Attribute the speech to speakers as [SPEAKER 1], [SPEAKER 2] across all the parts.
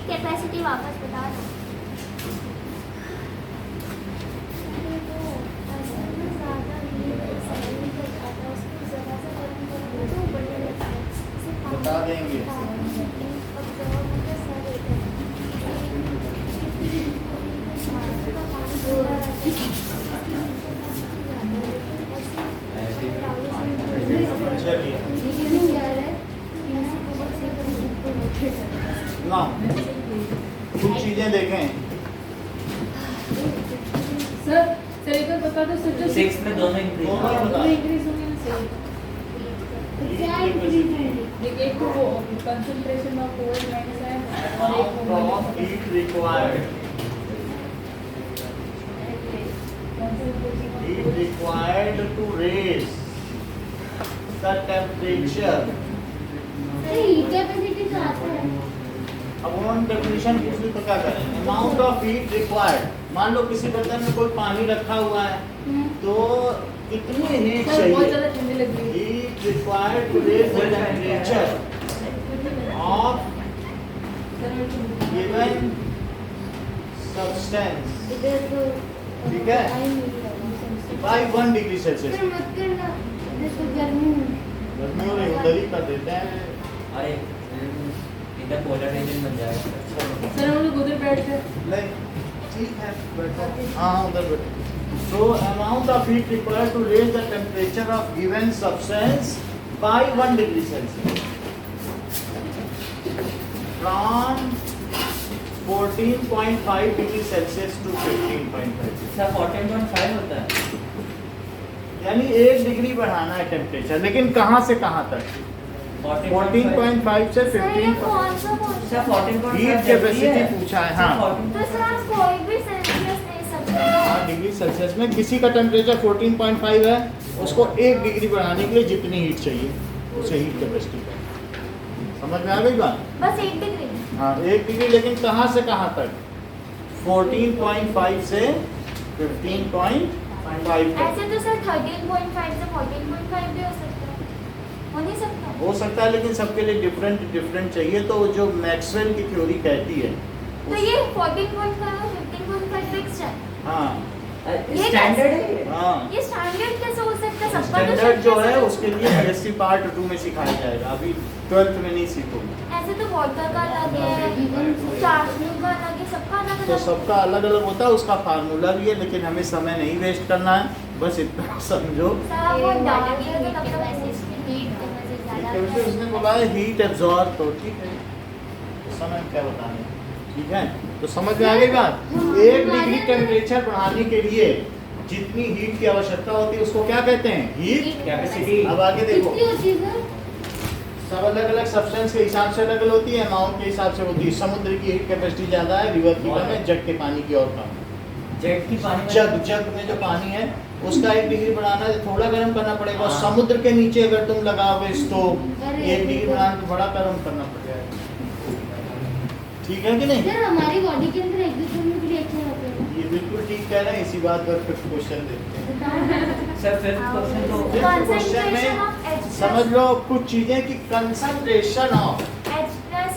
[SPEAKER 1] Capacity वापस बता दो।
[SPEAKER 2] बता देंगे। ना कुछ चीजें देखें
[SPEAKER 3] सर एक बार बता दो सर,
[SPEAKER 4] 6 में दोनों इंक्रीज
[SPEAKER 3] इंक्रीज होंगे ना सर। देखिए एक तो वो कंसंट्रेशन ऑफ ओवर माइनस है और एक वो
[SPEAKER 2] of heat required to raise the temperature। अब हम डेफिनेशन पूछने तो क्या करें, अमाउंट ऑफ हीट रिक्वायर्ड। मान लो किसी बर्तन में कोई पानी रखा हुआ है तो कितनी हीट
[SPEAKER 3] सर बहुत
[SPEAKER 2] चाहिए,
[SPEAKER 3] ज़्यादा ठंडी लग रही है।
[SPEAKER 2] Heat required to raise the temperature of given substance, ठीक है, बाय 1 डिग्री सेल्सियस। गर्मी हो रही उधर ही कर देते हैं।
[SPEAKER 4] अरे इधर पोलर रीजन बन जाएगा।
[SPEAKER 3] सर हम लोग उधर बैठ गए।
[SPEAKER 2] नहीं ठीक है बैठो, हाँ उधर बैठो। So amount of heat required to raise the temperature of given substance by 1 degree Celsius from 14.5 degree Celsius to 15.5।
[SPEAKER 4] Sir 14.5 होता है,
[SPEAKER 2] यानी 1 डिग्री बढ़ाना है टेम्परेचर, लेकिन कहाँ से कहाँ तक? 14.5 से 15।
[SPEAKER 4] सर 14.5
[SPEAKER 2] हीट कैपेसिटी पूछा है, हाँ
[SPEAKER 1] तो सर कोई भी सेल्सियस ले सकते हैं।
[SPEAKER 2] हाँ डिग्री सेल्सियस में किसी का टेम्परेचर 14.5 है, उसको 1 डिग्री बढ़ाने के लिए जितनी हीट चाहिए उसे हीट कैपेसिटी का। समझ में आ गई बात?
[SPEAKER 1] बस 1 डिग्री।
[SPEAKER 2] हाँ 1 डिग्री, लेकिन कहाँ से कहाँ तक? 14.5 से 15.5 तक।
[SPEAKER 1] ऐसे तो सर 13.5 से 14.5 भी हो सकता है, हो नहीं सकता?
[SPEAKER 2] हो सकता है, लेकिन सबके लिए डिफरेंट चाहिए। तो जो मैक्सवेल की थ्योरी कहती है
[SPEAKER 1] तो ये 14.5 और 15.5 फिक्स है।
[SPEAKER 2] हाँ
[SPEAKER 1] ये
[SPEAKER 4] स्टैंडर्ड है ये।
[SPEAKER 2] हाँ
[SPEAKER 1] ये स्टैंडर्ड कैसे हो सकता है? सबका तो
[SPEAKER 2] स्टैंडर्ड जो है
[SPEAKER 1] सेम
[SPEAKER 2] उसके लिए बीएससी पार्ट 2 में सिखाया जाएगा, अभी 12th में नहीं सीखोगे।
[SPEAKER 1] ऐसे तो वाटर का अलग है, चाशनी का अलग है, सबका अलग
[SPEAKER 2] तो
[SPEAKER 1] अलग।
[SPEAKER 2] सबका अलग अलग होता है, उसका फार्मूला भी है, लेकिन हमें समय नहीं वेस्ट करना है, बस इतना समझो।
[SPEAKER 1] सर वो डालेंगे तो तब तक ऐसे इसकी हीट करने से
[SPEAKER 2] ठीक
[SPEAKER 1] ज़्यादा
[SPEAKER 2] है, वैसे उसने बोला है हीट एब्जॉर्ब, तो ठीक है, तो समय क्या बताने, ठीक है। तो समझ में आ गई बात? 1 डिग्री टेम्परेचर बढ़ाने के लिए जितनी हीट की आवश्यकता होती है उसको क्या कहते हैं? Heat
[SPEAKER 4] capacity.
[SPEAKER 2] अब आगे देखो, सब अलग अलग सब्सटेंस के हिसाब से अलग अलग होती है, अमाउंट के हिसाब से होती है। समुद्र की हीट कैपेसिटी ज्यादा है, रिवर की कम है, जग के पानी की और कम है।
[SPEAKER 4] जेट की पानी
[SPEAKER 2] जग में जो पानी है उसका 1 डिग्री बढ़ाना है, थोड़ा गर्म करना पड़ेगा। और समुद्र के नीचे अगर तुम लगाओगे स्टोव, 1 डिग्री बढ़ाना तो बड़ा गर्म करना पड़ेगा। ठीक है कि नहीं?
[SPEAKER 5] सर हमारी बॉडी के अंदर एक्सोथर्मिक रिएक्शन होते हैं।
[SPEAKER 2] ये बिल्कुल ठीक कह रहे हैं, इसी बात पर फिफ्थ क्वेश्चन देखते हैं।
[SPEAKER 4] सर फिफ्थ क्वेश्चन तो
[SPEAKER 2] फिफ्थ क्वेश्चन
[SPEAKER 1] Concentration
[SPEAKER 2] में
[SPEAKER 1] of H
[SPEAKER 2] समझ लो कुछ चीजें कि concentration of
[SPEAKER 1] H plus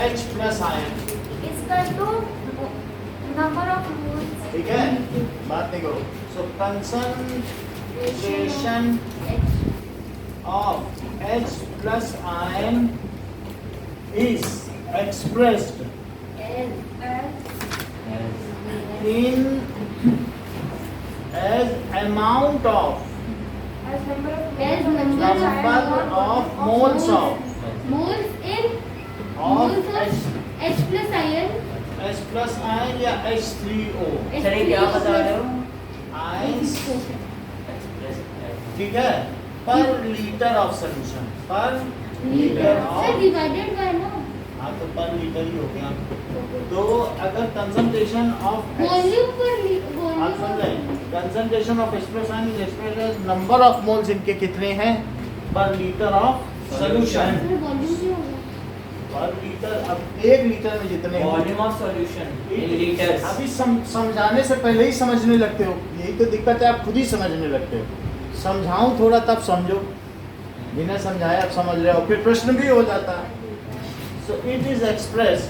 [SPEAKER 2] H plus ion,
[SPEAKER 1] is equal to number of moles।
[SPEAKER 2] ठीक है, बात नहीं करो। So concentration of H plus ion is expressed in as amount of
[SPEAKER 1] As number
[SPEAKER 2] number of moles of
[SPEAKER 5] moles in
[SPEAKER 2] of
[SPEAKER 5] H plus ion
[SPEAKER 2] H plus ion या H3O
[SPEAKER 4] sir ये क्या बता रहे हो?
[SPEAKER 2] आयंस, ठीक है, पर लीटर ऑफ सोल्यूशन, पर litre
[SPEAKER 5] sir
[SPEAKER 2] of,
[SPEAKER 5] divided by ना
[SPEAKER 2] हाँ तो पर लीटर ही हो गया। तो अगर कंसंट्रेशन ऑफ
[SPEAKER 5] वॉल्यूम पर
[SPEAKER 2] आप समझ
[SPEAKER 5] वॉल्यूम
[SPEAKER 2] रहे, concentration of H plus ion is expressed as number of moles इनके कितने हैं पर लीटर ऑफ सोल्यूशन।
[SPEAKER 5] वॉल्यूम क्यों होगा?
[SPEAKER 2] पर लीटर, अब 1 लीटर में जितने हैं।
[SPEAKER 4] Volume of solution in litres.
[SPEAKER 2] अभी समझाने से पहले ही समझने लगते हो, यही तो दिक्कत है, आप खुद ही समझने लगते हो। समझाऊं थोड़ा तब समझो। बिना समझाए आप समझ रहे हो, फिर प्रश्न भी हो जाता है। सो इट इज एक्सप्रेस्ड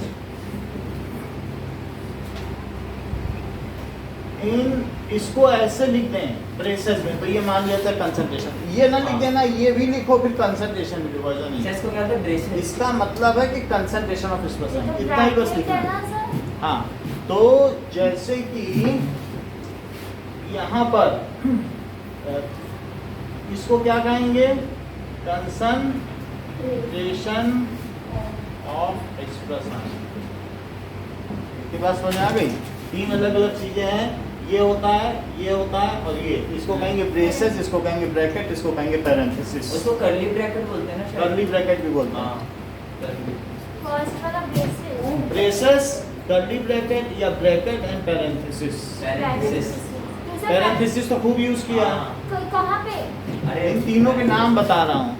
[SPEAKER 2] इन, इसको ऐसे लिख दें ब्रेसेस में, तो ये मान लिया था कंसंट्रेशन, ये ना लिख देना, ये भी लिखो फिर कंसंट्रेशन भी लिखो, ऐसा नहीं है।
[SPEAKER 4] इसको क्या होता है ब्रेसेस?
[SPEAKER 2] इसका मतलब है कि कंसंट्रेशन ऑफ एक्सप्रेशन,
[SPEAKER 1] ये तो
[SPEAKER 2] इतना ही बस
[SPEAKER 1] ब्रैकेट
[SPEAKER 2] लिखना
[SPEAKER 1] है
[SPEAKER 2] है।
[SPEAKER 1] ना सर?
[SPEAKER 2] हाँ, तो जैसे कि यहाँ पर इसको क्या कहेंगे, कंसंट्रेशन ऑफ एक्सप्रेशन। बात समझ आ गई? तीन अलग अलग चीजें हैं, ये होता है, ये होता है और ये, इसको कहेंगे ब्रेसेस, इसको कहेंगे ब्रैकेट, इसको कहेंगे पैरेंथेसिस।
[SPEAKER 4] उसको कर्ली ब्रैकेट बोलते हैं ना शायद?
[SPEAKER 2] कर्ली ब्रैकेट भी बोलते हैं।
[SPEAKER 4] हाँ, कर्ली।
[SPEAKER 1] फर्स्ट वाला ब्रेसेस।
[SPEAKER 2] ब्रेसेस, कर्ली ब्रैकेट या bracket and parenthesis.
[SPEAKER 4] Parenthesis.
[SPEAKER 2] Parenthesis तो खूब यूज किया,
[SPEAKER 4] हाँ।
[SPEAKER 1] कहाँ पे?
[SPEAKER 4] अरे
[SPEAKER 2] इन तीनों के नाम बता रहा हूँ।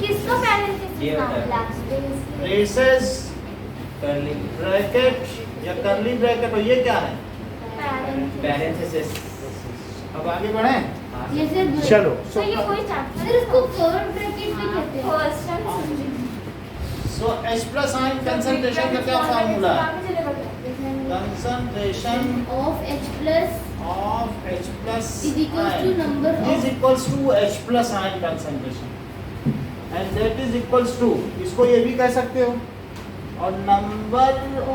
[SPEAKER 1] किसको पैरेंथेसिस
[SPEAKER 4] ये
[SPEAKER 1] नाम?
[SPEAKER 4] होता है।
[SPEAKER 1] ब्लैक
[SPEAKER 2] ब्रेसेस,
[SPEAKER 4] कर्ली
[SPEAKER 2] ब्रैकेट या कर्ली ब्रैकेट, और ये क्या है?
[SPEAKER 4] पैरेंथेसिस।
[SPEAKER 2] अब आगे बढ़े,
[SPEAKER 5] ये सर
[SPEAKER 2] चलो।
[SPEAKER 1] तो ये कोई चैप्टर
[SPEAKER 5] सर इसको कर्व ब्रैकेट भी कहते हैं।
[SPEAKER 1] First
[SPEAKER 2] so H plus ion concentration का क्या फार्मूला है? Concentration
[SPEAKER 5] of H plus
[SPEAKER 2] of H plus
[SPEAKER 5] is equals to number
[SPEAKER 2] is
[SPEAKER 5] of
[SPEAKER 2] equals to H plus ion concentration and that is equals to, इसको ये भी कह सकते हो, और number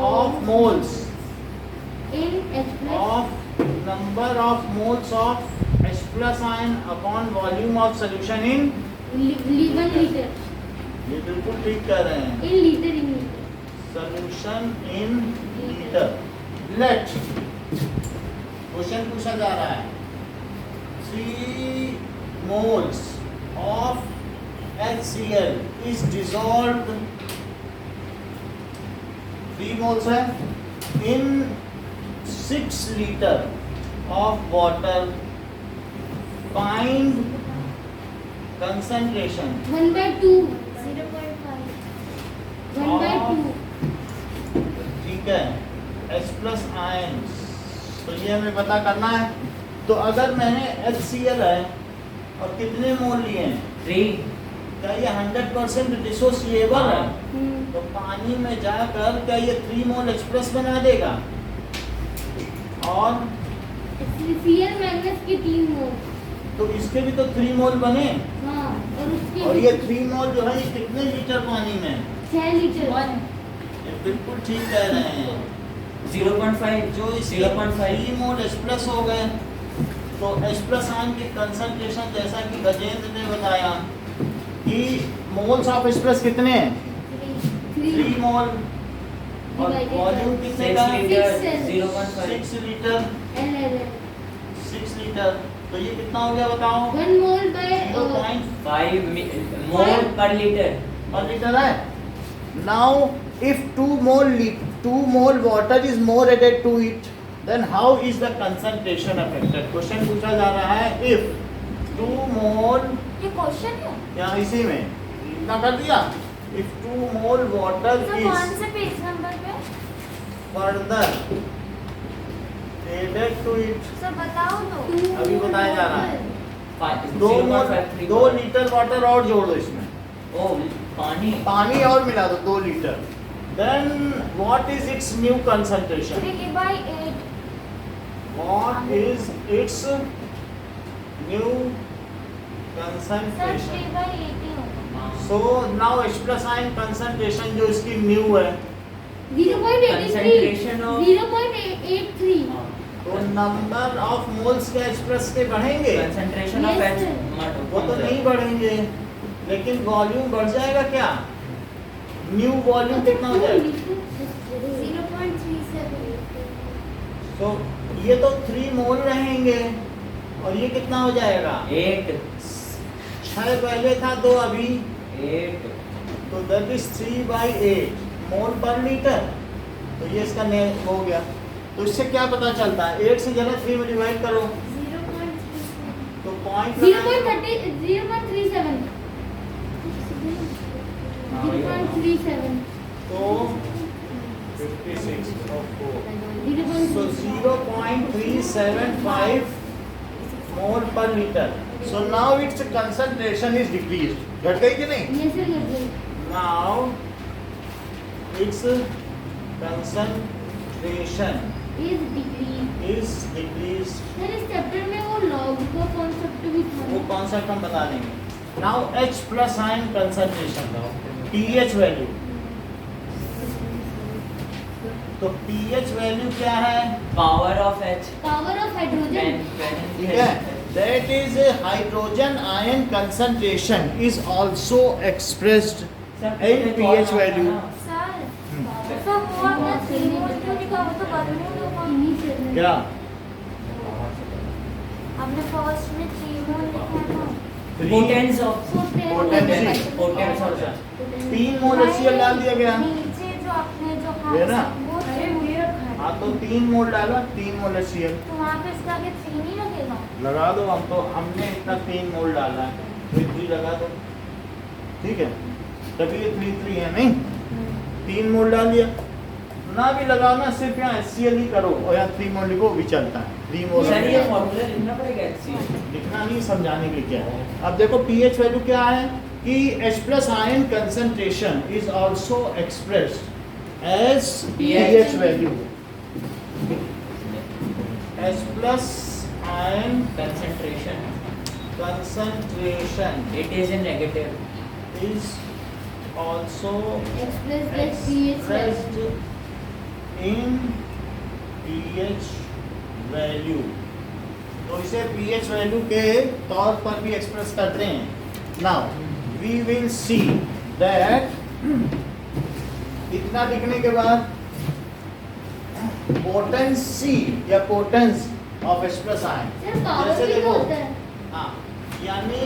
[SPEAKER 2] of moles
[SPEAKER 5] in H plus
[SPEAKER 2] of number of moles of H plus ion upon volume of solution in,
[SPEAKER 5] 1 liter
[SPEAKER 2] ये बिल्कुल ठीक कह रहे हैं,
[SPEAKER 5] in liter in liter
[SPEAKER 2] solution in liter। let question पूछा जा रहा है 3 moles of HCl is dissolved, 3 moles है in 6 liter of water, find concentration
[SPEAKER 5] 1/2
[SPEAKER 1] 0.5
[SPEAKER 5] 1/2
[SPEAKER 2] ठीक है H प्लस आयन, तो ये हमें पता करना है। तो अगर मैंने HCl है और कितने मोल लिए हैं,
[SPEAKER 4] 3।
[SPEAKER 2] क्या ये 100% डिसोसिएबल है? तो पानी में जाकर क्या ये 3 मोल H प्लस बना देगा? और
[SPEAKER 5] Cl माइनस के 3 मोल
[SPEAKER 2] तो इसके भी तो 3 मोल बने,
[SPEAKER 5] हाँ और उसके
[SPEAKER 2] और ये 3 मोल जो है ये कितने लीटर पानी में?
[SPEAKER 5] 6 लीटर
[SPEAKER 2] ये बिल्कुल ठीक कह रहे हैं।
[SPEAKER 4] 0.5
[SPEAKER 2] जो इसके
[SPEAKER 4] 0.5
[SPEAKER 2] 3 मोल H प्लस हो गए, तो H प्लस आयन की कंसंट्रेशन जैसा कि गजेंद्र ने बताया कि मोल्स ऑफ H प्लस कितने हैं? 3 मोल, और वॉल्यूम कितने
[SPEAKER 4] 6
[SPEAKER 2] का?
[SPEAKER 4] लीटर
[SPEAKER 2] 6 लीटर, 6 लीटर, तो ये कितना हो गया बताओ?
[SPEAKER 5] 1 मोल बाय
[SPEAKER 2] 0.5
[SPEAKER 4] मोल पर लीटर।
[SPEAKER 2] लीटर है। Now if 2 mole water is more added to it, then how is the concentration affected? Question पूछा जा रहा है if 2 mole,
[SPEAKER 1] ये क्वेश्चन है?
[SPEAKER 2] यहाँ इसी में इतना कर दिया, if 2 mole water
[SPEAKER 1] तो
[SPEAKER 2] is
[SPEAKER 1] कौन से पेज नंबर पे?
[SPEAKER 2] further added to it,
[SPEAKER 1] sir बताओ तो।
[SPEAKER 2] अभी बताया जा रहा है,
[SPEAKER 4] 0.5
[SPEAKER 2] 2 लीटर वाटर और जोड़ दो इसमें,
[SPEAKER 4] ओ पानी
[SPEAKER 2] और मिला दो 2 litre, then what is its new concentration?
[SPEAKER 1] 3/8
[SPEAKER 2] What is its new
[SPEAKER 1] sir
[SPEAKER 2] concentration?
[SPEAKER 1] 3/8 ही होगा।
[SPEAKER 2] So now H plus ion concentration जो इसकी new है,
[SPEAKER 5] 0.83
[SPEAKER 4] Concentration of-
[SPEAKER 5] 0.83
[SPEAKER 2] तो नंबर ऑफ मोल्स के H plus के बढ़ेंगे?
[SPEAKER 4] Concentration of
[SPEAKER 5] Yes,
[SPEAKER 4] H
[SPEAKER 5] sir.
[SPEAKER 2] वो तो नहीं बढ़ेंगे, लेकिन वॉल्यूम बढ़ जाएगा क्या? न्यू वॉल्यूम कितना हो जाएगा?
[SPEAKER 5] 0.37
[SPEAKER 2] तो ये तो 3 मोल रहेंगे, और ये कितना हो जाएगा?
[SPEAKER 4] 8
[SPEAKER 2] 6 पहले था, 2 अभी,
[SPEAKER 4] 8
[SPEAKER 2] तो दैट इज 3/8 मोल पर लीटर। तो ये इसका नेम हो गया। तो इससे क्या पता चलता है? 8 से जरा 3 में डिवाइड करो,
[SPEAKER 5] 0.37
[SPEAKER 2] तो पॉइंट
[SPEAKER 5] 0.37
[SPEAKER 2] तो 56 so
[SPEAKER 5] 0.37
[SPEAKER 2] 0.375 मोल पर litre. So now its concentration is decreased. घट गई कि नहीं?
[SPEAKER 5] Yes, sir, yes, sir.
[SPEAKER 2] Now its concentration
[SPEAKER 5] Is decreased.
[SPEAKER 2] is decreased.
[SPEAKER 5] Sir इस चैप्टर में वो लॉग का कॉन्सेप्ट भी था।
[SPEAKER 2] वो कॉन्सेप्ट हम बता देंगे. Now H plus ion concentration, pH value. तो pH वैल्यू क्या है?
[SPEAKER 4] Power of H.
[SPEAKER 5] Power of hydrogen.
[SPEAKER 2] ठीक है. That is a hydrogen ion concentration is also expressed in pH value.
[SPEAKER 1] Sir ऐसा हुआ क्या 3 मोल क्यों लिखा? वो तो बाद में होगा.
[SPEAKER 5] इन्हीं से
[SPEAKER 2] क्या?
[SPEAKER 1] हमने फर्स्ट में 3 मोल लिखा था.
[SPEAKER 4] Potence of
[SPEAKER 2] Potency.
[SPEAKER 4] potence of H.
[SPEAKER 2] 3 mole HCl डाल दिया गया.
[SPEAKER 1] नीचे जो आपने जो
[SPEAKER 2] ये ना?
[SPEAKER 1] वो
[SPEAKER 3] अरे ये रखा है।
[SPEAKER 2] हाँ तो 3 मोल डाला, 3 मोल HCl
[SPEAKER 1] तो वहाँ पे इसका आगे 3 नहीं लगेगा.
[SPEAKER 2] लगा दो. हम तो हमने इतना 3 मोल डाला है तो 3 लगा दो. ठीक है. तभी ये 3 है नहीं. 3 मोल डाल दिया. ना भी लगाना, सिर्फ यहाँ HCl ही करो और यहाँ 3 मोल लिखो भी चलता है. 3 मोल
[SPEAKER 4] सर ये फॉर्मूला लिखना पड़ेगा HCl.
[SPEAKER 2] लिखना नहीं, समझाने के लिए क्या है. अब देखो pH वैल्यू क्या है कि H plus ion concentration is also expressed as pH value. H plus ion
[SPEAKER 4] Concentration.
[SPEAKER 2] concentration
[SPEAKER 4] It is in negative.
[SPEAKER 2] is also
[SPEAKER 5] express that pH
[SPEAKER 2] expressed in pH value. तो इसे pH वैल्यू के तौर पर भी express करते हैं. Now we will see that इतना लिखने के बाद पोटेंसी या potence of H plus ion.
[SPEAKER 5] Sir power
[SPEAKER 2] जैसे
[SPEAKER 5] भी तो
[SPEAKER 2] देखो,
[SPEAKER 5] होता है।
[SPEAKER 2] हाँ, यानी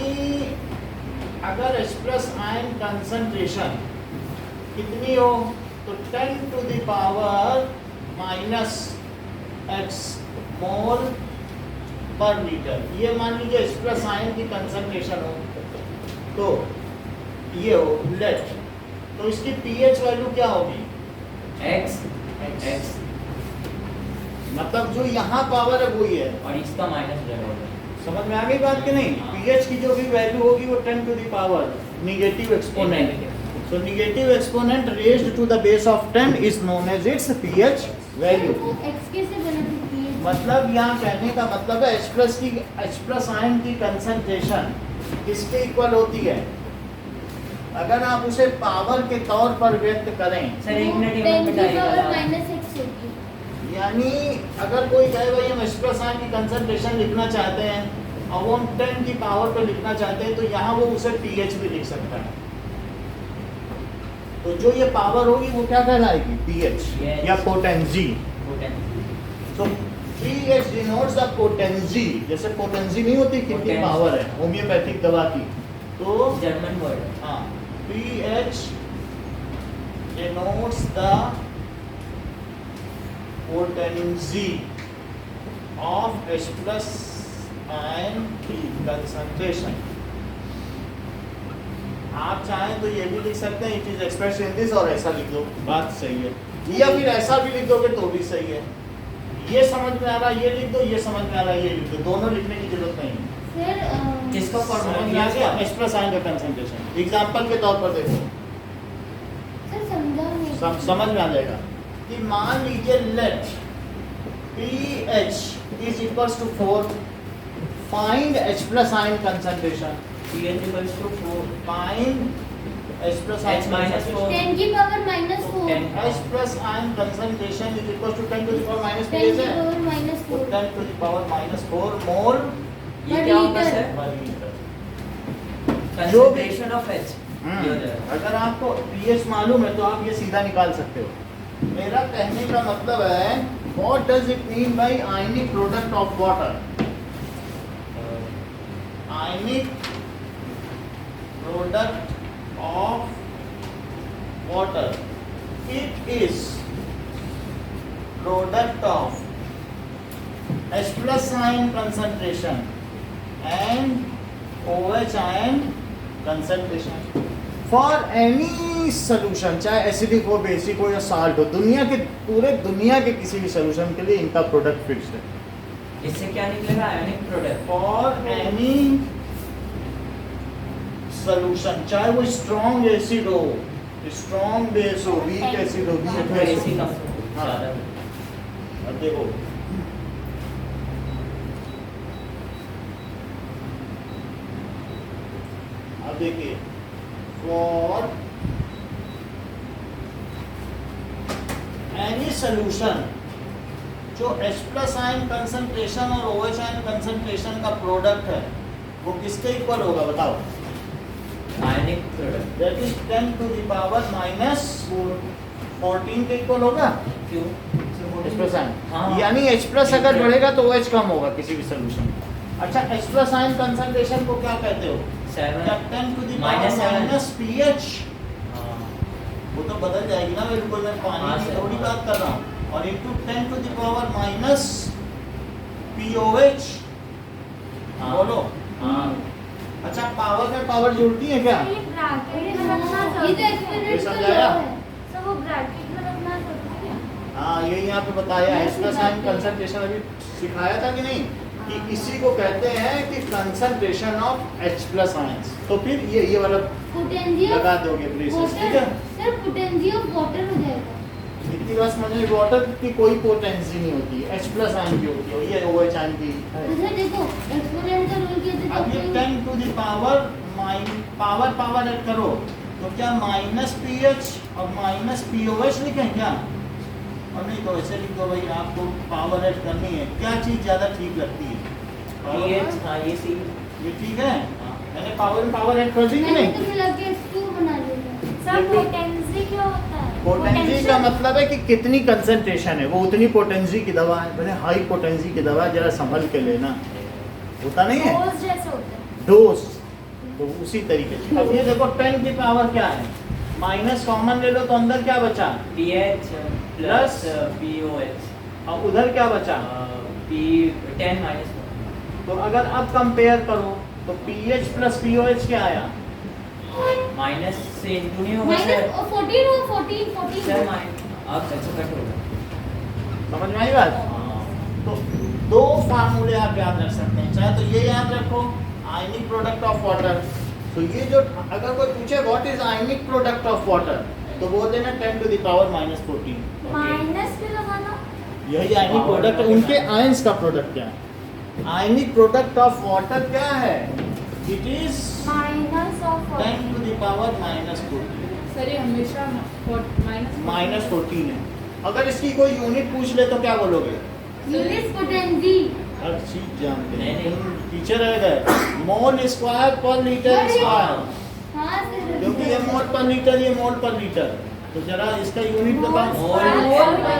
[SPEAKER 2] अगर H plus ion concentration कितनी हो तो 10 to the power minus x मोल पर लीटर. ये मान लीजिए H plus ion की कंसंट्रेशन हो तो ये हो लेट. तो इसकी pH वैल्यू क्या होगी?
[SPEAKER 4] X. X.
[SPEAKER 2] मतलब जो यहाँ पावर है वही है.
[SPEAKER 4] और इसका माइनस रहेगा.
[SPEAKER 2] समझ में आ गई बात कि नहीं? pH की जो भी वैल्यू होगी वो 10 to the power negative exponent. So negative exponent raised to the base of 10 is known as its pH value.
[SPEAKER 5] वो एक्स कैसे बना थी पीएच?
[SPEAKER 2] मतलब यहाँ कहने का मतलब है H plus ion की कंसंट्रेशन किसके इक्वल होती है? अगर आप उसे पावर के तौर पर व्यक्त करें,
[SPEAKER 4] सर एक मिनट ये
[SPEAKER 5] 10
[SPEAKER 4] मत
[SPEAKER 5] की पावर
[SPEAKER 4] बताइएगा.
[SPEAKER 5] माइनस एक्स होगी।
[SPEAKER 2] यानी अगर कोई कहे भाई हम H plus ion की कंसंट्रेशन लिखना चाहते हैं और वो हम 10 की पावर पर लिखना चाहते हैं तो यहाँ वो उसे pH भी लिख सकता है. तो जो ये पावर होगी वो क्या कहलाएगी? pH
[SPEAKER 4] Yes.
[SPEAKER 2] या potency.
[SPEAKER 4] Potence.
[SPEAKER 2] So pH denotes the potency. जैसे पोटेंसी नहीं होती कितनी
[SPEAKER 4] Potency.
[SPEAKER 2] पावर है होम्योपैथिक दवा की, तो
[SPEAKER 4] जर्मन वर्ड.
[SPEAKER 2] हाँ pH denotes the potency of H plus ion concentration. आप चाहें तो ये भी लिख सकते हैं it is expressed in this और ऐसा लिख दो, बात सही है. या फिर ऐसा भी लिख दोगे तो भी सही है. ये समझ में आ रहा है ये लिख दो, ये समझ में आ रहा है ये लिख दो. दोनों लिखने की जरूरत नहीं है.
[SPEAKER 5] सर
[SPEAKER 4] किसका
[SPEAKER 2] समझ
[SPEAKER 4] फॉर्मूला
[SPEAKER 2] में आ गया? H plus ion का कंसंट्रेशन एग्जांपल के तौर पर देखो,
[SPEAKER 5] सर समझा नहीं।
[SPEAKER 2] समझ में आ जाएगा कि मान लीजिए late pH is equals to 4. Find H plus ion concentration.
[SPEAKER 4] pH equals to 4.
[SPEAKER 2] Find H plus ion
[SPEAKER 4] H minus 4.
[SPEAKER 5] 10 की power minus 4।
[SPEAKER 4] 10.
[SPEAKER 2] H plus ion concentration is equals to 10 to the power minus
[SPEAKER 5] 10
[SPEAKER 2] pH
[SPEAKER 5] की
[SPEAKER 2] है.
[SPEAKER 5] Power minus
[SPEAKER 2] तो
[SPEAKER 5] 4।
[SPEAKER 2] 10 to the power minus 4 मोल
[SPEAKER 4] ये
[SPEAKER 5] Per
[SPEAKER 4] क्या होगा
[SPEAKER 5] liter.
[SPEAKER 4] Sir?
[SPEAKER 2] पर litre.
[SPEAKER 4] Concentration of H. ये हो जाएगा.
[SPEAKER 2] अगर आपको pH मालूम है तो आप ये सीधा निकाल सकते हो. मेरा कहने का मतलब है what does it mean by ionic product of water? Ionic product of water. It is product of H plus ion concentration and OH ion concentration. For any solution, चाहे एसिडिक हो, बेसिक हो या साल्ट हो, दुनिया के पूरे दुनिया के किसी भी सोल्यूशन के लिए इनका प्रोडक्ट फिक्स्ड है.
[SPEAKER 4] इससे क्या निकलेगा? Ionic product.
[SPEAKER 2] For any solution, चाहे वो स्ट्रॉन्ग एसिड हो, स्ट्रॉन्ग बेस हो, वीक एसिड हो, वीक
[SPEAKER 4] तो
[SPEAKER 2] बेस
[SPEAKER 4] ऐसी
[SPEAKER 2] हो।
[SPEAKER 4] कम
[SPEAKER 2] हाँ।
[SPEAKER 4] ज़्यादा
[SPEAKER 2] अब देखो अब देखिए फॉर एनी सॉल्यूशन जो H+ आयन कंसंट्रेशन और OH आयन कंसंट्रेशन का प्रोडक्ट है वो किसके इक्वल होगा बताओ?
[SPEAKER 4] Ionic product.
[SPEAKER 2] That is 10 to the power minus 14 के इक्वल होगा
[SPEAKER 4] क्यों?
[SPEAKER 2] H+ ion.
[SPEAKER 4] हाँ।
[SPEAKER 2] यानी H+ अगर बढ़ेगा तो OH कम होगा किसी भी सॉल्यूशन में। अच्छा H+ आयन कंसंट्रेशन को क्या कहते हो?
[SPEAKER 4] 7
[SPEAKER 2] जब 10 to the
[SPEAKER 4] minus
[SPEAKER 2] power
[SPEAKER 4] 7
[SPEAKER 2] minus pH,
[SPEAKER 4] हाँ।
[SPEAKER 2] वो तो बदल जाएगी ना बिल्कुल, मैं
[SPEAKER 4] हाँ,
[SPEAKER 2] पानी की
[SPEAKER 4] सर।
[SPEAKER 2] थोड़ी बात कर रहा हूँ। और into 10 to the power minus POH,
[SPEAKER 4] हाँ।
[SPEAKER 2] बोलो।
[SPEAKER 4] हाँ।
[SPEAKER 2] अच्छा पावर में पावर जुड़ती है क्या?
[SPEAKER 1] ये ब्रैकेट में रखना
[SPEAKER 5] ये तो
[SPEAKER 1] जरूरी है।
[SPEAKER 5] एक्सपेरिमेंट
[SPEAKER 2] ये
[SPEAKER 5] का
[SPEAKER 2] समझाया?
[SPEAKER 5] लॉ है।
[SPEAKER 1] तो वो ब्रैकेट में रखना जरूरी है।
[SPEAKER 2] हाँ ये यहाँ पे बताया है H+ आयन कंसंट्रेशन अभी सिखाया था कि नहीं कि इसी को कहते हैं कि कंसंट्रेशन ऑफ H+ आयंस। तो फिर ये वाला
[SPEAKER 5] पोटेंशियल
[SPEAKER 2] लगा दोगे ब्रेसेस, ठीक है?
[SPEAKER 5] सर पोटेंशियल ऑफ वाटर हो जाएगा।
[SPEAKER 2] इतनी बात समझ में, वाटर की कोई पोटेंसी नहीं होती है, H+ आयन की होती है, ये OH आयन की है।
[SPEAKER 5] अच्छा देखो एक्सपोनेंट का रूल कहते हैं
[SPEAKER 2] अब ये 10 to the power power add करो तो क्या माइनस पीएच और माइनस पीओएच लिखें क्या? और नहीं तो ऐसे लिख दो भाई, आपको पावर ऐड करनी है, क्या चीज ज्यादा ठीक लगती है?
[SPEAKER 4] pH, हाँ ये सी।
[SPEAKER 2] ये ठीक है,
[SPEAKER 4] हाँ।
[SPEAKER 2] मैंने पावर ऐड कर दी कि
[SPEAKER 5] मैंने
[SPEAKER 2] नहीं?
[SPEAKER 5] तो मिला के H2 बना लिया।
[SPEAKER 1] सर पोटेंसी क्या होता है?
[SPEAKER 2] पोटेंसी का मतलब है कि कितनी कंसंट्रेशन है, वो उतनी पोटेंसी की दवा है। मैंने हाई पोटेंसी की दवा जरा संभल के लेना, होता नहीं है
[SPEAKER 1] डोज जैसे होता है।
[SPEAKER 2] डोज, तो उसी तरीके से। अब ये देखो 10 की पावर क्या है, माइनस कॉमन ले लो तो अंदर क्या बचा?
[SPEAKER 4] pH प्लस POH
[SPEAKER 2] और उधर क्या बचा?
[SPEAKER 4] P10 minus.
[SPEAKER 2] तो अगर अब कंपेयर करो तो pH प्लस POH क्या आया?
[SPEAKER 4] माइनस से इंटू नहीं होगा
[SPEAKER 5] माइनस
[SPEAKER 4] सर?
[SPEAKER 5] 14 हो 14
[SPEAKER 4] सर माइनस अब सबसे कट होगा।
[SPEAKER 2] समझ में आई बात?
[SPEAKER 4] हाँ।
[SPEAKER 2] तो दो फार्मूले आप याद रख सकते हैं, चाहे तो ये याद रखो आयनिक प्रोडक्ट ऑफ वाटर। तो ये जो अगर कोई पूछे what is ionic product of water तो बोल देना 10 to the power minus 14।
[SPEAKER 1] Minus क्यों लगाना?
[SPEAKER 2] यही आयनिक प्रोडक्ट, उनके आयंस का प्रोडक्ट क्या है? आयनिक प्रोडक्ट ऑफ वाटर क्या है? It is
[SPEAKER 1] minus of
[SPEAKER 2] 10 to the power minus 14।
[SPEAKER 3] Sir ये हमेशा
[SPEAKER 2] माइनस 14 है। अगर इसकी कोई यूनिट पूछ ले तो क्या बोलोगे?
[SPEAKER 5] Unit potency.
[SPEAKER 2] हर चीज जानते हैं,
[SPEAKER 4] नहीं, नहीं।
[SPEAKER 2] तुम टीचर रह गए। मोल स्क्वायर पर लीटर स्क्वायर,
[SPEAKER 5] हाँ सर
[SPEAKER 2] क्योंकि ये मोल पर लीटर, ये मोल पर लीटर। तो जरा इसका यूनिट बताओ,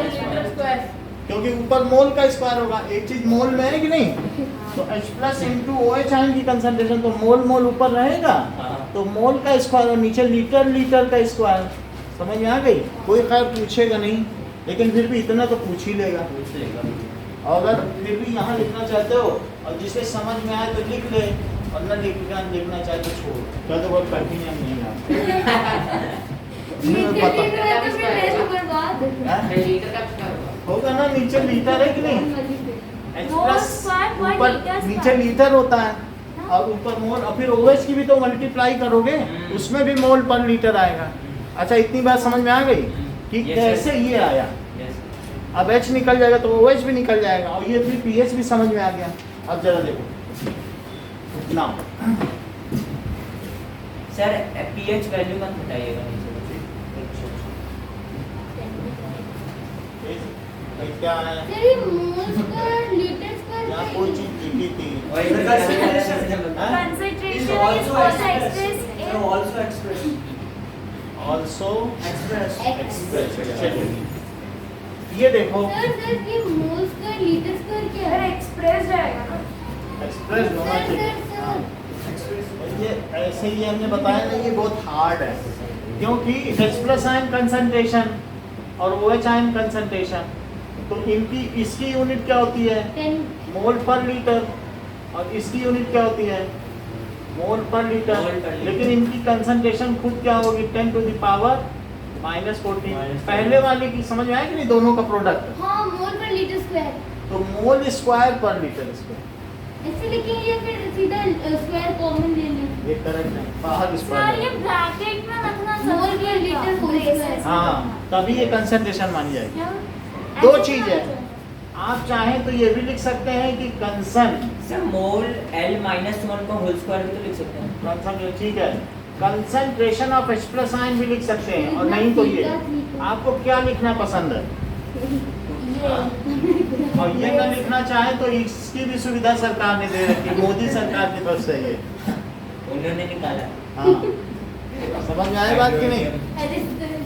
[SPEAKER 3] लीटर स्क्वायर।
[SPEAKER 2] क्योंकि ऊपर मोल का स्क्वायर होगा, एक चीज मोल में है कि नहीं? तो H+ इंटू OH आयन की कंसंट्रेशन तो मोल मोल ऊपर रहेगा,
[SPEAKER 4] हाँ।
[SPEAKER 2] तो मोल का स्क्वायर और नीचे लीटर लीटर का स्क्वायर। समझ में आ गई? कोई खैर पूछेगा नहीं, लेकिन फिर भी इतना तो पूछ ही लेगा।
[SPEAKER 4] पूछ लेगा।
[SPEAKER 2] और अगर फिर भी यहाँ लिखना चाहते हो और जिसे समझ में आए तो लिख ले, और न लिखना चाहे तो छोड़, क्या तो बहुत कठिन है नहीं होगा ना। नीचे लीटर है कि नहीं?
[SPEAKER 1] मोल स्क्वायर पर
[SPEAKER 2] ऊपर
[SPEAKER 1] लीटर
[SPEAKER 2] नीचे
[SPEAKER 1] स्क्वायर।
[SPEAKER 2] लीटर होता है और ऊपर मोल, और फिर OH की भी तो मल्टीप्लाई करोगे, उसमें भी मोल पर लीटर आएगा। अच्छा इतनी बात समझ में आ गई कि
[SPEAKER 4] Yes,
[SPEAKER 2] कैसे
[SPEAKER 4] sir.
[SPEAKER 2] ये आया?
[SPEAKER 4] Yes.
[SPEAKER 2] अब H निकल जाएगा तो OH भी निकल जाएगा, और ये फिर pH भी समझ में आ गया। अब जरा देखो ना,
[SPEAKER 4] सर pH वैल्यू मत बताइएगा नीचे।
[SPEAKER 2] क्या है
[SPEAKER 5] सर ये मोल स्क्वायर लीटर स्क्वायर
[SPEAKER 2] यहाँ कोई चीज लिखी थी?
[SPEAKER 1] Concentration is also expressed in
[SPEAKER 2] also
[SPEAKER 5] express.
[SPEAKER 2] ये देखो
[SPEAKER 5] सर ये मोल स्क्वायर लीटर स्क्वायर क्या
[SPEAKER 1] अगर
[SPEAKER 5] है?
[SPEAKER 1] एक्सप्रेस जाएगा ना।
[SPEAKER 2] एक्सप्रेस होना
[SPEAKER 5] सर
[SPEAKER 2] चाहिए।
[SPEAKER 5] सर
[SPEAKER 2] ये ऐसे ही हमने बताया ना, ये बहुत हार्ड है, क्योंकि H+ आयन कंसंट्रेशन और OH आयन कंसंट्रेशन, तो इनकी इसकी यूनिट क्या होती है?
[SPEAKER 5] 10
[SPEAKER 2] मोल पर लीटर, और इसकी यूनिट क्या होती है? मोल पर लीटर।
[SPEAKER 4] मोल पर लीटर।
[SPEAKER 2] लेकिन इनकी कंसंट्रेशन खुद क्या होगी? 10 to the power minus 14। पहले वाले की समझ में आया कि नहीं, दोनों का प्रोडक्ट?
[SPEAKER 5] हाँ मोल पर लीटर स्क्वायर।
[SPEAKER 2] तो मोल स्क्वायर पर लीटर स्क्वायर,
[SPEAKER 5] ऐसे लिखेंगे या फिर सीधा स्क्वायर कॉमन ले लें?
[SPEAKER 2] ये करेक्ट नहीं, बाहर
[SPEAKER 1] सर
[SPEAKER 2] स्क्वायर
[SPEAKER 1] ये
[SPEAKER 2] है।
[SPEAKER 1] ब्रैकेट में रखना
[SPEAKER 5] Mole
[SPEAKER 1] जरूरी
[SPEAKER 5] per liter
[SPEAKER 1] है
[SPEAKER 5] whole square।
[SPEAKER 2] हाँ, तभी ये कंसंट्रेशन मानी जाएगी।
[SPEAKER 1] क्या?
[SPEAKER 2] दो
[SPEAKER 1] ऐसे
[SPEAKER 2] चीज
[SPEAKER 1] होना
[SPEAKER 2] है।
[SPEAKER 1] चाहिए।
[SPEAKER 2] आप चाहें तो ये भी लिख सकते हैं कि कंसन
[SPEAKER 4] सर मोल L माइनस 1 का होल स्क्वायर भी तो लिख सकते हैं।
[SPEAKER 2] ठीक है, concentration of H plus ion भी लिख सकते हैं, और नहीं तो ये। आपको क्या लिखना पसंद है? और ये ना लिखना चाहे तो इसकी भी सुविधा सरकार ने दे रखी है, मोदी सरकार की तरफ से ये।
[SPEAKER 4] उन्होंने निकाला।
[SPEAKER 2] हाँ, समझ में आए बात की नहीं?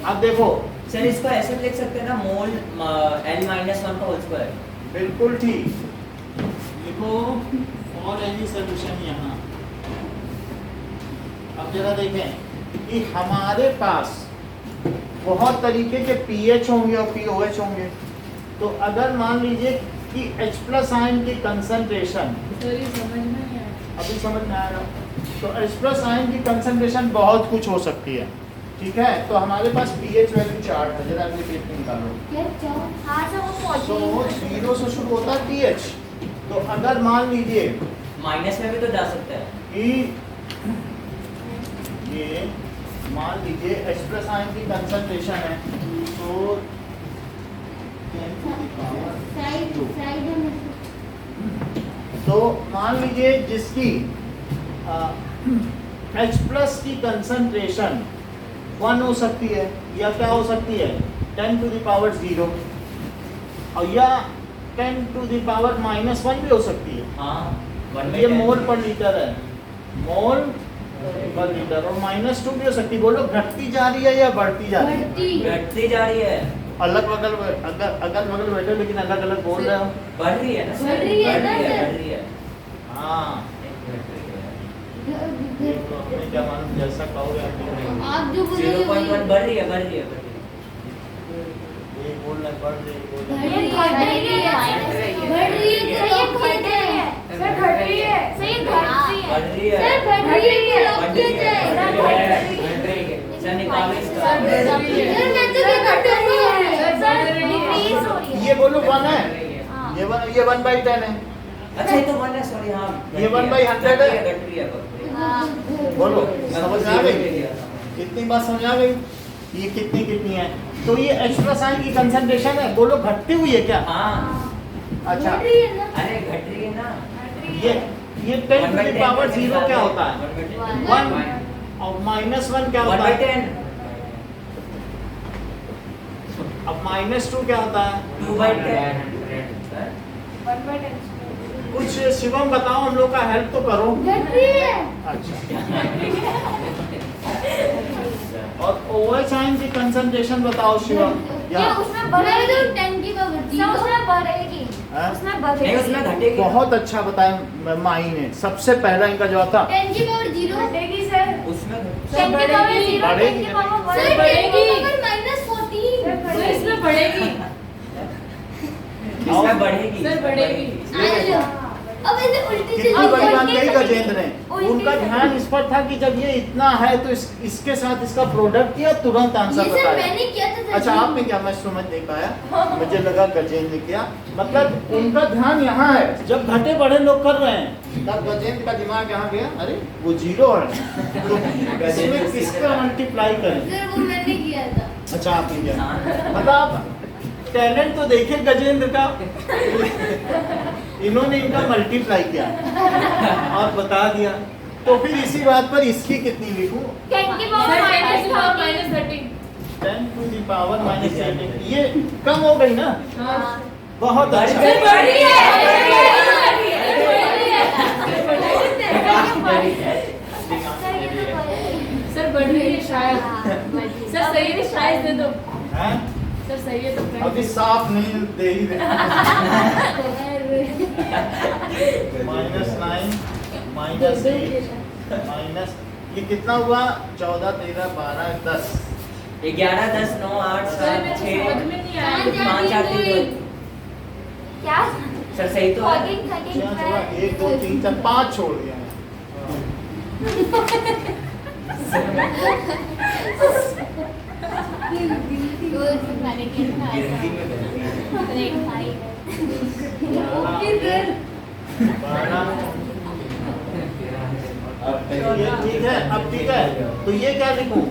[SPEAKER 2] अब देखो,
[SPEAKER 4] सर इसको ऐसे भी लिख सकते हैं ना, मोल L माइनस 1 का होल स्क्वायर।
[SPEAKER 2] बिल्कुल ठीक। लिखो और एनी सोल्यूशन यहाँ। अब जरा देखें कि हमारे पास बहुत तरीके के पीएच होंगे और पीओएच होंगे। तो अगर मान लीजिए कि H प्लस आयन की कंसंट्रेशन,
[SPEAKER 3] सर ये समझ में नहीं आया।
[SPEAKER 2] अभी समझ में आएगा, तो H प्लस आयन की कंसंट्रेशन बहुत कुछ हो सकती है। ठीक है, तो हमारे पास पीएच वैल्यू चार्ट है, जरा अपने पेज में निकालो।
[SPEAKER 5] क्या चार?
[SPEAKER 1] हाँ सर वो
[SPEAKER 2] तो
[SPEAKER 1] 14
[SPEAKER 2] जीरो से शुरू होता है पीएच। तो अगर मान लीजिए
[SPEAKER 4] माइनस में भी तो जा सकता है।
[SPEAKER 2] कि ये मान लीजिए H प्लस आयन की कंसंट्रेशन है, तो 10 to the power
[SPEAKER 5] side
[SPEAKER 2] 2।
[SPEAKER 5] Side में
[SPEAKER 2] तो मान लीजिए जिसकी H प्लस की कंसंट्रेशन 1 हो सकती है, या क्या हो सकती है 10 to the power 0, और या 10 to the power -1 भी हो सकती है।
[SPEAKER 4] हाँ, 1 by
[SPEAKER 2] ये
[SPEAKER 4] 10।
[SPEAKER 2] मोल पर लीटर है, मोल पर लीटर, और -2 भी हो सकती है। बोलो घटती जा रही है या बढ़ती जा रही है?
[SPEAKER 5] बढ़ती
[SPEAKER 4] घटती जा रही है।
[SPEAKER 2] अलग बगल अगल बगल बैठे हो, लेकिन अलग अलग बोल रहे हो।
[SPEAKER 4] बढ़ रही है ना सर?
[SPEAKER 5] बढ़ रही है ना सर?
[SPEAKER 4] बढ़ रही है।
[SPEAKER 2] हाँ, ये तो अपने क्या मालूम, जैसा कहोगे आप लिख रहे हो।
[SPEAKER 5] आप जो बोलोगे
[SPEAKER 4] 0.1 बढ़ रही है, बढ़ रही है।
[SPEAKER 2] एक बोल रहा है बढ़ रही है, एक बोल रहा है।
[SPEAKER 1] ये घट रही है।
[SPEAKER 5] बढ़ रही है
[SPEAKER 1] सर ये घट रही है। सर घट रही है। सर ये घट रही है।
[SPEAKER 4] बढ़ रही है।
[SPEAKER 5] सर बढ़ रही है
[SPEAKER 4] बढ़
[SPEAKER 5] लॉक
[SPEAKER 4] रही
[SPEAKER 5] किया
[SPEAKER 4] है,
[SPEAKER 5] जाए।
[SPEAKER 4] बढ़ रही है, बढ़ रही है। सर निकालो इसका।
[SPEAKER 3] सर बढ़ रही है।
[SPEAKER 5] सर मैं तो ये घट रही है।
[SPEAKER 1] सर डिक्रीज हो रही है।
[SPEAKER 2] ये बोलो 1 है,
[SPEAKER 1] हाँ।
[SPEAKER 2] ये 1/10 है।
[SPEAKER 4] अच्छा ये तो 1 है, सॉरी। हाँ,
[SPEAKER 2] ये 1/100 है।
[SPEAKER 4] घट रही है, घट रही है।
[SPEAKER 5] हाँ।
[SPEAKER 2] बोलो,
[SPEAKER 4] मैं
[SPEAKER 2] समझ
[SPEAKER 4] तो
[SPEAKER 2] में आ
[SPEAKER 4] zero
[SPEAKER 2] गई?
[SPEAKER 4] ले लिया था।
[SPEAKER 2] इतनी बात समझ आ गई? ये कितनी कितनी है? तो ये H प्लस आयन की कंसंट्रेशन है, बोलो घटती हुई है क्या?
[SPEAKER 4] हाँ,
[SPEAKER 2] अच्छा,
[SPEAKER 5] बढ़ रही है ना?
[SPEAKER 4] अरे घट रही है ना।
[SPEAKER 2] ये 10 to the power 0 क्या होता है? 1, और -1 क्या
[SPEAKER 4] 1
[SPEAKER 2] होता
[SPEAKER 4] by
[SPEAKER 2] है?
[SPEAKER 4] 10।
[SPEAKER 2] अब -2 क्या होता है?
[SPEAKER 4] 2 by 10।
[SPEAKER 1] 1/10।
[SPEAKER 2] कुछ शिवम बताओ, हम लोग का हेल्प तो करो।
[SPEAKER 5] घट रही है।
[SPEAKER 2] अच्छा, और OH आयन की कंसंट्रेशन बताओ शिवम।
[SPEAKER 1] ये उसमें बढ़ेगी।
[SPEAKER 5] तो 10 की पावर
[SPEAKER 1] सर
[SPEAKER 5] 0।
[SPEAKER 1] उसमें बढ़ेगी।
[SPEAKER 2] हाँ?
[SPEAKER 1] उसमें
[SPEAKER 4] नहीं,
[SPEAKER 1] बढ़ेगी।
[SPEAKER 4] उसमें घटेगी।
[SPEAKER 2] बहुत अच्छा बताया माही ने। सबसे पहला इनका जवाब था
[SPEAKER 5] 10 की पावर 0।
[SPEAKER 1] घटेगी सर।
[SPEAKER 4] उसमें घट-
[SPEAKER 1] 10 की पावर 0, 10
[SPEAKER 2] बढ़ेगी।
[SPEAKER 1] की पावर
[SPEAKER 5] सर 10
[SPEAKER 1] बढ़ेगी।
[SPEAKER 5] की पावर -14।
[SPEAKER 3] सर इसमें बढ़ेगी।
[SPEAKER 4] इसमें बढ़ेगी।
[SPEAKER 3] सर बढ़ेगी।
[SPEAKER 5] अब ऐसे उल्टी
[SPEAKER 2] कितनी
[SPEAKER 5] चली
[SPEAKER 2] बड़ी बात
[SPEAKER 5] जाएगी।
[SPEAKER 2] कही गजेंद्र ने।
[SPEAKER 1] उल्टी
[SPEAKER 2] उनका
[SPEAKER 1] से-
[SPEAKER 2] ध्यान इस पर था कि जब ये इतना है तो इसके साथ इसका प्रोडक्ट किया, तुरंत
[SPEAKER 5] ये
[SPEAKER 2] आंसर
[SPEAKER 5] सर
[SPEAKER 2] बताया।
[SPEAKER 5] मैंने किया था सर।
[SPEAKER 2] अच्छा, आपने क्या? मैं समझ नहीं पाया, मुझे लगा गजेंद्र ने किया। मतलब उनका ध्यान यहाँ है, जब घटे बढ़े लोग कर रहे हैं तब गजेंद्र का दिमाग यहाँ गया, अरे वो 0 है तो इसमें किसका मल्टीप्लाई करें।
[SPEAKER 5] सर वो मैंने किया था।
[SPEAKER 2] अच्छा, आपने किया। मतलब टैलेंट तो देखे गजेंद्र का। इन्होंने इनका मल्टीप्लाई किया और बता दिया। तो फिर इसी बात पर इसकी कितनी लिखूं?
[SPEAKER 1] 10 की
[SPEAKER 3] सर
[SPEAKER 1] पावर
[SPEAKER 3] 10 की पावर
[SPEAKER 1] -13।
[SPEAKER 3] -13।
[SPEAKER 2] 10 to the power -13। ये कम हो गई ना?
[SPEAKER 3] हाँ।
[SPEAKER 2] बहुत
[SPEAKER 4] बढ़
[SPEAKER 2] अच्छा।
[SPEAKER 4] गई।
[SPEAKER 3] बढ़ रही है। सर बढ़ रही है शायद। सर सही है, शायद दे दो।
[SPEAKER 2] हैं?
[SPEAKER 3] सर सही है तो
[SPEAKER 2] अभी साफ नहीं दे ही रहे। -9 -8 ये कितना हुआ? 14 13 12 10।
[SPEAKER 4] 11 10 9 8
[SPEAKER 3] सर
[SPEAKER 4] 7
[SPEAKER 3] मेरे
[SPEAKER 4] 6
[SPEAKER 3] समझ में नहीं आया।
[SPEAKER 4] 5 4 3
[SPEAKER 1] क्या?
[SPEAKER 4] सर सही तो है।
[SPEAKER 1] 14, 13,
[SPEAKER 2] 1 2 3 4 5 छोड़ दिया है।
[SPEAKER 4] गिनती में गलती है।
[SPEAKER 2] 12 ये ठीक है, अब ठीक है, तो ये क्या लिखूं?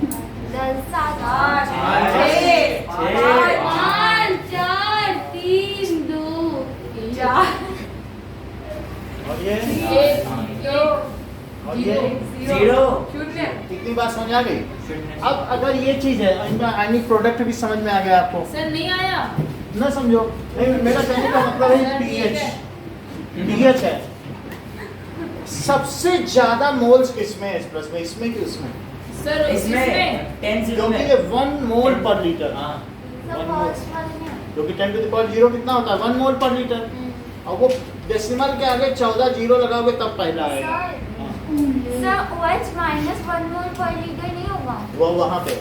[SPEAKER 1] 10 7
[SPEAKER 3] आठ,
[SPEAKER 1] 8
[SPEAKER 3] छः,
[SPEAKER 5] 5 4 3 2
[SPEAKER 3] चार,
[SPEAKER 2] और ये
[SPEAKER 3] एक, दो,
[SPEAKER 2] और ये
[SPEAKER 4] जीरो।
[SPEAKER 3] शून्य।
[SPEAKER 2] कितनी बात समझ आ गई? अब अगर ये चीज है, इनका आयनिक प्रोडक्ट भी समझ में आ गया आपको?
[SPEAKER 3] सर नहीं आया।
[SPEAKER 2] ना समझो, नहीं मेरा कहने का मतलब है
[SPEAKER 3] सर, ठीक
[SPEAKER 2] पीएच,
[SPEAKER 3] है।
[SPEAKER 2] पीएच है सबसे ज्यादा मोल्स किसमें है? एक्सप्रेस में, इसमें कि उसमें?
[SPEAKER 3] सर
[SPEAKER 4] इसमें
[SPEAKER 3] इसमें
[SPEAKER 4] 10 जीरो
[SPEAKER 2] क्योंकि
[SPEAKER 4] में
[SPEAKER 2] ये 1 मोल पर लीटर,
[SPEAKER 4] हाँ
[SPEAKER 1] सब फर्स्ट वाले में
[SPEAKER 2] क्योंकि 10 टू द पावर 0 कितना होता है? 1 मोल पर लीटर। और वो डेसिमल के आगे 14 जीरो लगाओगे तब पहला आएगा। हाँ,
[SPEAKER 1] सर OH माइनस 1 मोल पर लीटर नहीं होगा?
[SPEAKER 2] वो वहाँ पे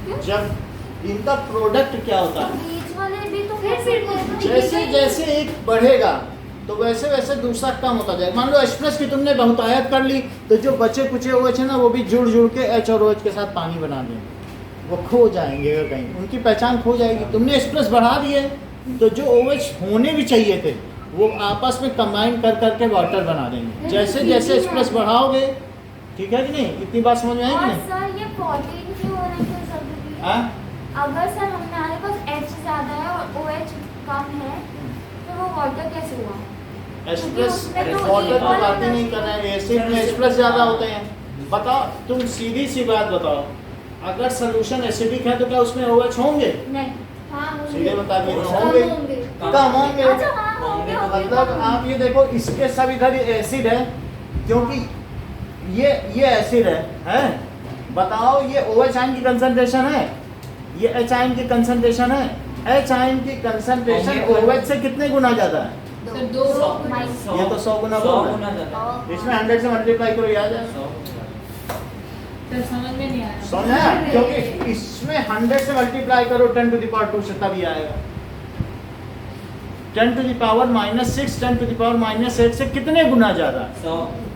[SPEAKER 1] क्यों?
[SPEAKER 2] जब इनका प्रोडक्ट क्या होता है,
[SPEAKER 1] बीच वाले भी तो
[SPEAKER 5] फिर
[SPEAKER 2] जैसे जैसे एक बढ़ेगा तो वैसे वैसे दूसरा कम होता जाएगा। मान लो एक्सप्रेस की तुमने बहुतायत कर ली, तो जो बचे कुचे OH है ना, वो भी जुड़ जुड़ के H और OH के साथ पानी बना देंगे, वो खो जाएंगे अगर कहीं, उनकी पहचान खो जाएगी। तुमने एक्सप्रेस बढ़ा दिए तो जो OH होने भी चाहिए थे वो आपस में कंबाइन कर करके वाटर बना देंगे। जैसे जैसे एक्सप्रेस बढ़ाओगे, ठीक है कि नहीं? इतनी बात समझ में आई कि
[SPEAKER 1] और
[SPEAKER 2] नहीं?
[SPEAKER 1] सर ये 14 क्यों होने की जरूरी है?
[SPEAKER 2] हाँ?
[SPEAKER 1] अगर सर हमारे पास H ज्यादा है और OH कम है तो वो वाटर कैसे हुआ?
[SPEAKER 2] एक्सप्रेस
[SPEAKER 1] उसमें तो
[SPEAKER 2] वाटर की
[SPEAKER 1] equal
[SPEAKER 2] बात ही नहीं
[SPEAKER 1] होना
[SPEAKER 2] कर रहे हैं, एसिड में एक्सप्रेस ज्यादा होते हैं। बताओ, तुम सीधी सी बात बताओ, अगर सोल्यूशन एसिडिक है तो क्या उसमें OH होंगे?
[SPEAKER 1] नहीं।
[SPEAKER 5] हाँ
[SPEAKER 2] सीधे बता दिए
[SPEAKER 4] कम
[SPEAKER 2] होंगे,
[SPEAKER 5] होंगे।
[SPEAKER 2] कम होंगे।
[SPEAKER 1] अच्छा हाँ होंगे होंगे।
[SPEAKER 2] मतलब आप ये देखो, इसके सब इधर एसिड है क्योंकि ये एसिड है? बताओ, ये OH आयन की कंसंट्रेशन है, ये H आयन की कंसंट्रेशन है। H आयन की कंसंट्रेशन OH से कितने गुना ज्यादा है?
[SPEAKER 3] सर 2
[SPEAKER 2] ये तो 100 गुना बोल रहा है।
[SPEAKER 4] ज्यादा
[SPEAKER 2] इसमें 100 से मल्टीप्लाई करो, याद है?
[SPEAKER 4] 100
[SPEAKER 3] सर समझ में नहीं आया।
[SPEAKER 2] समझा? क्योंकि इसमें 100 से मल्टीप्लाई करो 10 टू द पावर 2 से, तभी आएगा। 10 to the power -6 10 to the power -8 से कितने गुना ज्यादा?
[SPEAKER 4] 100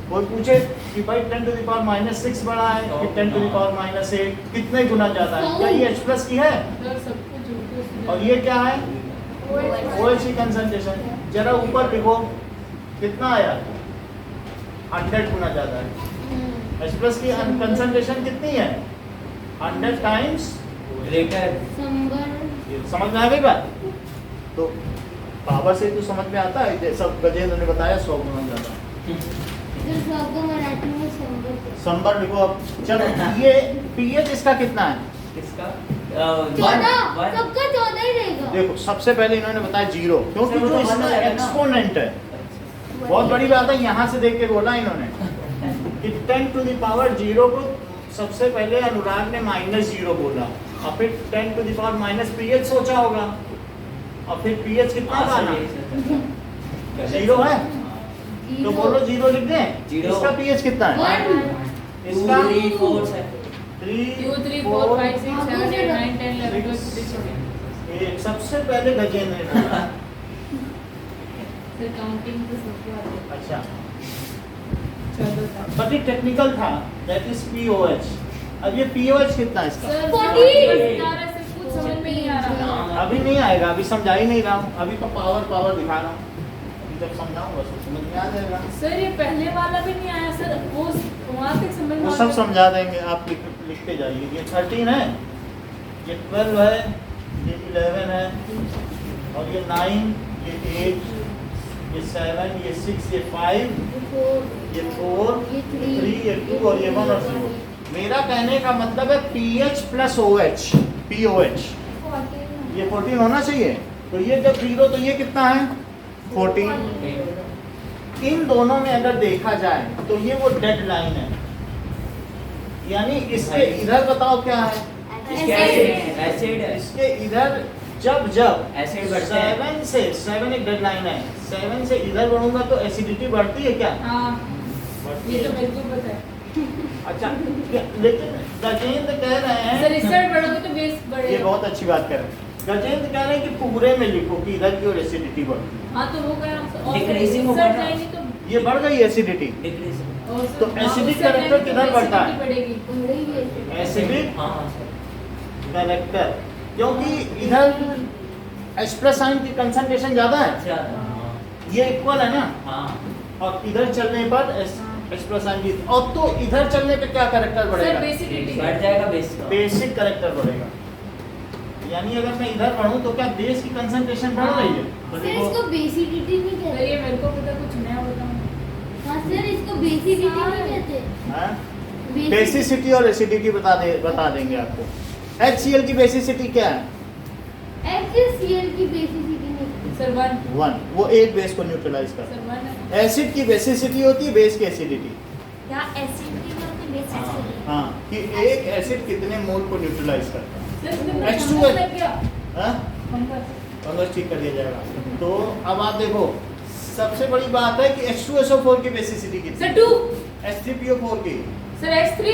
[SPEAKER 2] कोई पूछे कि भाई 10 टू द पावर -6 बड़ा है कि 10 टू द पावर -8, कितने गुना ज्यादा है? क्या ये एक्सप्रेस की है?
[SPEAKER 3] सर सब कुछ जोड़
[SPEAKER 2] और ये क्या है? OH की कंसंट्रेशन। जरा ऊपर लिखो, कितना आया? 100 गुना ज्यादा है। एक्सप्रेस की कंसंट्रेशन कितनी है? 100 टाइम्स
[SPEAKER 4] ग्रेटर
[SPEAKER 5] संबर
[SPEAKER 2] समझ में आ गई बात? तो पावर से तो समझ में आता है, जैसा गजेंद्र ने बताया 100 गुना ज्यादा।
[SPEAKER 5] जो सबको मराठी में संबर
[SPEAKER 2] संबर लिखो अब। चलो, ये पीएच इसका कितना है?
[SPEAKER 4] किसका
[SPEAKER 5] 14 सबका 14 ही रहेगा।
[SPEAKER 2] देखो, सबसे पहले इन्होंने बताया 0, क्योंकि
[SPEAKER 4] वो
[SPEAKER 2] जो
[SPEAKER 4] तो
[SPEAKER 2] इसका
[SPEAKER 4] बंद हो जाएगा ना।
[SPEAKER 2] एक्सपोनेंट है, बहुत बड़ी बात है, यहाँ से देख के बोला इन्होंने कि 10 टू द पावर 0 को सबसे पहले अनुराग ने -0 बोला, और फिर 10 to the power minus pH सोचा होगा, और फिर पीएच कितना आना? 0 है, तो बोलो 0 लिख दें।
[SPEAKER 4] जीरो।
[SPEAKER 2] इसका पीएच कितना है?
[SPEAKER 5] 1
[SPEAKER 2] इसका
[SPEAKER 4] 2 3 4 है
[SPEAKER 3] 2 3 4 5 6 7 8 9 10 11 12 13
[SPEAKER 2] एक सबसे पहले गजेंद्र ने बोला।
[SPEAKER 3] सर काउंटिंग तो सबको आती है।
[SPEAKER 2] अच्छा,
[SPEAKER 3] 14 था।
[SPEAKER 2] बट ये टेक्निकल था, दैट इज POH। अब ये POH कितना है इसका?
[SPEAKER 3] सर
[SPEAKER 5] 14
[SPEAKER 3] 14 से कुछ समझ में नहीं आ रहा।
[SPEAKER 2] अभी नहीं आएगा, अभी समझा ही नहीं रहा हूँ, अभी तो पावर दिखा रहा हूँ, अभी जब समझाऊंगा तो समझ में आ जाएगा।
[SPEAKER 3] सर ये पहले वाला भी नहीं आया सर, वो वहाँ तक समझ में
[SPEAKER 2] वो
[SPEAKER 3] आ
[SPEAKER 2] सब
[SPEAKER 3] गया।
[SPEAKER 2] समझा देंगे, आप लिखते जाइए। ये 13 है, ये 12 है, ये 11 है, और ये 9, ये 8, ये 7, ये 6, ये 5, ये 4, ये 3, ये 2 और ये 1 और 0। मेरा कहने का मतलब है पीएच प्लस OH, POH, ये 14 होना चाहिए। तो ये जब 0 तो ये कितना है? 14। इन दोनों में अगर देखा जाए तो ये वो डेड लाइन है, यानी इसके इधर बताओ क्या है?
[SPEAKER 4] एसिड है
[SPEAKER 2] इसके इधर जब जब
[SPEAKER 4] एसिड बढ़ता है
[SPEAKER 2] 7 से 7 एक डेड लाइन है, 7 से इधर बढ़ूंगा तो एसिडिटी बढ़ती है क्या?
[SPEAKER 3] हाँ
[SPEAKER 2] बढ़ती
[SPEAKER 3] ये तो
[SPEAKER 2] है।
[SPEAKER 3] मेरे को पता है।
[SPEAKER 2] अच्छा, लेकिन गजेंद्र कह रहे
[SPEAKER 3] सर
[SPEAKER 2] हैं,
[SPEAKER 3] इस साइड बढ़ोगे तो बेस
[SPEAKER 2] ये
[SPEAKER 3] बढ़ेगा।
[SPEAKER 2] बहुत अच्छी बात कर रहे हैं, गजेंद्र कह रहे हैं कि पूरे में लिखो कि इधर की और एसिडिटी बढ़ती है।
[SPEAKER 3] हाँ तो वो कह रहा हूँ सर, और
[SPEAKER 4] Decreasing
[SPEAKER 3] इस
[SPEAKER 4] होगा
[SPEAKER 3] साइड
[SPEAKER 4] ना।
[SPEAKER 3] जाएंगे तो
[SPEAKER 2] ये बढ़ गई एसिडिटी।
[SPEAKER 4] डिक्रीज
[SPEAKER 3] और सर,
[SPEAKER 2] तो
[SPEAKER 3] हाँ,
[SPEAKER 2] acidic
[SPEAKER 3] उस साइड
[SPEAKER 2] character
[SPEAKER 3] जाएंगे तो
[SPEAKER 2] किधर बढ़ता है?
[SPEAKER 3] acidity बढ़ेगी।
[SPEAKER 2] एसिडिक
[SPEAKER 4] हाँ हाँ सर
[SPEAKER 2] कैरेक्टर, क्योंकि इधर एक्सप्रेस साइन की कंसंट्रेशन ज्यादा है,
[SPEAKER 4] अच्छा हाँ
[SPEAKER 2] ये इक्वल है ना,
[SPEAKER 4] हाँ
[SPEAKER 2] और इधर चलने पर H प्लस आयन की, और तो इधर चलने पे क्या कैरेक्टर
[SPEAKER 3] सर
[SPEAKER 2] बढ़ेगा?
[SPEAKER 3] बेसिडिटी
[SPEAKER 4] बढ़ जाएगा बेस का।
[SPEAKER 2] बेसिक कैरेक्टर बढ़ेगा। यानी अगर मैं इधर बढ़ूं तो क्या बेस की कंसंट्रेशन बढ़ रही है? तो
[SPEAKER 5] सर
[SPEAKER 2] देखो
[SPEAKER 5] इसको बेसिडिटी नहीं
[SPEAKER 3] सर
[SPEAKER 5] कहते।
[SPEAKER 3] ये मेरे को पता, कुछ नया बताऊं।
[SPEAKER 5] हाँ सर इसको बेसिडिटी नहीं कहते।
[SPEAKER 2] हाँ? बेसिसिटी और एसिडिटी बता देंगे आपको। HCl की बेसिसिटी क्या है?
[SPEAKER 5] HCl की बेसिडिटी नहीं।
[SPEAKER 3] सर 1
[SPEAKER 2] 1, वो एक बेस को न्यूट्रलाइज करता
[SPEAKER 3] सर 1 है।
[SPEAKER 2] है। एसिड की बेसिसिटी होती है बेस की एसिडिटी।
[SPEAKER 1] या एसिड की होती बेसिसिटी।
[SPEAKER 2] हाँ, कि एक एसिड कितने मोल को न्यूट्रलाइज करता है।
[SPEAKER 3] सर इसके अंदर
[SPEAKER 2] H2
[SPEAKER 3] फंगस है क्या?
[SPEAKER 2] हाँ?
[SPEAKER 3] फंगस।
[SPEAKER 2] फंगस ठीक कर दिया जाएगा। तो अब आप देखो, सबसे बड़ी बात है कि H2SO4 की बेसिसिटी कितनी?
[SPEAKER 3] सर 2
[SPEAKER 2] H3PO4 की,
[SPEAKER 3] sir H3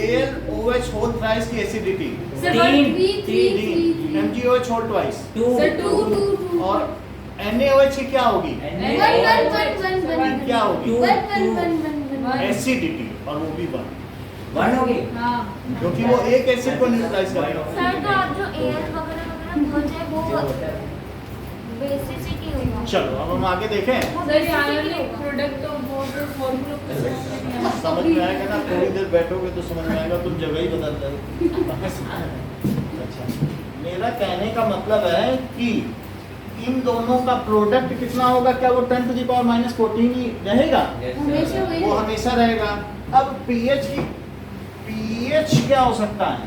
[SPEAKER 2] AlOH whole thrice की acidity,
[SPEAKER 3] sir
[SPEAKER 4] 3
[SPEAKER 2] MgOH whole twice,
[SPEAKER 4] 2
[SPEAKER 3] sir 2
[SPEAKER 2] और NaOH की क्या होगी? क्या होगी?
[SPEAKER 3] 1
[SPEAKER 2] एसिडिटी, और वो भी 1,
[SPEAKER 4] 1 होगी।
[SPEAKER 3] हाँ
[SPEAKER 2] क्योंकि वो एक एसिड को न्यूट्रलाइज करेगा।
[SPEAKER 1] सर तो आप जो एयर वगैरह बोल रहे हैं वो बेसिसिटी होगा।
[SPEAKER 2] चलो अब हम आगे देखें।
[SPEAKER 3] सर ये आयोनिक प्रोडक्ट तो बहुत फॉर्मूला कुछ समझ नहीं आता।
[SPEAKER 2] समझ में आएगा ना, थोड़ी देर बैठोगे तो समझ में आएगा, तुम जगह ही बदल रहे हो। अच्छा, मेरा कहने का मतलब है कि इन दोनों का प्रोडक्ट कितना होगा? क्या वो 10⁻⁻14 ही रहेगा?
[SPEAKER 5] हमेशा वही
[SPEAKER 2] वो हमेशा रहेगा। अब पीएच क्या हो सकता है?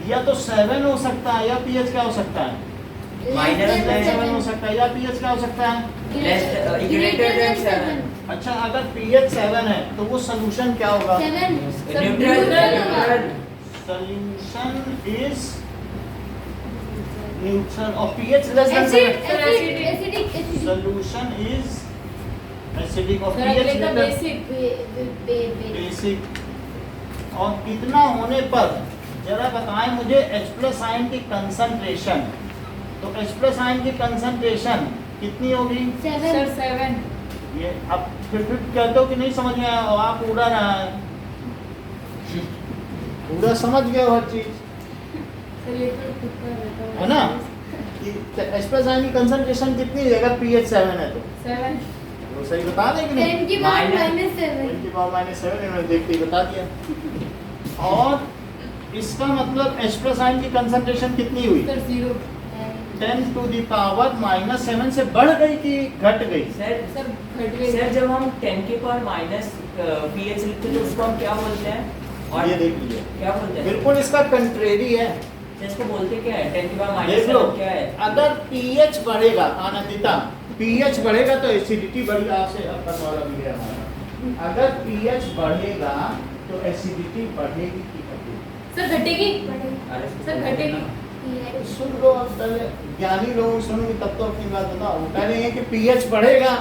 [SPEAKER 2] या तो 7 हो सकता है, या पीएच क्या हो सकता है? -7 हो सकता है, या पीएच क्या हो सकता है?
[SPEAKER 4] greater than 7।
[SPEAKER 2] अच्छा, अगर पीएच 7 है तो वो सोल्यूशन क्या होगा?
[SPEAKER 4] न्यूट्रल।
[SPEAKER 2] सोल्यूशन इज न्यूट्रल, और pH less than 7 solution is acidic, और
[SPEAKER 3] सर
[SPEAKER 2] पीएच
[SPEAKER 3] अगले का
[SPEAKER 2] लेस
[SPEAKER 3] बेसिक।
[SPEAKER 2] बेसिक। और कितना होने पर, जरा बताएं मुझे, H प्लस आयन की कंसंट्रेशन, तो H प्लस आयन की कंसंट्रेशन कितनी होगी?
[SPEAKER 3] सर 7
[SPEAKER 2] ये अब फिर कहते हो कि नहीं समझ में आया, और आप उड़ा रहा है, पूरा समझ गए हो हर चीज,
[SPEAKER 3] सर ये तो खुद का रहता
[SPEAKER 2] है ना? कि H प्लस आयन की कंसंट्रेशन कितनी है अगर pH 7 है तो?
[SPEAKER 3] 7
[SPEAKER 2] वो सही बता दें कि नहीं?
[SPEAKER 5] 10 की पावर -7
[SPEAKER 2] 10 की पावर -7 इन्होंने देख के ही बता दिया। और इसका मतलब H प्लस आयन की कंसंट्रेशन कितनी हुई?
[SPEAKER 3] सर 0
[SPEAKER 2] 10 टू द पावर -7 से बढ़ गई कि घट गई?
[SPEAKER 4] सर
[SPEAKER 3] सर घट गई।
[SPEAKER 4] सर जब हम 10 के पावर माइनस पीएच लिखते हैं तो उसको हम क्या बोलते हैं?
[SPEAKER 2] ये देख लीजिए,
[SPEAKER 4] क्या बोलते हैं?
[SPEAKER 2] बिल्कुल इसका कंट्रेरी है।
[SPEAKER 4] सर इसको बोलते क्या है? 10 के पावर
[SPEAKER 2] देख लो,
[SPEAKER 4] माइनस क्या है?
[SPEAKER 2] अगर pH बढ़ेगा, आनंदिता, pH बढ़ेगा तो एसिडिटी बढ़ेगा। आपसे अपन वाला भी है हमारा, अगर pH बढ़ेगा तो एसिडिटी बढ़ेगी कि घटेगी?
[SPEAKER 3] सर घटेगी।
[SPEAKER 4] अरे
[SPEAKER 3] सर घटेगी।
[SPEAKER 2] सुन लो, अब पहले ज्ञानी लोग सुनोगे तब तो अपनी बात बताओ। पहले ये कि pH बढ़ेगा,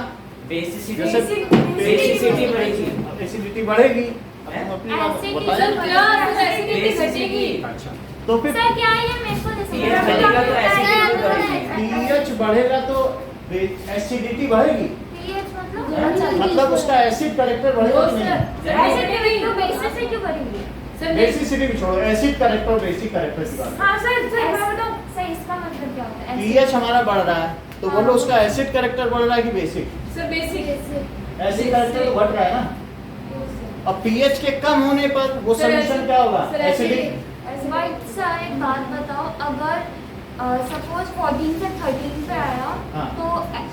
[SPEAKER 4] बेसिसिटी
[SPEAKER 2] जैसे
[SPEAKER 4] बेसिसिटी बढ़ेगी।
[SPEAKER 2] एसिडिटी बढ़ेगी। अब हम अपनी बात
[SPEAKER 1] Acidity
[SPEAKER 2] बताइए।
[SPEAKER 3] सर क्या? सर एसिडिटी घटेगी।
[SPEAKER 2] अच्छा, तो फिर
[SPEAKER 1] सर क्या है ये मेरे को नहीं
[SPEAKER 4] pH बढ़ेगा तो एसिडिटी बढ़ेगी।
[SPEAKER 2] pH बढ़ेगा तो एसिडिटी बढ़ेगी,
[SPEAKER 1] पीएच मतलब
[SPEAKER 2] मतलब उसका एसिड कैरेक्टर बढ़ेगा कि नहीं?
[SPEAKER 3] सर
[SPEAKER 1] एसिडिटी तो बेसिस से क्यों बढ़ेगी?
[SPEAKER 3] सर
[SPEAKER 2] बेसिसिटी भी छोड़ो, एसिड कैरेक्टर और बेसिक कैरेक्टर की बात।
[SPEAKER 1] हाँ सर सर मैं बताऊँ सर इसका मतलब क्या होता है?
[SPEAKER 2] pH हमारा बढ़ रहा है तो बोलो उसका एसिड कैरेक्टर बढ़ रहा है कि basic?
[SPEAKER 3] Sir basic.
[SPEAKER 2] Acid character तो बढ़ रहा है ना। अब pH के कम होने पर वो
[SPEAKER 3] सर,
[SPEAKER 2] सोल्यूशन क्या होगा?
[SPEAKER 3] Sir,
[SPEAKER 2] acidic.
[SPEAKER 1] बट सर एक बात बताओ, अगर सपोज 14 से 13 पे आया
[SPEAKER 2] हाँ।
[SPEAKER 1] तो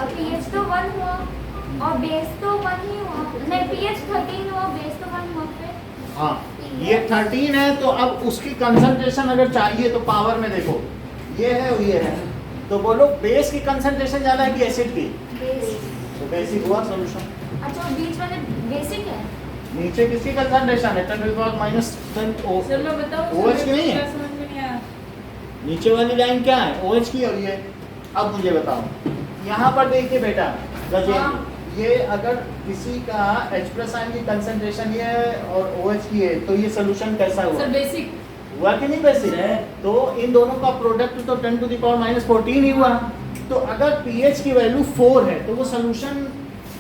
[SPEAKER 1] पीएच तो 1 हुआ और बेस तो 1 ही हुआ, नहीं पीएच 13 हुआ बेस तो 1 हुआ। फिर
[SPEAKER 2] हाँ, ये 13 है तो अब उसकी कंसंट्रेशन अगर चाहिए तो पावर में देखो, ये है और ये है, तो बोलो बेस की कंसंट्रेशन ज्यादा है कि एसिड की?
[SPEAKER 1] बेस।
[SPEAKER 2] तो बेसिक हुआ सोल्यूशन।
[SPEAKER 1] अच्छा और बीच वाले बेसिक है।
[SPEAKER 2] नीचे किसकी कंसंट्रेशन है? 10 -10 O।
[SPEAKER 3] सर मैं बताऊँ
[SPEAKER 2] OH की नहीं है?
[SPEAKER 3] क्या समझ में नहीं आया।
[SPEAKER 2] नीचे वाली लाइन क्या है? OH की, और ये अब मुझे बताओ, यहाँ पर देखिए बेटा गजेंद्र,
[SPEAKER 3] हाँ।
[SPEAKER 2] ये अगर किसी का H प्लस आयन की कंसंट्रेशन ये है और OH की है तो ये सोल्यूशन कैसा हुआ?
[SPEAKER 3] Sir basic.
[SPEAKER 2] हुआ कि नहीं बेसिक?
[SPEAKER 4] सर।
[SPEAKER 2] तो इन दोनों का प्रोडक्ट तो 10 टू द पावर -14 ही हुआ। तो अगर pH की वैल्यू 4 है तो वो सोल्यूशन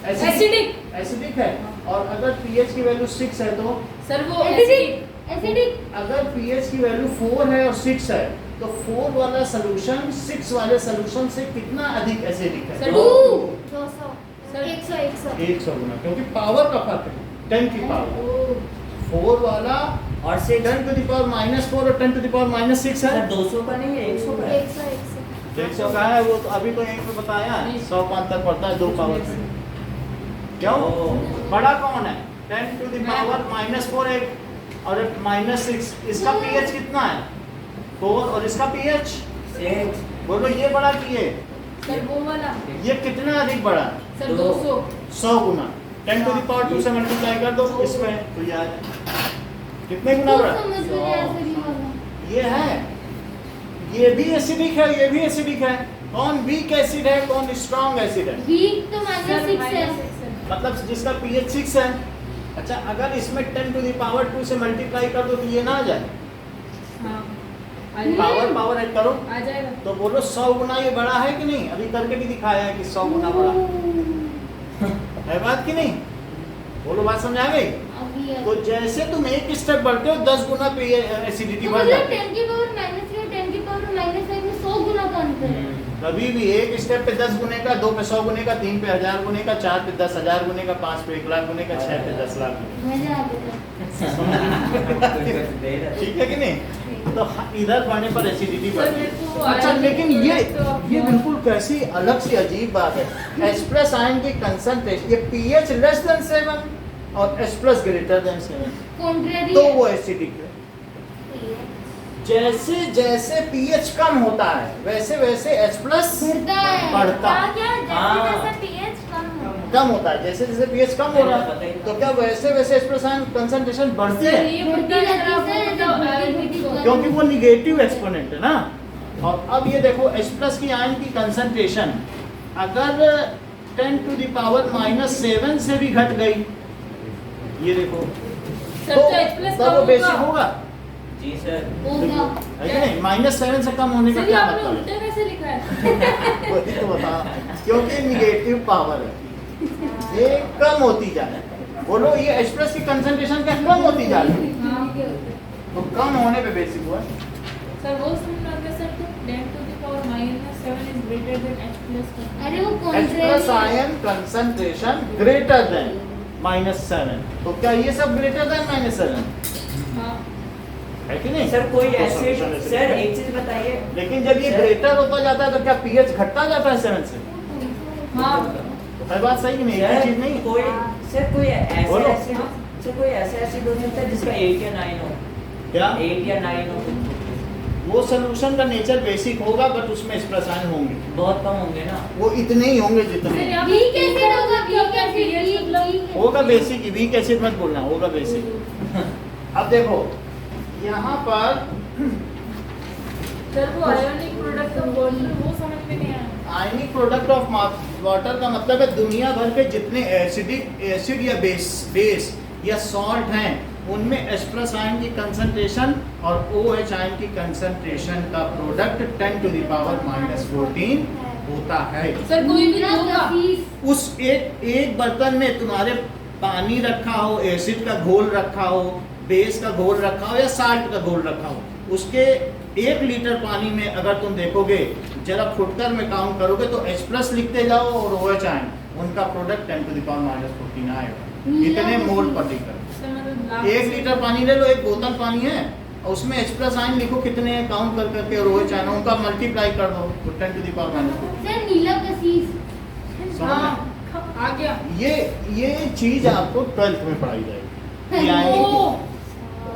[SPEAKER 2] एसिडिक है, और अगर pH की वैल्यू 6 है तो
[SPEAKER 3] सर वो
[SPEAKER 5] एसिडिक।
[SPEAKER 2] अगर pH की वैल्यू 4 है और 6 है तो 4 वाला सोल्यूशन 6 वाले सोल्यूशन से कितना अधिक एसिडिक है?
[SPEAKER 3] सर,
[SPEAKER 1] 200
[SPEAKER 3] सर
[SPEAKER 1] 100
[SPEAKER 2] 100 गुना, क्योंकि पावर का फर्क है, 10 की पावर 4 वाला
[SPEAKER 4] और 6
[SPEAKER 2] 10 टू द पावर -4 और 10 टू द पावर -6 है।
[SPEAKER 4] सर 200 का नहीं है, 100 का है।
[SPEAKER 2] 100 का है, वो तो अभी तो यहीं पे बताया, 100 का अंतर पड़ता है 2 पावर से। क्यों? बड़ा कौन है? 10 टू द पावर -4 एक और -6, इसका pH कितना है? 4 और इसका pH
[SPEAKER 4] 6
[SPEAKER 2] बोलो, ये बड़ा कि ये?
[SPEAKER 3] सर वो वाला
[SPEAKER 2] ये कितना अधिक बड़ा है?
[SPEAKER 3] सर 200
[SPEAKER 2] 100 गुना। 10 टू द पावर 2 से मल्टीप्लाई कर दो इसमें, तो ये आ जाए कितने गुना
[SPEAKER 5] तो
[SPEAKER 2] बड़ा?
[SPEAKER 5] समझ में नहीं आया सर ये वाला।
[SPEAKER 2] ये है, ये भी एसिडिक है, ये भी एसिडिक है। कौन वीक एसिड है, कौन स्ट्रॉन्ग एसिड है?
[SPEAKER 5] वीक तो
[SPEAKER 3] सर
[SPEAKER 5] -6 है।
[SPEAKER 3] -6
[SPEAKER 2] मतलब जिसका pH 6 है। अच्छा, अगर इसमें 10 टू द पावर 2 से मल्टीप्लाई कर दो तो ये ना आ जाए?
[SPEAKER 3] हाँ
[SPEAKER 2] पावर ऐड करो
[SPEAKER 3] आ जाएगा।
[SPEAKER 2] तो बोलो 100 गुना ये बड़ा है कि नहीं? अभी करके भी दिखाया है कि 100 गुना बड़ा है बात कि नहीं? बोलो, बात समझ आ गई?
[SPEAKER 5] अभी है।
[SPEAKER 2] तो जैसे तुम एक स्टेप बढ़ते हो 10 गुना एसिडिटी
[SPEAKER 5] तो
[SPEAKER 2] बढ़
[SPEAKER 5] मतलब
[SPEAKER 2] जाती है।
[SPEAKER 5] 10 की पावर -3 और 10 की पावर -5 में 100 गुना का अंतर है।
[SPEAKER 2] कभी भी एक स्टेप पे 10 गुने का, 2 पे 100 गुने का, 3 पे 1000 गुने का, 4 पे 10,000 गुने का, 5 पे 1 लाख गुने का, 6 पे 10 लाख गुने
[SPEAKER 5] मजा आ गया।
[SPEAKER 2] का। ठीक है कि नहीं? तो इधर बढ़ने पर एसिडिटी
[SPEAKER 3] सर,
[SPEAKER 2] बढ़ती
[SPEAKER 3] मेरे
[SPEAKER 2] है।
[SPEAKER 3] को
[SPEAKER 2] अच्छा,
[SPEAKER 3] आयरन
[SPEAKER 2] लेकिन
[SPEAKER 3] की
[SPEAKER 2] ये
[SPEAKER 3] तो आप-
[SPEAKER 2] बिल्कुल कैसी अलग सी अजीब बात है। H+ आयन की कंसंट्रेशन, ये pH लेस देन 7 और H+ ग्रेटर देन 7,
[SPEAKER 5] कॉन्ट्रेरी
[SPEAKER 2] तो वो एसिडिक है। जैसे जैसे pH कम होता है वैसे वैसे H+
[SPEAKER 5] बढ़ता है।
[SPEAKER 2] बढ़ता
[SPEAKER 1] क्या
[SPEAKER 2] है,
[SPEAKER 1] क्या
[SPEAKER 4] हाँ।
[SPEAKER 1] जैसे pH कम हो
[SPEAKER 2] कम होता है। जैसे जैसे pH कम हो रहा है तो क्या वैसे वैसे H+ आयन कंसंट्रेशन बढ़ती
[SPEAKER 3] सर
[SPEAKER 2] है,
[SPEAKER 3] ये
[SPEAKER 5] बढ़ती
[SPEAKER 3] बढ़ता है
[SPEAKER 5] रहती
[SPEAKER 3] सर,
[SPEAKER 5] है,
[SPEAKER 3] आपको
[SPEAKER 5] जब
[SPEAKER 3] तो आयरन
[SPEAKER 5] बढ़ती
[SPEAKER 3] की
[SPEAKER 5] है।
[SPEAKER 2] क्योंकि वो निगेटिव एक्सपोनेंट है ना। और अब ये देखो H+ की आयन की कंसंट्रेशन अगर 10 टू द पावर -7 से भी घट गई, ये देखो,
[SPEAKER 3] सर
[SPEAKER 2] तो
[SPEAKER 3] तो H+
[SPEAKER 2] तब वो बेसिक होगा,
[SPEAKER 4] जी सर।
[SPEAKER 5] होगा।
[SPEAKER 2] है कि नहीं? -7 से कम होने का
[SPEAKER 3] सर ये
[SPEAKER 2] क्या
[SPEAKER 3] आपने
[SPEAKER 2] मतलब है?
[SPEAKER 3] उल्टा कैसे लिखा है?
[SPEAKER 2] वही तो बता, क्योंकि निगेटिव पावर है, ये कम होती जा रही है। बोलो, ये H+ की कंसंट्रेशन क्या कम होती जा रही है?
[SPEAKER 3] हाँ
[SPEAKER 2] तो कम होने पे बेसिक हुआ।
[SPEAKER 3] सर वो समझ आ गया सर, तो 10 to the power -7 is greater than H+ का।
[SPEAKER 5] अरे वो
[SPEAKER 2] H+
[SPEAKER 5] contrary
[SPEAKER 2] ion concentration greater than -7, तो क्या ये सब ग्रेटर देन -7
[SPEAKER 3] हाँ
[SPEAKER 2] है कि नहीं?
[SPEAKER 4] सर कोई
[SPEAKER 2] तो
[SPEAKER 4] एसिड,
[SPEAKER 2] solution है।
[SPEAKER 4] सर एक चीज बताइए।
[SPEAKER 2] लेकिन जब ये ग्रेटर होता जाता है तो क्या pH घटता जाता है 7 से?
[SPEAKER 3] हाँ
[SPEAKER 2] तो है बात सही कि नहीं? ये चीज नहीं।
[SPEAKER 4] कोई सर कोई ऐसा
[SPEAKER 2] बोलो।
[SPEAKER 4] एसिड, सर कोई ऐसा एसिड हो सकता है जिसका 8 या 9 हो,
[SPEAKER 2] क्या
[SPEAKER 4] 8 या 9 हो,
[SPEAKER 2] वो सोल्यूशन का नेचर बेसिक होगा, बट उसमें H+ आयन होंगे,
[SPEAKER 4] बहुत कम होंगे ना।
[SPEAKER 2] वो इतने ही होंगे
[SPEAKER 3] सर
[SPEAKER 2] जितने
[SPEAKER 3] यहाँ पे
[SPEAKER 5] वीक एसिड होगा, वीक
[SPEAKER 3] क्या
[SPEAKER 5] एसिड,
[SPEAKER 3] pH
[SPEAKER 5] वीक
[SPEAKER 3] मतलब
[SPEAKER 2] होगा बेसिक ही, वीक एसिड मत बोलना, होगा बेसिक। अब देखो यहाँ पर
[SPEAKER 3] सर वो आयोनिक प्रोडक्ट ऑफ वाटर वो समझ में नहीं आया।
[SPEAKER 2] आयनिक प्रोडक्ट ऑफ वाटर का मतलब है दुनिया भर के जितने एसिड या बेस या सॉल्ट हैं उनमें H+ आयन की कंसंट्रेशन और OH आयन की कंसंट्रेशन का प्रोडक्ट 10 टू द पावर -14 होता है।
[SPEAKER 3] सर कोई भी
[SPEAKER 5] इतना
[SPEAKER 3] होगा।
[SPEAKER 5] कसीस।
[SPEAKER 2] उस एक बर्तन में तुम्हारे पानी रखा हो, एसिड का घोल रखा हो, बेस का घोल रखा हो या साल्ट का घोल रखा हो, उसके 1 लीटर पानी में अगर तुम देखोगे, जरा फुटकर में काउंट करोगे तो H+ लिखते जाओ और OH आयन, उनका प्रोडक्ट 10 टू द पावर -14 आएगा। इतने मोल पर लीटर।
[SPEAKER 3] सर मतलब
[SPEAKER 2] 1 लीटर पानी ले लो, एक बोतल पानी है, और उसमें H+ आयन लिखो कितने हैं काउंट कर करके, और OH आयन उनका मल्टीप्लाई कर दो तो 10 टू द पावर -14।
[SPEAKER 5] सर नीला कसीस।
[SPEAKER 2] समझ में?
[SPEAKER 3] हाँ आ गया।
[SPEAKER 2] ये चीज आपको 12th में पढ़ाई जाएगी, ये आयनिक।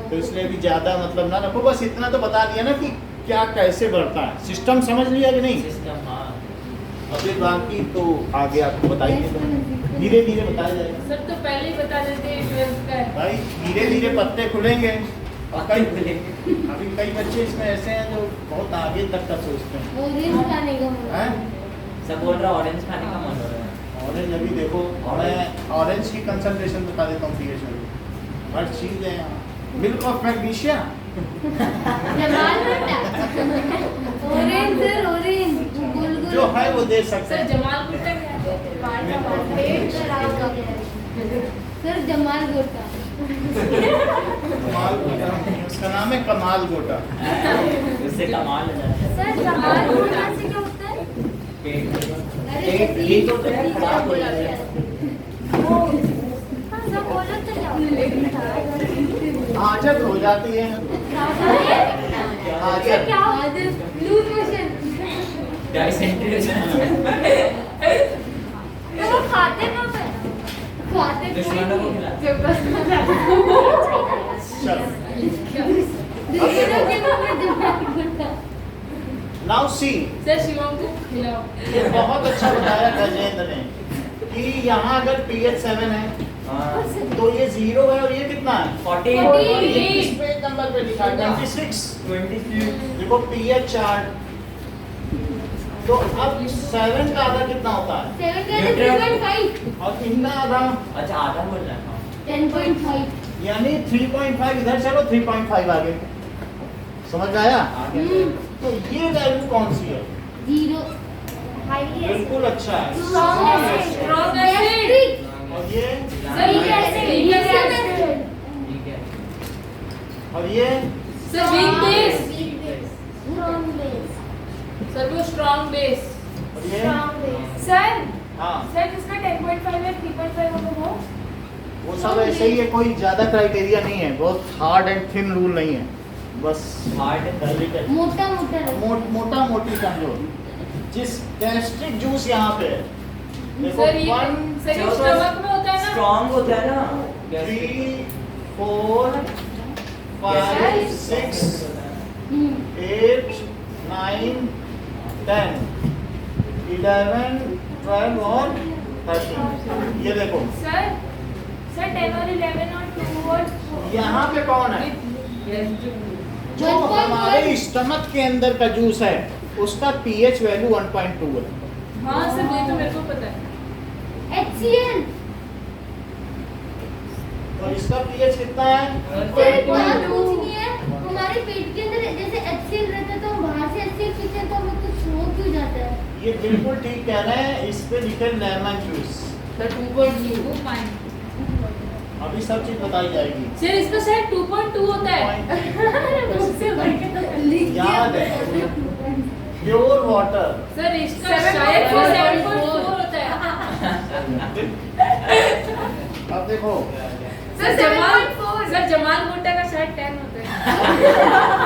[SPEAKER 2] तो इसलिए भी ज्यादा मतलब ना रखो, बस इतना तो बता दिया ना कि क्या कैसे बढ़ता है, सिस्टम समझ लिया कि नहीं?
[SPEAKER 4] सिस्टम, हाँ।
[SPEAKER 2] अभी बाकी तो आगे आपको बताइए, धीरे धीरे बताया जाएगा
[SPEAKER 3] सर तो पहले ही बता देते हैं 12th का है।
[SPEAKER 2] भाई, धीरे धीरे पत्ते खुलेंगे। और कई
[SPEAKER 4] खुले।
[SPEAKER 2] अभी कई बच्चे इसमें ऐसे हैं जो बहुत आगे तक का सोचते हैं,
[SPEAKER 5] ऑरेंज खाने का मन
[SPEAKER 2] हैं?
[SPEAKER 4] सब बोल रहा ऑरेंज खाने का मन हो रहा है।
[SPEAKER 2] ऑरेंज अभी देखो, मैं ऑरेंज की कंसंट्रेशन बता देता हूँ pH में, हर चीज है यहाँ। मिल्क ऑफ मैग्नीशिया,
[SPEAKER 5] जमाल बेटा। ऑरेंज सर, ऑरेंज गोल गोल।
[SPEAKER 2] जो है वो दे सकते
[SPEAKER 3] सर
[SPEAKER 2] हैं।
[SPEAKER 3] जमाल गुट्टा क्या है?
[SPEAKER 1] पेट खराब हो गया।
[SPEAKER 5] सर जमाल गोटा।
[SPEAKER 2] कमाल गोटा, उसका नाम है कमाल गोटा।
[SPEAKER 4] उससे कमाल हो जाता है।
[SPEAKER 1] सर जमाल गुट्टा से क्या होता है?
[SPEAKER 4] पेट में। ठीक होते हैं, खराब हो जाते हैं।
[SPEAKER 1] सब बोलो तो क्या
[SPEAKER 2] आजत हो जाती है। आजत
[SPEAKER 1] क्या
[SPEAKER 5] लूज मोशन
[SPEAKER 4] डायसेंट्री
[SPEAKER 1] तो वो खाते कब है
[SPEAKER 5] खाते
[SPEAKER 4] दुश्मनों को खिलाते।
[SPEAKER 2] चलो
[SPEAKER 5] दुश्मनों के मुंह में दिमाग घुटा
[SPEAKER 2] नाउ सी,
[SPEAKER 3] सर शिवम को खिलाओ।
[SPEAKER 2] ये बहुत अच्छा बताया गजेंद्र ने कि यहाँ अगर pH 7 है तो ये 0 है और ये कितना है
[SPEAKER 4] 14
[SPEAKER 2] और ये किस पेज नंबर पे लिखा है 26।
[SPEAKER 4] 26
[SPEAKER 2] देखो pH चार्ट, तो अब 7 का आधा कितना होता है
[SPEAKER 5] 7 का 3.5
[SPEAKER 2] और इनका आधा,
[SPEAKER 4] अच्छा आधा बोल रहा था
[SPEAKER 5] 10.5
[SPEAKER 2] यानी 3.5 इधर चलो 3.5 आगे, समझ में आया? तो ये वैल्यू कौन सी है?
[SPEAKER 5] 0
[SPEAKER 1] हाईली
[SPEAKER 2] बिल्कुल अच्छा है।
[SPEAKER 1] Strong acid.
[SPEAKER 3] Strong acid.
[SPEAKER 2] और ये
[SPEAKER 3] सर वीक एसिड।
[SPEAKER 4] ठीक है
[SPEAKER 2] और ये
[SPEAKER 3] sir weak base.
[SPEAKER 5] strong base
[SPEAKER 3] sir वो स्ट्रॉन्ग बेस।
[SPEAKER 2] और ये
[SPEAKER 1] सर
[SPEAKER 2] हाँ,
[SPEAKER 1] सर जिसका 10.5 है 3.5 होगा वो
[SPEAKER 2] वो सब ऐसे ही है, कोई ज्यादा क्राइटेरिया नहीं है, बहुत हार्ड एंड थिन रूल नहीं है, बस
[SPEAKER 4] हार्ड
[SPEAKER 5] मोटा मोटा
[SPEAKER 2] मोटा मोटी समझो। जिस गैस्ट्रिक जूस यहाँ पे है, देखो
[SPEAKER 3] सर ये
[SPEAKER 2] 1
[SPEAKER 3] सर ये स्टमक में होता है ना।
[SPEAKER 4] स्ट्रॉन्ग होता है ना
[SPEAKER 2] 3 4 5 6 8 9 10 11 12 और 13। ये देखो
[SPEAKER 1] सर 10 और 11 और 2 और 4
[SPEAKER 2] यहाँ पे कौन है? जो
[SPEAKER 5] 1.1
[SPEAKER 2] हमारे स्टमक के अंदर का जूस है उसका pH वैल्यू 1.2 है।
[SPEAKER 3] हाँ सर ये तो मेरे को पता है।
[SPEAKER 5] HCl
[SPEAKER 2] और इसका pH कितना है?
[SPEAKER 5] सिर्फ बात कुछ नहीं है हमारे पेट के अंदर जैसे HCl रहता है तो हम बाहर से HCl पीते हैं तो हमें कुछ हो क्यों जाता है
[SPEAKER 2] ये बिल्कुल ठीक कह रहे हैं, इस पे लिखे लेमन जूस।
[SPEAKER 3] Sir 2.2 fine.
[SPEAKER 2] अभी सब चीज बताई जाएगी।
[SPEAKER 3] सर इसका शायद 2.2 होता है।
[SPEAKER 1] मुझसे बढ़ के तो
[SPEAKER 2] याद है प्योर वाटर।
[SPEAKER 3] सर इसका
[SPEAKER 1] 7.4
[SPEAKER 3] शायद 7.4 होता है।
[SPEAKER 2] अब देखो
[SPEAKER 3] सर जमाल गुट्टा का शायद 10 होता है।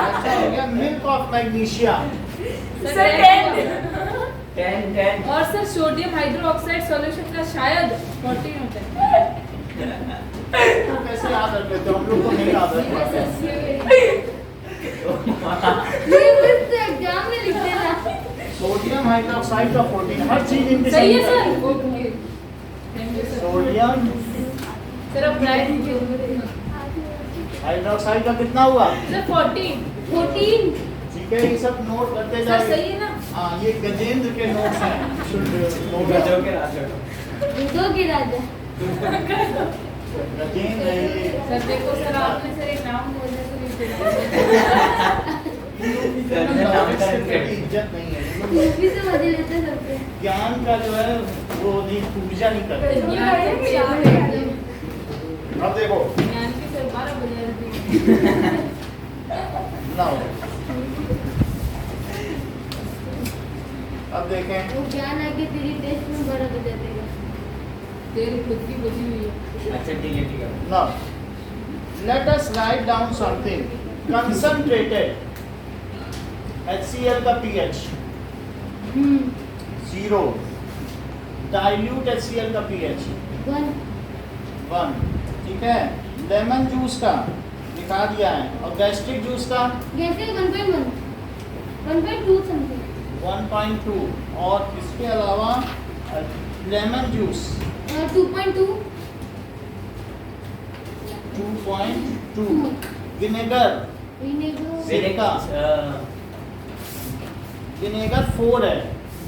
[SPEAKER 2] ऐसा हो गया मिल्क ऑफ मैग्नीशिया।
[SPEAKER 3] सर
[SPEAKER 4] 10
[SPEAKER 3] और सर सोडियम हाइड्रोक्साइड सॉल्यूशन का शायद 14 होता है।
[SPEAKER 2] तो कैसे याद रख लेते हो? हम लोग को नहीं याद रख पाते।
[SPEAKER 5] एग्जाम में लिखते ना
[SPEAKER 2] सोडियम हाइड्रोक्साइड का 14, हर चीज इनकी
[SPEAKER 3] सही है
[SPEAKER 2] है।
[SPEAKER 3] सर।
[SPEAKER 2] सोडियम
[SPEAKER 3] सर अब ब्राइट
[SPEAKER 2] हाइड्रोक्साइड का कितना हुआ?
[SPEAKER 3] सर 14।
[SPEAKER 2] ठीक है, ये सब नोट करते
[SPEAKER 3] सर
[SPEAKER 2] जाइए।
[SPEAKER 3] सही है ना।
[SPEAKER 2] हाँ, ये गजेंद्र के नोट्स हैं। शुद्ध नोट है।
[SPEAKER 4] गजब के राजा
[SPEAKER 5] दो के राजा
[SPEAKER 2] गजेंद्र है ये।
[SPEAKER 3] सर देखो सर आपने सर एक नाम बोला तो
[SPEAKER 2] मेरी इज्जत नहीं है।
[SPEAKER 5] भी से मजे लेते हैं सबके
[SPEAKER 2] ज्ञान का जो है वो नहीं, पूजा नहीं करते। अब देखो
[SPEAKER 3] ज्ञान की सर 12 बजे रहती
[SPEAKER 2] ना हो। अब देखें
[SPEAKER 5] वो ज्ञान आके तेरी टेस्ट में बड़ा बजा देगा
[SPEAKER 3] तेरी खुद की बुझी हुई है।
[SPEAKER 4] अच्छा ठीक है
[SPEAKER 2] now let us write down something concentrated HCl का pH 0, dilute HCl का pH
[SPEAKER 5] 1
[SPEAKER 2] 1, ठीक है। लेमन जूस का लिखा दिया है और गैस्ट्रिक जूस का
[SPEAKER 5] जैसे 1.2 समथिंग
[SPEAKER 2] 1.2 और इसके अलावा लेमन जूस
[SPEAKER 5] 2.2
[SPEAKER 2] 2.2, विनेगर विनेगर 4 है।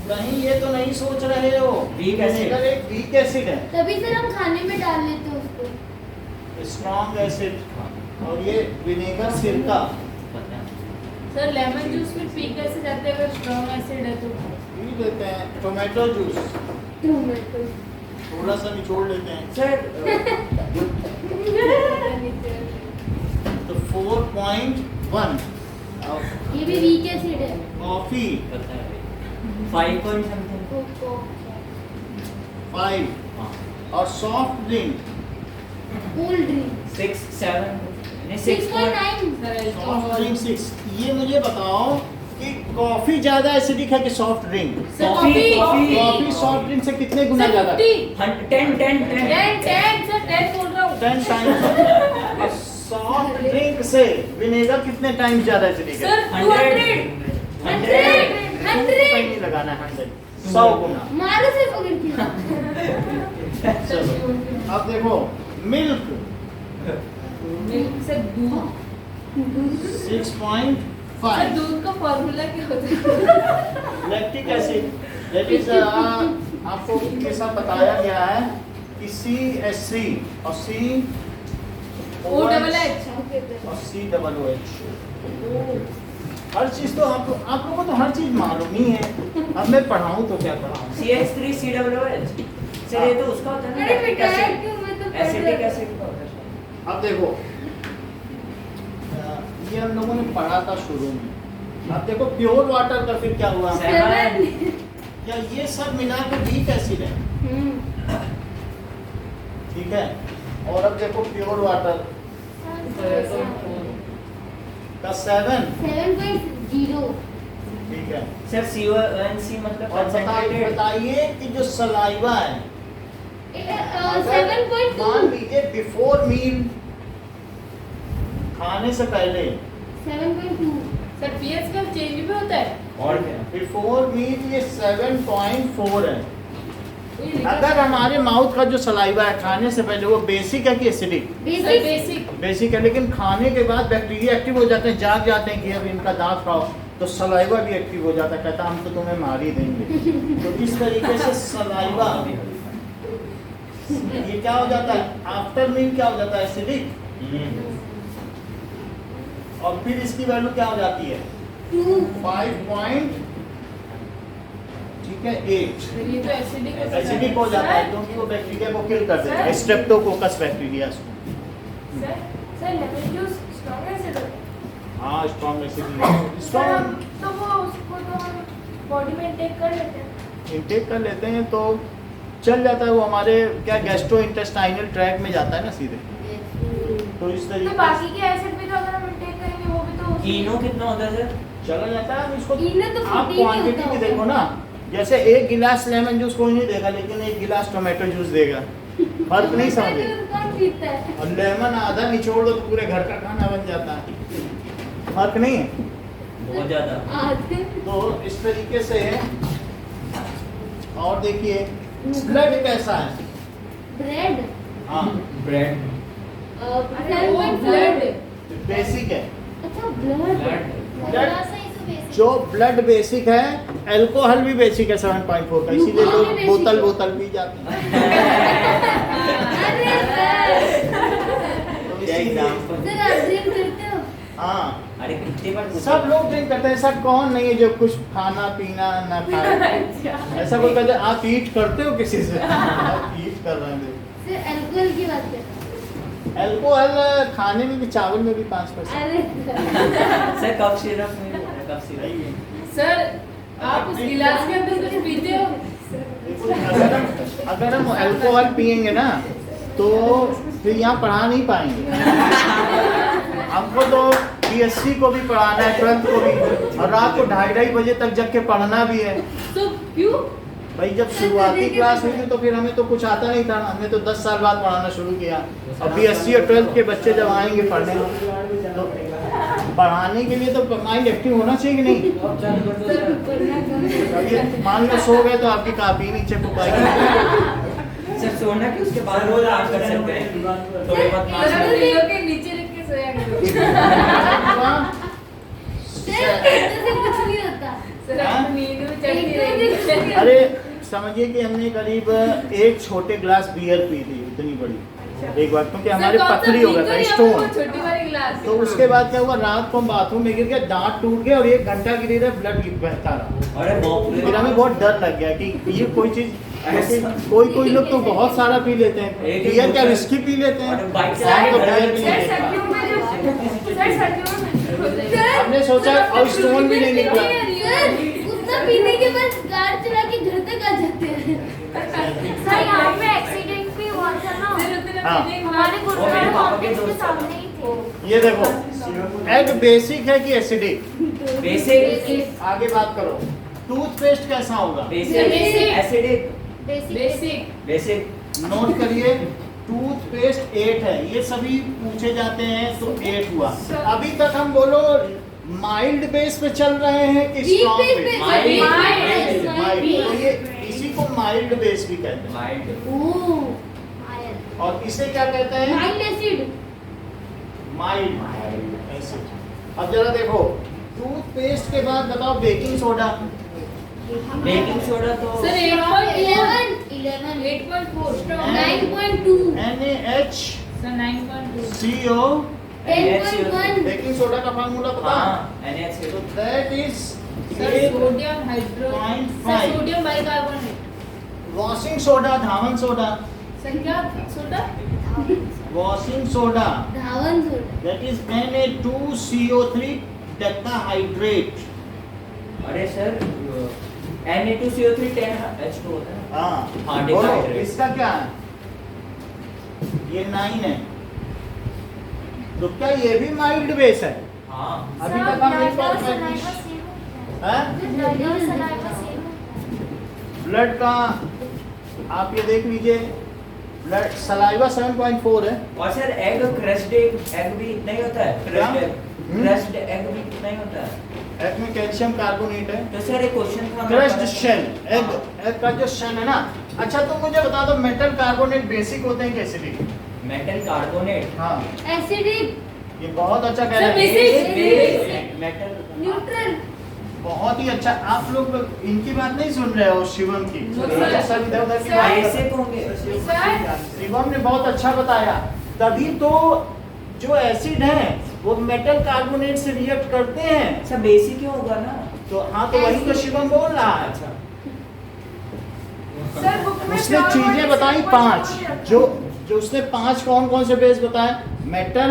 [SPEAKER 2] कहीं ये तो नहीं सोच रहे हो
[SPEAKER 4] Weak acid।
[SPEAKER 2] विनेगर एक वीक एसिड है,
[SPEAKER 5] तभी सर हम खाने में डाल लेते हैं उसको
[SPEAKER 2] स्ट्रॉन्ग एसिड। और ये विनेगर सिरका
[SPEAKER 3] सर लेमन जूस में पी कैसे जाते हैं अगर स्ट्रॉन्ग एसिड है तो?
[SPEAKER 2] पी लेते हैं। टोमेटो जूस
[SPEAKER 5] टोमेटो
[SPEAKER 2] थोड़ा सा निचोड़ लेते हैं
[SPEAKER 4] सर
[SPEAKER 2] तो 4.1।
[SPEAKER 5] ये भी वीक एसिड है
[SPEAKER 2] कॉफी
[SPEAKER 4] 5 point something
[SPEAKER 5] कोको
[SPEAKER 2] 5 और सॉफ्ट ड्रिंक
[SPEAKER 5] कोल्ड ड्रिंक
[SPEAKER 4] 6 7 नहीं 6.9
[SPEAKER 5] 6.9
[SPEAKER 2] सॉफ्ट ड्रिंक 6। ये मुझे बताओ कि कॉफी ज्यादा एसिडिक है कि soft drink? Coffee soft drink से कितने गुना ज्यादा?
[SPEAKER 4] 10
[SPEAKER 2] 10 टाइम्स। सॉफ्ट ड्रिंक से विनेगर कितने टाइम्स ज्यादा एसिडिक है?
[SPEAKER 5] 100
[SPEAKER 2] नहीं लगाना है 100 गुना।
[SPEAKER 5] मारो से पकड़ के
[SPEAKER 2] चलो अब देखो मिल्क
[SPEAKER 3] मिल्क से दूध
[SPEAKER 2] 6.5
[SPEAKER 3] दूध का फॉर्मूला क्या होता है?
[SPEAKER 2] लैक्टिक एसिड दैट इज आपको के साथ बताया गया है कि CH3 और
[SPEAKER 3] OHH
[SPEAKER 2] और COOH। हर चीज तो आप लोगों को तो हर चीज मालूम ही है। अब मैं पढ़ाऊं तो क्या पढ़ाऊं?
[SPEAKER 4] CH3 COOH सर ये तो उसका होता है ना
[SPEAKER 5] अरे
[SPEAKER 4] lactic
[SPEAKER 5] बेटा
[SPEAKER 4] acid।
[SPEAKER 5] क्यों मैं तो
[SPEAKER 4] एसिटिक एसिड का होता है
[SPEAKER 2] अब देखो ये हम लोगों ने पढ़ा था शुरू में। अब देखो प्योर वाटर का फिर क्या हुआ?
[SPEAKER 4] 7
[SPEAKER 2] क्या ये सब मिला के वीक एसिड है? ठीक है। और अब देखो प्योर वाटर का 7
[SPEAKER 5] 7.0
[SPEAKER 2] ठीक है।
[SPEAKER 4] सर CONC मतलब
[SPEAKER 2] और
[SPEAKER 4] concentrated
[SPEAKER 2] बताइए कि जो सलाइवा है
[SPEAKER 5] 7.2
[SPEAKER 2] मान लीजिए बिफोर मील खाने से पहले
[SPEAKER 5] 7.2
[SPEAKER 3] सर पीएच का चेंज भी होता है?
[SPEAKER 4] और क्या
[SPEAKER 2] बिफोर मील ये 7.4 है। अगर हमारे माउथ का जो सलाइवा है खाने से पहले वो बेसिक है कि एसिडिक?
[SPEAKER 5] बेसिक
[SPEAKER 2] बेसिक है, लेकिन खाने के बाद बैक्टीरिया एक्टिव हो जाते हैं, जाग जाते हैं कि अब इनका दांत खाओ, तो सलाइवा भी एक्टिव हो जाता है, कहता हम तो तुम्हें मार ही देंगे। तो इस तरीके से सलाइवा ये क्या हो जाता है आफ्टर मील क्या हो जाता है एसिडिक, और फिर इसकी वैल्यू क्या हो जाती है 5. ठीक है 8
[SPEAKER 3] ये तो एसिडिक
[SPEAKER 2] एसिडिक हो जाता है क्योंकि वो बैक्टीरिया को किल कर देता है, Streptococcus bacteria.
[SPEAKER 1] Sir lemon juice strong acid होता है?
[SPEAKER 2] हाँ स्ट्रॉन्ग एसिड
[SPEAKER 1] सर
[SPEAKER 2] स्ट्रॉन्ग
[SPEAKER 1] तो वो उसको तो हम बॉडी में टेक कर लेते हैं।
[SPEAKER 2] इंटेक कर लेते हैं तो चल जाता है, वो हमारे क्या गैस्ट्रो इंटेस्टाइनल ट्रैक में जाता है ना सीधे, तो इस
[SPEAKER 1] तो
[SPEAKER 2] तरीके
[SPEAKER 1] बाकी के एसिड भी तो अगर हम इंटेक करेंगे वो भी तो
[SPEAKER 4] इनो कितना होता है सर
[SPEAKER 2] चला जाता है। अब इसको
[SPEAKER 5] इनमें तो
[SPEAKER 2] आप
[SPEAKER 5] fruity नहीं
[SPEAKER 2] क्वांटिटी
[SPEAKER 5] होता
[SPEAKER 2] भी
[SPEAKER 5] होगा।
[SPEAKER 2] देखो ना, जैसे एक गिलास लेमन जूस कोई नहीं देगा, लेकिन एक गिलास टोमेटो जूस देगा, फर्क नहीं समझे।
[SPEAKER 5] कौन पीता है
[SPEAKER 2] और लेमन आधा निचोड़ दो तो पूरे घर का खाना बन जाता है, फर्क नहीं है।
[SPEAKER 4] बहुत ज्यादा
[SPEAKER 5] आधे
[SPEAKER 2] तो इस तरीके से है। और देखिए ब्लड कैसा है?
[SPEAKER 5] ब्रेड
[SPEAKER 2] हाँ
[SPEAKER 4] ब्रेड
[SPEAKER 5] 7.4
[SPEAKER 2] बेसिक है।
[SPEAKER 5] अच्छा ब्लड
[SPEAKER 2] ब्लड जो ब्लड बेसिक है, अल्कोहल भी बेसिक है 7.4 का, इसीलिए
[SPEAKER 5] Glucose
[SPEAKER 2] लोग
[SPEAKER 5] भी
[SPEAKER 2] बोतल
[SPEAKER 5] basic है।
[SPEAKER 2] बोतल पी जाते हैं।
[SPEAKER 5] अरे
[SPEAKER 2] तो
[SPEAKER 4] क्या
[SPEAKER 2] इसीलिए-
[SPEAKER 4] एग्जांपल
[SPEAKER 5] सर आप ड्रिंक करते हो
[SPEAKER 2] हाँ
[SPEAKER 4] अरे कितनी बार पूछा?
[SPEAKER 2] सब लोग ड्रिंक करते हैं, सब कौन नहीं है जो कुछ खाना पीना ना खाए। ऐसा कोई कहते हैं आप ईट करते हो किसी से? आप ईट कर रहे हैं।
[SPEAKER 5] सर अल्कोहल की बात करते
[SPEAKER 2] अल्कोहल खाने में भी, चावल में भी 5%।
[SPEAKER 5] अरे
[SPEAKER 4] सर कप सिरप में कप सिरप
[SPEAKER 3] सर आप उस गिलास के अंदर कुछ पीते हो?
[SPEAKER 2] अगर हम अल्कोहल पियेंगे ना तो फिर यहाँ पढ़ा नहीं पाएंगे। हमको तो BSc को भी पढ़ाना है, 12th को भी, और रात को 2:30 बजे तक जग के पढ़ना भी है।
[SPEAKER 3] तो क्यों?
[SPEAKER 2] भाई जब शुरुआती क्लास हुई थी तो फिर हमें तो कुछ आता नहीं था, हमने तो 10 साल बाद पढ़ाना शुरू किया। और BSc और 12th के बच्चे जब आएंगे पढ़ने तो पढ़ाने के लिए तो माइंड एक्टिव होना चाहिए कि नहीं? अभी मान लो सो गए तो आपकी कापी नीचे पुकाएगी।
[SPEAKER 4] सर सोना कि उसके बाद रोज आराम कर सकते हैं थोड़े बहुत
[SPEAKER 3] सर
[SPEAKER 4] 5
[SPEAKER 3] आप
[SPEAKER 4] मिनट
[SPEAKER 3] नीलों के नीचे रख के सोया करो।
[SPEAKER 5] सर ऐसे से कुछ नहीं होता
[SPEAKER 3] सर आप नींद में चढ़ती
[SPEAKER 5] एकदम
[SPEAKER 3] रहेगी।
[SPEAKER 5] से-
[SPEAKER 2] अरे समझिए कि हमने करीब एक छोटे ग्लास बियर पी थी, इतनी बड़ी एक बार, क्योंकि हमारे
[SPEAKER 3] सर, कौन सा
[SPEAKER 2] पथरी हो गया
[SPEAKER 3] पीकर
[SPEAKER 2] था
[SPEAKER 3] या फिर
[SPEAKER 2] स्टोन।
[SPEAKER 3] वो छोटी वाली गिलास?
[SPEAKER 2] तो उसके बाद क्या हुआ, रात को हम बाथरूम में गिर गया, दांत टूट गया और 1 घंटा गिरे रहे, ब्लड बहता रहा।
[SPEAKER 4] अरे बाप रे
[SPEAKER 2] फिर हमें बहुत डर लग गया कि ये कोई चीज, कोई लोग तो बहुत सारा पी लेते हैं,
[SPEAKER 4] एक
[SPEAKER 2] बियर क्या
[SPEAKER 4] बोतल-
[SPEAKER 2] विस्की पी लेते हैं,
[SPEAKER 4] और बाइक से
[SPEAKER 2] हम तो
[SPEAKER 4] आए
[SPEAKER 2] बियर भी
[SPEAKER 3] सर
[SPEAKER 2] नहीं लेते।
[SPEAKER 3] सर्दियों में जो सर सर्दियों में
[SPEAKER 2] हमने सोचा और स्टोन भी नहीं निकला।
[SPEAKER 5] सर उतना पीने के बाद कार चला के घर तक आ जाते हैं
[SPEAKER 3] सर
[SPEAKER 2] हाँ।
[SPEAKER 1] हमारे
[SPEAKER 4] वो मेरे पापा के
[SPEAKER 1] गुरुद्वारा
[SPEAKER 4] दोस्त
[SPEAKER 1] के
[SPEAKER 4] था।
[SPEAKER 1] सामने ही थे।
[SPEAKER 2] ये देखो एग बेसिक है कि एसिडिक?
[SPEAKER 4] बेसिक
[SPEAKER 2] आगे बात करो। टूथपेस्ट कैसा होगा?
[SPEAKER 4] Basic
[SPEAKER 3] Basic.
[SPEAKER 4] Acidic
[SPEAKER 3] basic
[SPEAKER 4] basic
[SPEAKER 2] note करिए टूथपेस्ट 8 है, ये सभी पूछे जाते हैं तो 8 हुआ। अभी तक हम बोलो माइल्ड बेस पे चल रहे हैं कि
[SPEAKER 5] Weak
[SPEAKER 2] स्ट्रॉन्ग
[SPEAKER 5] base
[SPEAKER 2] बेस?
[SPEAKER 5] पे।
[SPEAKER 4] Mild.
[SPEAKER 5] Mild.
[SPEAKER 2] माइल्ड, तो ये इसी को माइल्ड बेस भी कहते हैं।
[SPEAKER 4] माइल्ड
[SPEAKER 5] ओह
[SPEAKER 2] और इसे क्या कहते हैं?
[SPEAKER 5] Mild acid
[SPEAKER 2] mild acid. अब जरा देखो टूथपेस्ट के बाद बताओ बेकिंग सोडा।
[SPEAKER 4] बेकिंग सोडा तो
[SPEAKER 3] sir
[SPEAKER 5] 11
[SPEAKER 3] 8.4 strong
[SPEAKER 5] 9.2
[SPEAKER 2] NaH
[SPEAKER 3] sir 9.2
[SPEAKER 2] CO
[SPEAKER 5] 10.1
[SPEAKER 2] baking soda का फार्मूला पता?
[SPEAKER 4] हाँ NaCl
[SPEAKER 2] तो that is
[SPEAKER 3] sir sodium hydro
[SPEAKER 2] 0.5
[SPEAKER 3] sir sodium bicarbonate
[SPEAKER 2] washing soda, धावन सोडा,
[SPEAKER 3] सर क्या सोडा
[SPEAKER 2] वॉशिंग सोडा
[SPEAKER 5] धावन soda
[SPEAKER 2] that is Na2CO3 decahydrate.
[SPEAKER 4] अरे sir Na2CO3 10H2 होता है
[SPEAKER 2] हाँ
[SPEAKER 4] हाँ,
[SPEAKER 2] बोलो
[SPEAKER 4] decahydrate।
[SPEAKER 2] इसका क्या है? ये 9 है, तो क्या ये भी माइल्ड बेस है?
[SPEAKER 4] हाँ
[SPEAKER 2] अभी
[SPEAKER 1] सर,
[SPEAKER 2] तक हम
[SPEAKER 1] blood
[SPEAKER 2] इसको
[SPEAKER 1] और
[SPEAKER 2] अपने-
[SPEAKER 1] saliva same होता है।
[SPEAKER 2] हैं?
[SPEAKER 1] Blood और saliva same होता है।
[SPEAKER 2] ब्लड का आप ये देख लीजिए, ब्लड सलाइवा 7.4 है।
[SPEAKER 4] और सर एग क्रश्ड एग भी नहीं होता है
[SPEAKER 2] क्या?
[SPEAKER 4] क्रश्ड एग भी नहीं होता है
[SPEAKER 2] एग में कैल्शियम कार्बोनेट है।
[SPEAKER 4] तो सर एक क्वेश्चन था
[SPEAKER 2] क्रश्ड शेल, एग का जो शेल है ना। अच्छा तुम मुझे बता दो मेटल कार्बोनेट बेसिक होते हैं कि एसिडिक?
[SPEAKER 4] मेटल कार्बोनेट
[SPEAKER 2] हाँ
[SPEAKER 5] एसिडिक
[SPEAKER 2] ये बहुत अच्छा कह
[SPEAKER 3] सर,
[SPEAKER 2] रहे हैं।
[SPEAKER 3] basic।
[SPEAKER 4] मेटल
[SPEAKER 5] न्यूट्रल
[SPEAKER 2] बहुत ही अच्छा। आप लोग इनकी बात नहीं सुन रहे हो शिवम की,
[SPEAKER 3] सर,
[SPEAKER 2] सब इधर उधर की
[SPEAKER 3] सर,
[SPEAKER 2] बात कर-
[SPEAKER 4] बेसिक होंगे
[SPEAKER 3] सर
[SPEAKER 2] शिवम ने बहुत अच्छा बताया। तभी तो जो एसिड है वो मेटल कार्बोनेट से रिएक्ट करते हैं।
[SPEAKER 4] सर बेसिक ही होगा ना
[SPEAKER 2] तो हाँ तो वही तो शिवम बोल रहा है।
[SPEAKER 4] अच्छा
[SPEAKER 3] सर बुक में
[SPEAKER 2] उसने
[SPEAKER 3] pure
[SPEAKER 2] चीजें
[SPEAKER 3] body
[SPEAKER 2] बताई
[SPEAKER 3] से
[SPEAKER 2] 5,
[SPEAKER 3] कोई रखा
[SPEAKER 2] जो जो उसने 5 कौन कौन से बेस बताए? Metal,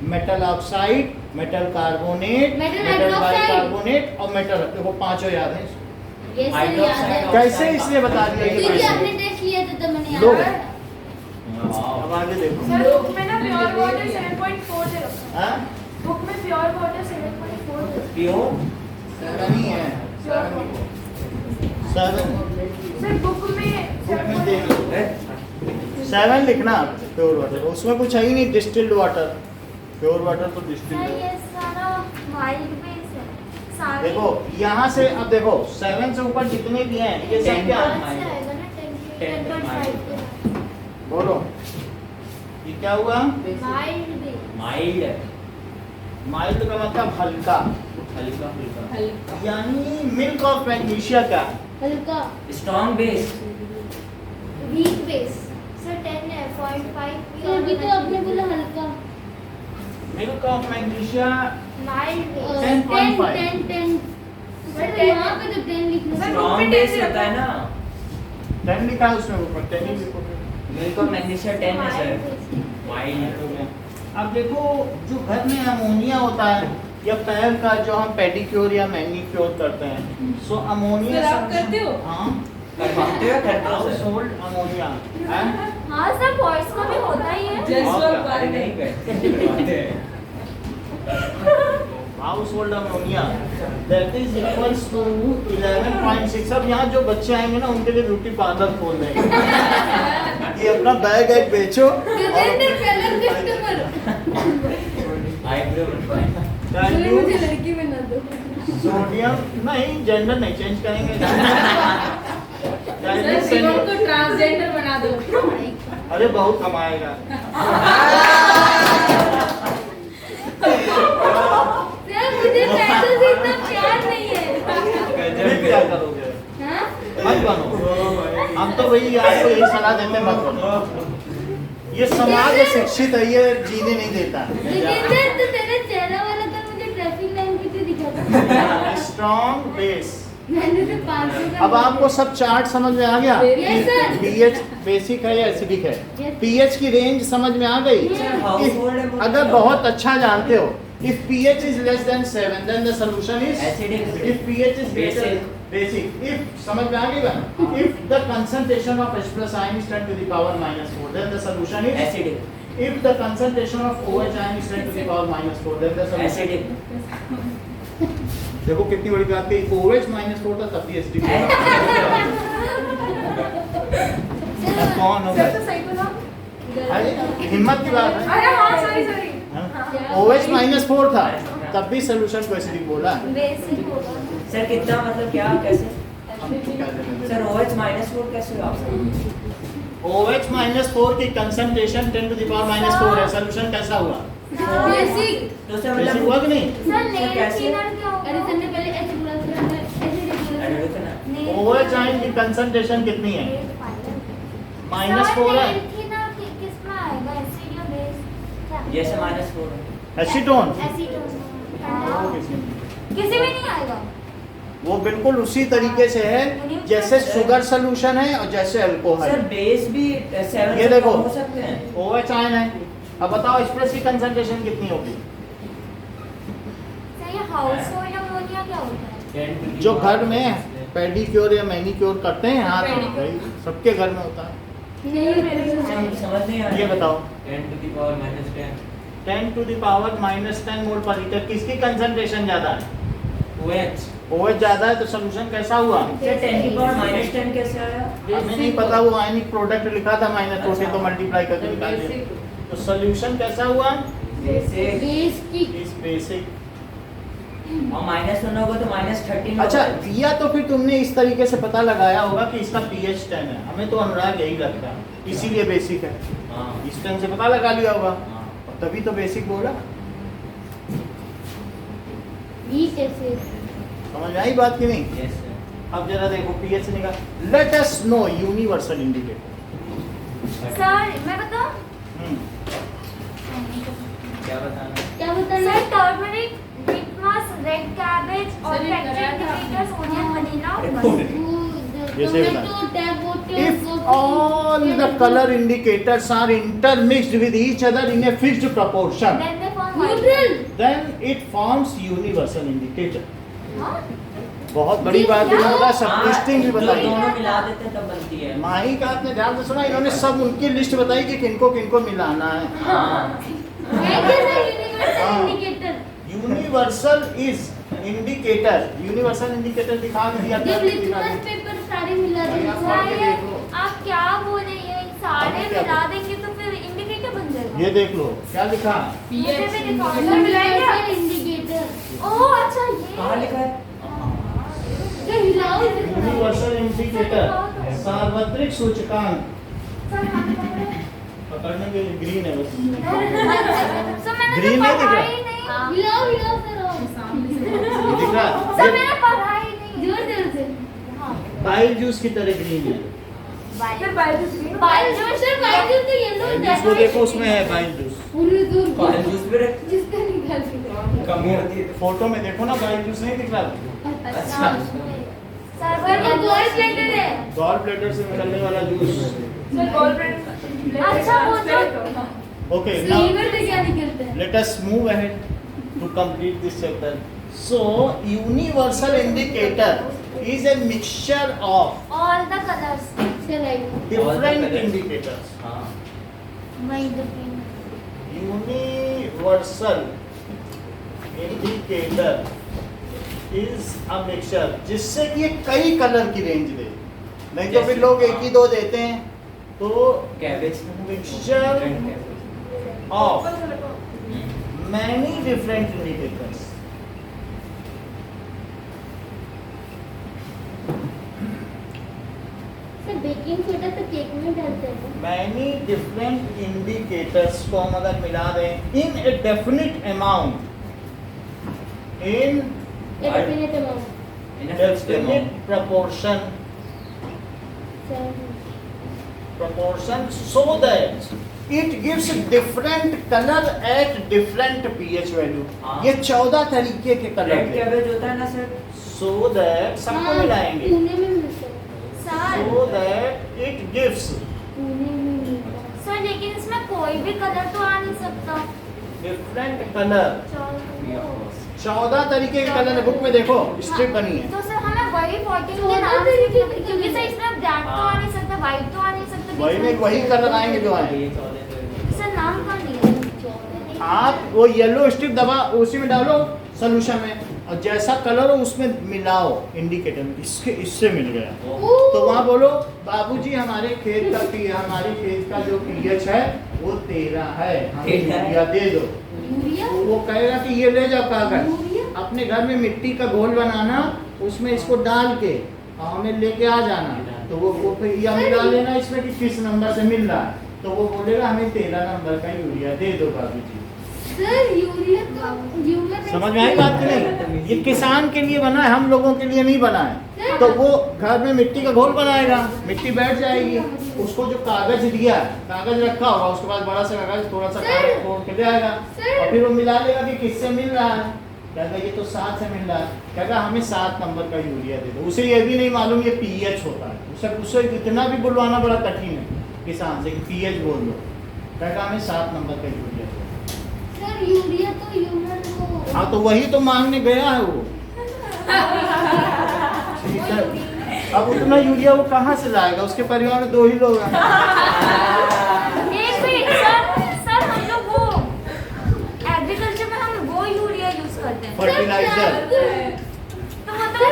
[SPEAKER 2] metal oxide, metal carbonate,
[SPEAKER 5] metal
[SPEAKER 2] metal
[SPEAKER 5] hydroxide.
[SPEAKER 2] Bicarbonate और मेटल। देखो पांचों याद है।
[SPEAKER 5] ये सर याद
[SPEAKER 4] हाइड्रोक्साइड
[SPEAKER 5] है
[SPEAKER 2] कैसे इसने बता दिया ये
[SPEAKER 5] क्योंकि आपने
[SPEAKER 2] कैसे?
[SPEAKER 5] टेस्ट किया था तो मैंने
[SPEAKER 2] लो।
[SPEAKER 5] याद रखा।
[SPEAKER 2] अब आगे देखो।
[SPEAKER 3] सर बुक में ना प्योर वाटर 7.4 दे रखा
[SPEAKER 2] हाँ?
[SPEAKER 3] बुक में प्योर वाटर 7.4 दे रखा
[SPEAKER 4] प्योर
[SPEAKER 2] 7 ही है। 7
[SPEAKER 3] सर बुक में
[SPEAKER 2] में देख लो। 7 लिखना प्योर वाटर, उसमें कुछ है ही नहीं डिस्टिल्ड वाटर। प्योर वाटर तो
[SPEAKER 1] सर
[SPEAKER 2] डिस्टिल्ड है।
[SPEAKER 1] ये सारा माइल्ड बेस है। सारे
[SPEAKER 2] देखो यहाँ से अब देखो 7 से ऊपर जितने भी हैं ये सब क्या है?
[SPEAKER 1] पाँच से आएगा ना 10.5
[SPEAKER 2] बोलो ये क्या हुआ?
[SPEAKER 1] Mild base.
[SPEAKER 4] माइल्ड
[SPEAKER 2] माइल्ड का मतलब हल्का,
[SPEAKER 4] हल्का फुल्का
[SPEAKER 3] हल्का
[SPEAKER 2] यानी मिल्क ऑफ मैग्नीशिया क्या?
[SPEAKER 5] हल्का
[SPEAKER 4] strong base
[SPEAKER 1] weak base. Sir 10 है 0.5
[SPEAKER 5] तो अभी तो आपने बोला हल्का
[SPEAKER 2] milk of magnesia
[SPEAKER 1] mild base.
[SPEAKER 2] 10.5
[SPEAKER 5] 10 sir यहाँ पे तो 10 लिखना
[SPEAKER 3] सर,
[SPEAKER 5] है।
[SPEAKER 4] स्ट्रॉन्ग बेस होता है ना
[SPEAKER 2] 10 लिखा है उसमें ऊपर 10 ही लिखो।
[SPEAKER 4] मिल्क ऑफ मैग्नीशिया 10 है सर माइल्ड
[SPEAKER 2] अब देखो जो घर में अमोनिया होता है या पैर का जो हम पेडिक्योर या मैनिक्योर करते हैं, सो अमोनिया
[SPEAKER 3] सर, आप करते हो?
[SPEAKER 2] हाँ
[SPEAKER 4] करवाते हो करते हो सर
[SPEAKER 2] हाउसहोल्ड अमोनिया है।
[SPEAKER 1] हाँ सर बॉयज का भी होता ही है।
[SPEAKER 3] जस्ट
[SPEAKER 2] और
[SPEAKER 3] और
[SPEAKER 2] क्या?
[SPEAKER 4] अरे नहीं करते हैं
[SPEAKER 2] household ammonia that is equals to 11.6। अब यहाँ जो बच्चे आएंगे ना उनके लिए ब्यूटी पार्लर खोल देंगे। ये अपना बैग एक बेचो
[SPEAKER 5] गजेंद्र पहला कस्टमर
[SPEAKER 4] आईब्रो
[SPEAKER 5] बोले मुझे लड़की बना दो
[SPEAKER 2] सोडियम नहीं, जेंडर नहीं चेंज करेंगे।
[SPEAKER 3] सर शिवम को ट्रांसजेंडर बना दो
[SPEAKER 2] अरे बहुत कमाएगा।
[SPEAKER 5] सर मुझे पैसों से इतना प्यार नहीं है
[SPEAKER 2] फिर क्या करोगे?
[SPEAKER 5] हाँ
[SPEAKER 2] मत बनो। हम तो वही आपको यही सलाह देते हैं, मत बनो। ये समाज शिक्षित है, ये जीने नहीं देता।
[SPEAKER 5] लेकिन सर तो तेरा चेहरा वाला तो मुझे ट्रैफिक लाइन पे तो दिखा था
[SPEAKER 2] स्ट्रॉन्ग बेस।
[SPEAKER 5] मैंने तो 500 का
[SPEAKER 2] अब आपको सब चार्ट समझ में आ गया?
[SPEAKER 5] Yes, sir.
[SPEAKER 2] पीएच बेसिक है या एसिडिक है?
[SPEAKER 5] Yes.
[SPEAKER 2] पीएच की रेंज समझ में आ गई?
[SPEAKER 5] Yes.
[SPEAKER 2] If- अगर बहुत अच्छा जानते हो, if pH is less than 7 then the solution is
[SPEAKER 4] Acidic.
[SPEAKER 2] if pH is greater
[SPEAKER 4] Basic.
[SPEAKER 2] Basic if समझ में आ गई बात if the concentration of H plus ion is 10 to the power -4 then the solution is
[SPEAKER 4] acidic
[SPEAKER 2] if the concentration of OH ion is 10 to the power -4 then the solution
[SPEAKER 4] acidic
[SPEAKER 2] देखो कितनी बड़ी बात है OH -4 था तब भी acidic कौन होगा
[SPEAKER 1] सर तो सही बोला
[SPEAKER 2] अरे हिम्मत की बात है
[SPEAKER 1] अरे हाँ सॉरी सॉरी
[SPEAKER 2] OH -4 था तब भी सॉल्यूशन को एसिडिक बोला
[SPEAKER 1] बेसिक होगा
[SPEAKER 4] सर कितना मतलब क्या कैसे सर OH -4 कैसे हुआ
[SPEAKER 2] OH -4 की कंसंट्रेशन 10 to the power -4 है सॉल्यूशन कैसा हुआ
[SPEAKER 5] बेसिक
[SPEAKER 4] तो सर
[SPEAKER 2] बेसिक
[SPEAKER 4] मतलब
[SPEAKER 2] हुआ कि नहीं
[SPEAKER 1] सर नेल
[SPEAKER 4] कैसे?
[SPEAKER 1] क्लीनर क्या
[SPEAKER 5] अरे
[SPEAKER 1] होगा
[SPEAKER 5] सर ने पहले एच बोला था एसिडिक बोला
[SPEAKER 4] एडिशन है
[SPEAKER 1] नेल
[SPEAKER 2] OH ion की कंसंट्रेशन कितनी है -4 है
[SPEAKER 1] नेल क्लीनर किस में आएगा एसिड या बेस क्या
[SPEAKER 4] ये से -4
[SPEAKER 2] एसीटोन
[SPEAKER 1] एसीटोन किसी में नहीं आएगा
[SPEAKER 2] वो बिल्कुल उसी तरीके से है जैसे शुगर सोल्यूशन है और जैसे अल्कोहल
[SPEAKER 4] सर बेस भी 7
[SPEAKER 2] ये देखो।
[SPEAKER 4] हो सकते हैं
[SPEAKER 2] OH ion है अब बताओ एक्सप्रेस की कंसंट्रेशन कितनी होगी
[SPEAKER 1] सर ये हाउसहोल्ड अमोनिया क्या होता है
[SPEAKER 2] जो घर में पेडिक्योर या मैनिक्योर करते हैं हाथ में
[SPEAKER 3] Pedicure।
[SPEAKER 2] भाई सबके घर में होता है
[SPEAKER 5] नहीं मेरे
[SPEAKER 4] समझ नहीं आ
[SPEAKER 2] ये
[SPEAKER 4] रहा
[SPEAKER 2] बताओ
[SPEAKER 6] 10 to the power -10
[SPEAKER 2] 10 to the power -10 मोल पर लीटर किसकी कंसंट्रेशन ज्यादा है
[SPEAKER 6] OH
[SPEAKER 2] OH ज्यादा है तो सोल्यूशन कैसा हुआ
[SPEAKER 4] सर 10 की पावर -10 कैसे आया
[SPEAKER 2] हमें नहीं पता वो आयनिक प्रोडक्ट लिखा था माइनस छोटे तो मल्टीप्लाई करके निकाल दिया तो सोल्यूशन कैसा हुआ
[SPEAKER 4] बेसिक
[SPEAKER 5] बेस की
[SPEAKER 2] इस बेसिक
[SPEAKER 4] और -1 होगा तो -13
[SPEAKER 2] अच्छा दिया तो फिर तुमने इस तरीके से पता लगाया होगा कि इसका pH 10 है हमें तो अनुराग यही लगता है इसीलिए बेसिक है
[SPEAKER 6] हाँ
[SPEAKER 2] इस टाइम से पता लगा लिया होगा
[SPEAKER 6] हाँ
[SPEAKER 2] और तभी तो बेसिक बोला
[SPEAKER 5] बी कैसे
[SPEAKER 2] समझ में आई बात की नहीं
[SPEAKER 6] यस सर
[SPEAKER 2] अब जरा देखो pH निकाल let us know universal indicator
[SPEAKER 1] sir मैं बताऊं
[SPEAKER 6] क्या बताना
[SPEAKER 5] क्या बताना
[SPEAKER 1] sir turmeric litmus red cabbage और
[SPEAKER 3] सर, ये
[SPEAKER 1] पेट्रिक
[SPEAKER 3] करा था।
[SPEAKER 1] इंडिकेटर्स ओनियन वनीला और mustard
[SPEAKER 2] Yes, yes,
[SPEAKER 5] tomato tab
[SPEAKER 2] If all the color indicators are intermixed with each other in a fixed proportion,
[SPEAKER 1] then they form
[SPEAKER 5] neutral
[SPEAKER 2] then it forms universal indicator.
[SPEAKER 1] हां
[SPEAKER 2] बहुत बड़ी
[SPEAKER 5] ये
[SPEAKER 2] बात
[SPEAKER 5] क्या?
[SPEAKER 2] इन्होंने बताया, सब लिस्टिंग भी
[SPEAKER 4] जो
[SPEAKER 2] बताई
[SPEAKER 4] दोनों मिला देते हैं तब बनती है
[SPEAKER 2] माही का आपने ध्यान से सुना इन्होंने सब उनकी लिस्ट बताई कि किनको किनको मिलाना है
[SPEAKER 4] हाँ
[SPEAKER 5] है कैसा universal indicator
[SPEAKER 2] universal is indicator universal indicator दिखा दिया
[SPEAKER 5] जब लिटमस पेपर सारे मिला
[SPEAKER 2] अरे
[SPEAKER 5] देंगे
[SPEAKER 2] आप
[SPEAKER 1] सर
[SPEAKER 2] आगे
[SPEAKER 1] ये
[SPEAKER 2] देख लो।
[SPEAKER 1] आप क्या बोल रहे हैं सारे
[SPEAKER 2] आगे क्या
[SPEAKER 1] मिला देंगे तो फिर इंडिकेटर बन जाएगा
[SPEAKER 2] ये देख लो क्या लिखा
[SPEAKER 1] मुझे भी
[SPEAKER 3] pH
[SPEAKER 1] दिखाओ सर मिलाएंगे
[SPEAKER 5] यूनिवर्सल इंडिकेटर
[SPEAKER 1] ओह अच्छा
[SPEAKER 4] कहाँ
[SPEAKER 1] ये
[SPEAKER 4] लिखा है
[SPEAKER 5] क्या हिलाओ
[SPEAKER 2] यूनिवर्सल इंडिकेटर सार्वत्रिक सूचकांक
[SPEAKER 1] सर हाथ पकड़ो
[SPEAKER 2] पकड़ने के लिए ग्रीन है बस
[SPEAKER 1] सर मैंने
[SPEAKER 2] Green
[SPEAKER 1] तो
[SPEAKER 2] नहीं दिख रहा?
[SPEAKER 1] पढ़ा ही नहीं
[SPEAKER 5] हिलाओ हिलाओ सर
[SPEAKER 3] सामने से
[SPEAKER 2] ये दिख रहा है
[SPEAKER 1] सर
[SPEAKER 2] ये
[SPEAKER 1] मैंने पढ़ा ही नहीं
[SPEAKER 5] जोर जोर से
[SPEAKER 1] हाँ
[SPEAKER 2] बाइल जूस की तरह ग्रीन है
[SPEAKER 1] फिर बाइल
[SPEAKER 5] जो सर बाइक तो येलो
[SPEAKER 2] बाइल जूस को देखो उसमें है बाइल जूस
[SPEAKER 5] पूरी दूर
[SPEAKER 4] कॉल जूस पे रख
[SPEAKER 5] जिसका निकाल के
[SPEAKER 6] कमी होती है
[SPEAKER 2] फोटो में देखो ना बाइल जूस नहीं दिख रहा
[SPEAKER 4] अच्छा
[SPEAKER 1] सर
[SPEAKER 5] पर वो गॉल प्लेटर है
[SPEAKER 2] गॉल प्लेटर से निकलने वाला जूस
[SPEAKER 3] सर बॉल
[SPEAKER 1] अच्छा वो जो
[SPEAKER 2] ओके नाउ
[SPEAKER 5] स्लीवर से क्या निकलता है
[SPEAKER 2] let us move ahead to complete this chapter. So, universal indicator is a mixture of
[SPEAKER 1] all the colours
[SPEAKER 5] चलाइए
[SPEAKER 2] different
[SPEAKER 6] colors.
[SPEAKER 2] indicators.
[SPEAKER 6] हाँ
[SPEAKER 1] वही different
[SPEAKER 2] Universal indicator is a mixture जिससे कि ये कई कलर की रेंज दे नहीं तो फिर लोग एक ही दो देते हैं तो
[SPEAKER 4] cabbage
[SPEAKER 2] mixture of many different indicators.
[SPEAKER 5] Sir baking soda तो केक में डालते हैं
[SPEAKER 2] Many different indicators को हम अगर मिला दें in a definite amount, in
[SPEAKER 5] ये definite amount
[SPEAKER 2] definite proportion, so that it gives different color at different pH value.
[SPEAKER 4] हाँ।
[SPEAKER 2] ये 14 तरीके के कलर
[SPEAKER 4] रेड
[SPEAKER 2] हैं
[SPEAKER 4] कैबेज होता है ना सर
[SPEAKER 2] so that सबको मिलाएंगे
[SPEAKER 5] पुणे में मिलता है
[SPEAKER 1] sir
[SPEAKER 2] so that it gives
[SPEAKER 5] Pune में मिलता है
[SPEAKER 1] सर लेकिन इसमें कोई भी कलर तो आ नहीं सकता
[SPEAKER 2] different color
[SPEAKER 1] चलो
[SPEAKER 2] 14 तरीके के कलर बुक में देखो स्ट्रिप बनी है।
[SPEAKER 1] तो सर हमें वही 14 के
[SPEAKER 5] 14
[SPEAKER 1] नाम
[SPEAKER 5] तरीके
[SPEAKER 1] से क्योंकि सर इसमें ब्लैक तो आ नहीं सकता, व्हाइट तो आ नहीं सकता,
[SPEAKER 2] वही में वही कलर आएंगे जो आए।
[SPEAKER 6] ये 14 तो
[SPEAKER 1] सर नाम कौन दिया?
[SPEAKER 2] आप वो येलो स्ट्रिप दबा उसी में डालो सोल्यूशन में, और जैसा कलर हो उसमें मिलाओ इंडिकेटर में, इसके इससे मिल गया तो वहाँ बोलो बाबूजी हमारे खेत का जो पीएच है वो 13 है, हमें यूरिया दे दो।
[SPEAKER 5] यूरिया
[SPEAKER 2] तो वो कहेगा कि ये ले जाओ कागज,
[SPEAKER 5] यूरिया
[SPEAKER 2] अपने घर में मिट्टी का घोल बनाना, उसमें इसको डाल के और हमें लेके आ जाना। तो वो फिर या मिला लेना इसमें कि किस नंबर से मिल रहा है, तो वो बोलेगा हमें 13 नंबर का यूरिया दे दो बाबूजी।
[SPEAKER 5] सर यूरिया
[SPEAKER 2] समझ में आई बात कि नहीं? ये किसान के लिए बना है, हम लोगों के लिए नहीं बना है। तो वो घर में मिट्टी का घोल बनाएगा, मिट्टी बैठ जाएगी, उसको जो कागज दिया है, कागज रखा होगा, उसके बाद बड़ा सा कागज थोड़ा सा कागज खोल के ले आएगा और फिर वो मिला लेगा कि किससे मिल रहा है। कहता ये तो 7 से मिल रहा है, कहता हमें 7 नंबर का यूरिया दे दो। उसे ये भी नहीं मालूम ये पीएच होता है, उसे इतना भी बुलवाना बड़ा कठिन है किसान से कि पीएच बोल दो, कहता हमें 7 नंबर का यूरिया दो।
[SPEAKER 5] सर यूरिया तो ह्यूमन को
[SPEAKER 2] हाँ तो वही तो मांगने गया है वो। ठीक है, अब उतना यूरिया वो कहाँ से लाएगा? उसके परिवार में 2 ही लोग हैं।
[SPEAKER 1] एक मिनट सर हम लोग वो एग्रीकल्चर में हम वो यूरिया यूज करते हैं,
[SPEAKER 2] फर्टिलाइजर
[SPEAKER 1] तो मतलब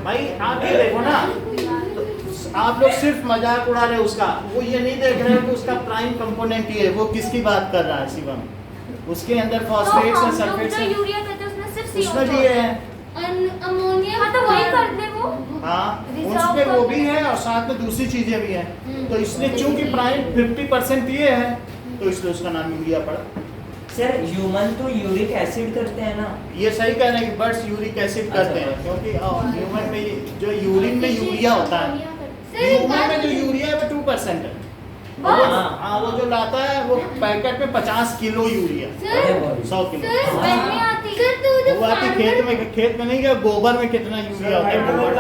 [SPEAKER 2] भाई आप ये देखो ना, तो आप लोग सिर्फ मजाक उड़ा रहे उसका, वो ये नहीं देख रहे हो कि उसका प्राइम कंपोनेंट ये है। वो किसकी बात कर रहा है शिवम? उसके अंदर फॉस्फेट्स और सल्फेट्स
[SPEAKER 1] जो
[SPEAKER 2] है,
[SPEAKER 1] यूरिया करते हैं उसमें सिर्फ CO2
[SPEAKER 2] उसमें भी ये है।
[SPEAKER 5] अमोनिया
[SPEAKER 1] हाँ तो वही करते हैं वो।
[SPEAKER 2] हाँ
[SPEAKER 1] रिजर्व
[SPEAKER 2] उसमें वो
[SPEAKER 1] करते
[SPEAKER 2] भी
[SPEAKER 1] हैं।
[SPEAKER 2] है और साथ में दूसरी चीजें भी हैं। तो इसलिए चूंकि प्राइम 50% ये है तो इसलिए उसका नाम यूरिया पड़ा।
[SPEAKER 4] सर ह्यूमन तो यूरिक एसिड करते हैं ना?
[SPEAKER 2] ये सही कह रहे हैं कि बर्ड्स यूरिक एसिड करते हैं, क्योंकि ह्यूमन में जो यूरिन में यूरिया होता है, ह्यूमन में जो यूरिया है वो 2% है।
[SPEAKER 1] बस
[SPEAKER 2] हाँ वो जो लाता है वो पैकेट में 50 किलो यूरिया,
[SPEAKER 4] अरे बाप रे।
[SPEAKER 2] 100 किलो
[SPEAKER 1] स्मेल नहीं आती।
[SPEAKER 5] सर तो जो
[SPEAKER 2] वो आती खेत में नहीं गया, गोबर में कितना यूरिया होता है गोबर।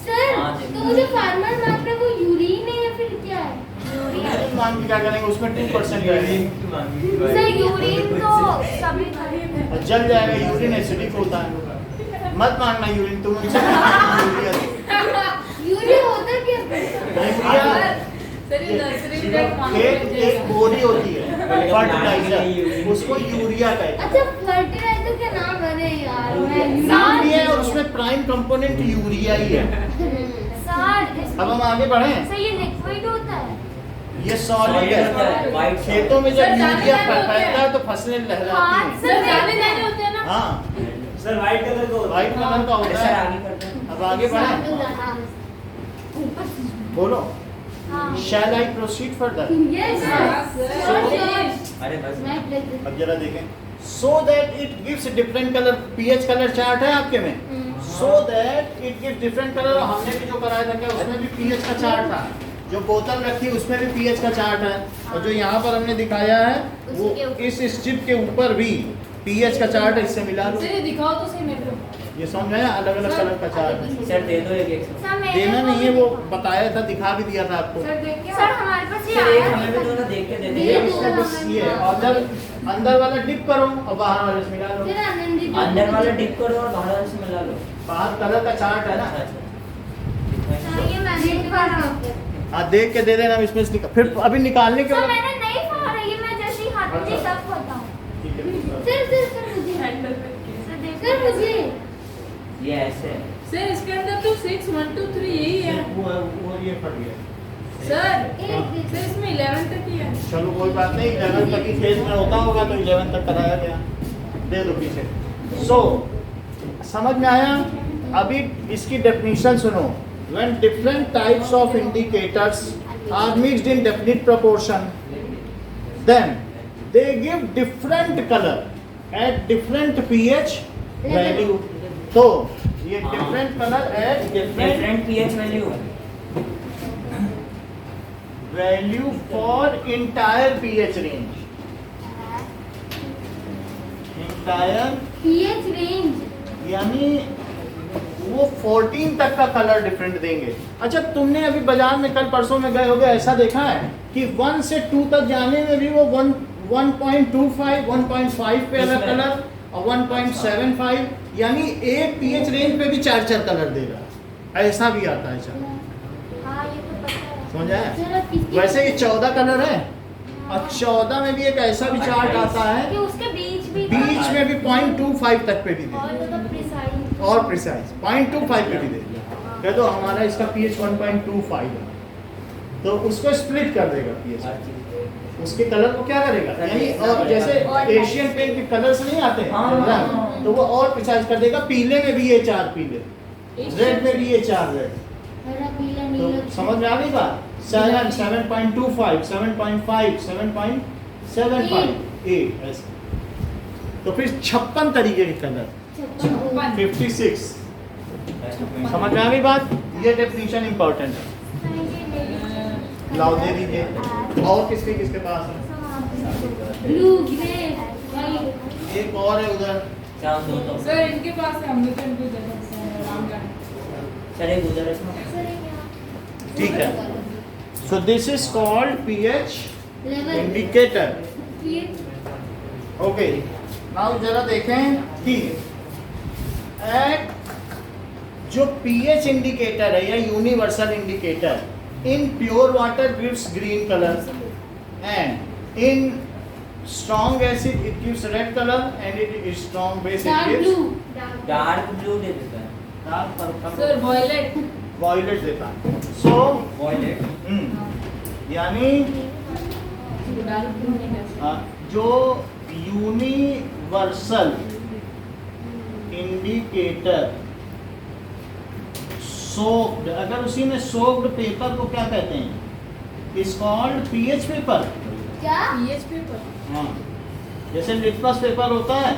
[SPEAKER 5] सर
[SPEAKER 4] हाँ,
[SPEAKER 5] तो वो जो फार्मर मांग रहे हैं वो यूरिन है या फिर क्या है?
[SPEAKER 2] यूरिन मान के क्या करेंगे, उसमें 2% रहेगा
[SPEAKER 1] सर यूरिन तो सभी करते हैं।
[SPEAKER 2] और जल जाएगा। यूरिन एसिडिक होता है, मत मांगना यूरिन तुम उनसे यूरिया दो।
[SPEAKER 5] यूरिया होता क्या है?
[SPEAKER 2] यूरिया
[SPEAKER 3] सर ये नर्सरी
[SPEAKER 2] जो
[SPEAKER 3] में मांगते
[SPEAKER 2] खेत
[SPEAKER 3] हैं
[SPEAKER 2] एक
[SPEAKER 3] जैसा।
[SPEAKER 2] बोरी होती है फर्टिलाइजर, उसको यूरिया कहते हैं।
[SPEAKER 5] अच्छा फर्टिलाइजर के नाम अरे यार मैं
[SPEAKER 2] नाम भी है और उसमें प्राइम कंपोनेंट यूरिया ही है।
[SPEAKER 1] सर
[SPEAKER 2] अब हम आगे बढ़ें,
[SPEAKER 1] सर ये लिक्विड होता है।
[SPEAKER 2] ये सॉलिड है।
[SPEAKER 4] वाइट
[SPEAKER 2] खेतों में जब
[SPEAKER 3] सर, दाने
[SPEAKER 2] यूरिया
[SPEAKER 3] दाने होते
[SPEAKER 2] फैलता
[SPEAKER 3] हैं।
[SPEAKER 2] है तो फसलें
[SPEAKER 1] हाँ,
[SPEAKER 2] लहराती हैं।
[SPEAKER 3] सर जाने जाने होते हैं ना।
[SPEAKER 2] हाँ
[SPEAKER 6] सर व्हाइट कलर का होता है।
[SPEAKER 2] व्हाइट कलर का होता
[SPEAKER 4] सर
[SPEAKER 2] है।
[SPEAKER 4] आगे करते हैं।
[SPEAKER 2] अब आगे बढ़ें, बोलो।
[SPEAKER 1] हाँ
[SPEAKER 2] Shall I proceed further?
[SPEAKER 5] Yes
[SPEAKER 4] अरे बस
[SPEAKER 5] मैं प्लेस
[SPEAKER 2] अब जरा देखें, so that it gives different color, pH colour chart है आपके में, so that it gives different color। हमने भी जो कराया था क्या, उसमें भी pH का चार्ट था, जो बोतल रखी उसमें भी pH का चार्ट है, और जो यहाँ पर हमने दिखाया है वो
[SPEAKER 1] उसके ऊपर।
[SPEAKER 2] इस स्ट्रिप के ऊपर भी pH का चार्ट है, इससे मिला लो।
[SPEAKER 3] सर ये दिखाओ तो सही मेरे को।
[SPEAKER 2] ये समझ आया, अलग अलग कलर का चार्ट है।
[SPEAKER 4] सर दे दो एक
[SPEAKER 1] सर मेरे
[SPEAKER 2] देना
[SPEAKER 1] को
[SPEAKER 2] नहीं है,
[SPEAKER 1] भी-
[SPEAKER 2] वो बताया था, दिखा भी दिया था आपको।
[SPEAKER 3] सर देख के
[SPEAKER 1] सर हमारे पास ये
[SPEAKER 4] सर एक
[SPEAKER 1] आया
[SPEAKER 4] हमें भी
[SPEAKER 1] नहीं
[SPEAKER 4] दो
[SPEAKER 1] था।
[SPEAKER 4] ना देख के दे
[SPEAKER 5] ये
[SPEAKER 4] दे।
[SPEAKER 2] इसमें बस ये है, और जब अंदर वाला डिप करो और बाहर वाले से मिला लो।
[SPEAKER 5] फिर आनंदी
[SPEAKER 4] अंदर वाला डिप करो और बाहर वाले से मिला लो।
[SPEAKER 2] बाहर कलर का चार्ट है ना,
[SPEAKER 1] सर ये मैंने निकाला।
[SPEAKER 2] हाँ देख के दे देना, हम इसमें से फिर अभी निकालने के
[SPEAKER 1] सर
[SPEAKER 2] बाद
[SPEAKER 1] मैंने नहीं फाड़ा, ये मैं जैसे ही हाथ में
[SPEAKER 2] अच्छा।
[SPEAKER 1] तब होता हूँ।
[SPEAKER 2] ठीक है।
[SPEAKER 5] सर मुझे
[SPEAKER 3] हैंडल में किया।
[SPEAKER 1] सर देखो।
[SPEAKER 5] सर मुझे
[SPEAKER 4] ये ऐसे है।
[SPEAKER 3] सर इसके अंदर तो 6 1 2 3 यही है।
[SPEAKER 2] वो ये फट गया।
[SPEAKER 3] सर
[SPEAKER 5] एक
[SPEAKER 3] सर इसमें 11 तक ही है।
[SPEAKER 2] चलो कोई बात नहीं, 11 तक ही केस में होता होगा तो 11 तक कराया गया, दे दो पीछे। समझ में आया? अभी इसकी डेफिनेशन सुनो। When different types of indicators are mixed in definite proportion, then they give different color at different pH value. तो ये different color at different
[SPEAKER 4] different pH value.
[SPEAKER 2] value for entire pH range. Entire
[SPEAKER 5] pH range
[SPEAKER 2] यानी वो 14 तक का colour different देंगे। अच्छा तुमने अभी बाजार में कल परसों में गए होगे, ऐसा देखा है कि 1 से 2 तक जाने में भी वो 1.25, 1.5 पे अलग
[SPEAKER 4] इसमें-
[SPEAKER 2] कलर और 1.75, यानी एक पीएच रेंज पे भी 4 कलर देगा, ऐसा भी आता है। चलो
[SPEAKER 1] हाँ ये तो पता है।
[SPEAKER 2] समझ आया?
[SPEAKER 5] सर अब किसकी
[SPEAKER 2] वैसे ये 14 कलर है और 14 में भी एक ऐसा भी चार्ट आता
[SPEAKER 1] कि
[SPEAKER 2] है,
[SPEAKER 1] उसके बीच भी
[SPEAKER 2] बीच में भी 0.25 तक पे भी दे
[SPEAKER 1] और ज्यादा प्रिसाइज
[SPEAKER 2] और प्रिसाइज 0.25 पे भी दे दिया। कह दो हमारा इसका पीएच 1.25 है, तो उसको स्प्लिट कर देगा पीएच,
[SPEAKER 4] हर चीज
[SPEAKER 2] उसके कलर को क्या करेगा, यानी और जैसे एशियन पेंट के कलर्स नहीं आते हैं
[SPEAKER 4] हाँ, हाँ,
[SPEAKER 2] रंग,
[SPEAKER 4] हाँ।
[SPEAKER 2] तो वो और प्रिसाइज कर देगा। पीले में भी ये 4 पीले, रेड में भी ये 4 रेड।
[SPEAKER 5] हरा पीला
[SPEAKER 2] तो
[SPEAKER 5] नीला
[SPEAKER 2] समझ में आ गई बात? 7, 7.25, 7.5, 7.75, 8 ऐसे। तो फिर 56 तरीके के कलर, 56। समझ में आ गई बात? ये डेफिनेशन इंपॉर्टेंट है। लाओ दे दीजिए। और किसके किसके पास है?
[SPEAKER 5] ब्लू ग्रे वाइट
[SPEAKER 2] एक और है उधर।
[SPEAKER 4] चांद दो तो
[SPEAKER 3] सर इनके पास है, हम लोग तो इनको दे सकते हैं रामगढ़।
[SPEAKER 4] सर एक उधर है
[SPEAKER 2] ठीक है। So this is called pH
[SPEAKER 5] level
[SPEAKER 2] indicator.
[SPEAKER 5] PH
[SPEAKER 2] okay, now जरा देखें कि जो पीएच इंडिकेटर है या universal indicator, in pure water gives green colour and in strong acid it gives red color and it is strong base it
[SPEAKER 5] dark
[SPEAKER 2] gives
[SPEAKER 5] blue
[SPEAKER 4] dark blue दे देता है,
[SPEAKER 2] dark purple
[SPEAKER 3] sir violet
[SPEAKER 2] violet देता है। so
[SPEAKER 4] violet
[SPEAKER 2] यानी
[SPEAKER 3] dark blue नहीं कर सकते।
[SPEAKER 2] जो यूनिवर्सल इंडिकेटर सोक्ड, अगर उसी में सोक्ड पेपर को क्या कहते हैं? Is called pH paper.
[SPEAKER 5] क्या
[SPEAKER 3] पीएच पेपर
[SPEAKER 2] हाँ, जैसे लिटमस पेपर होता है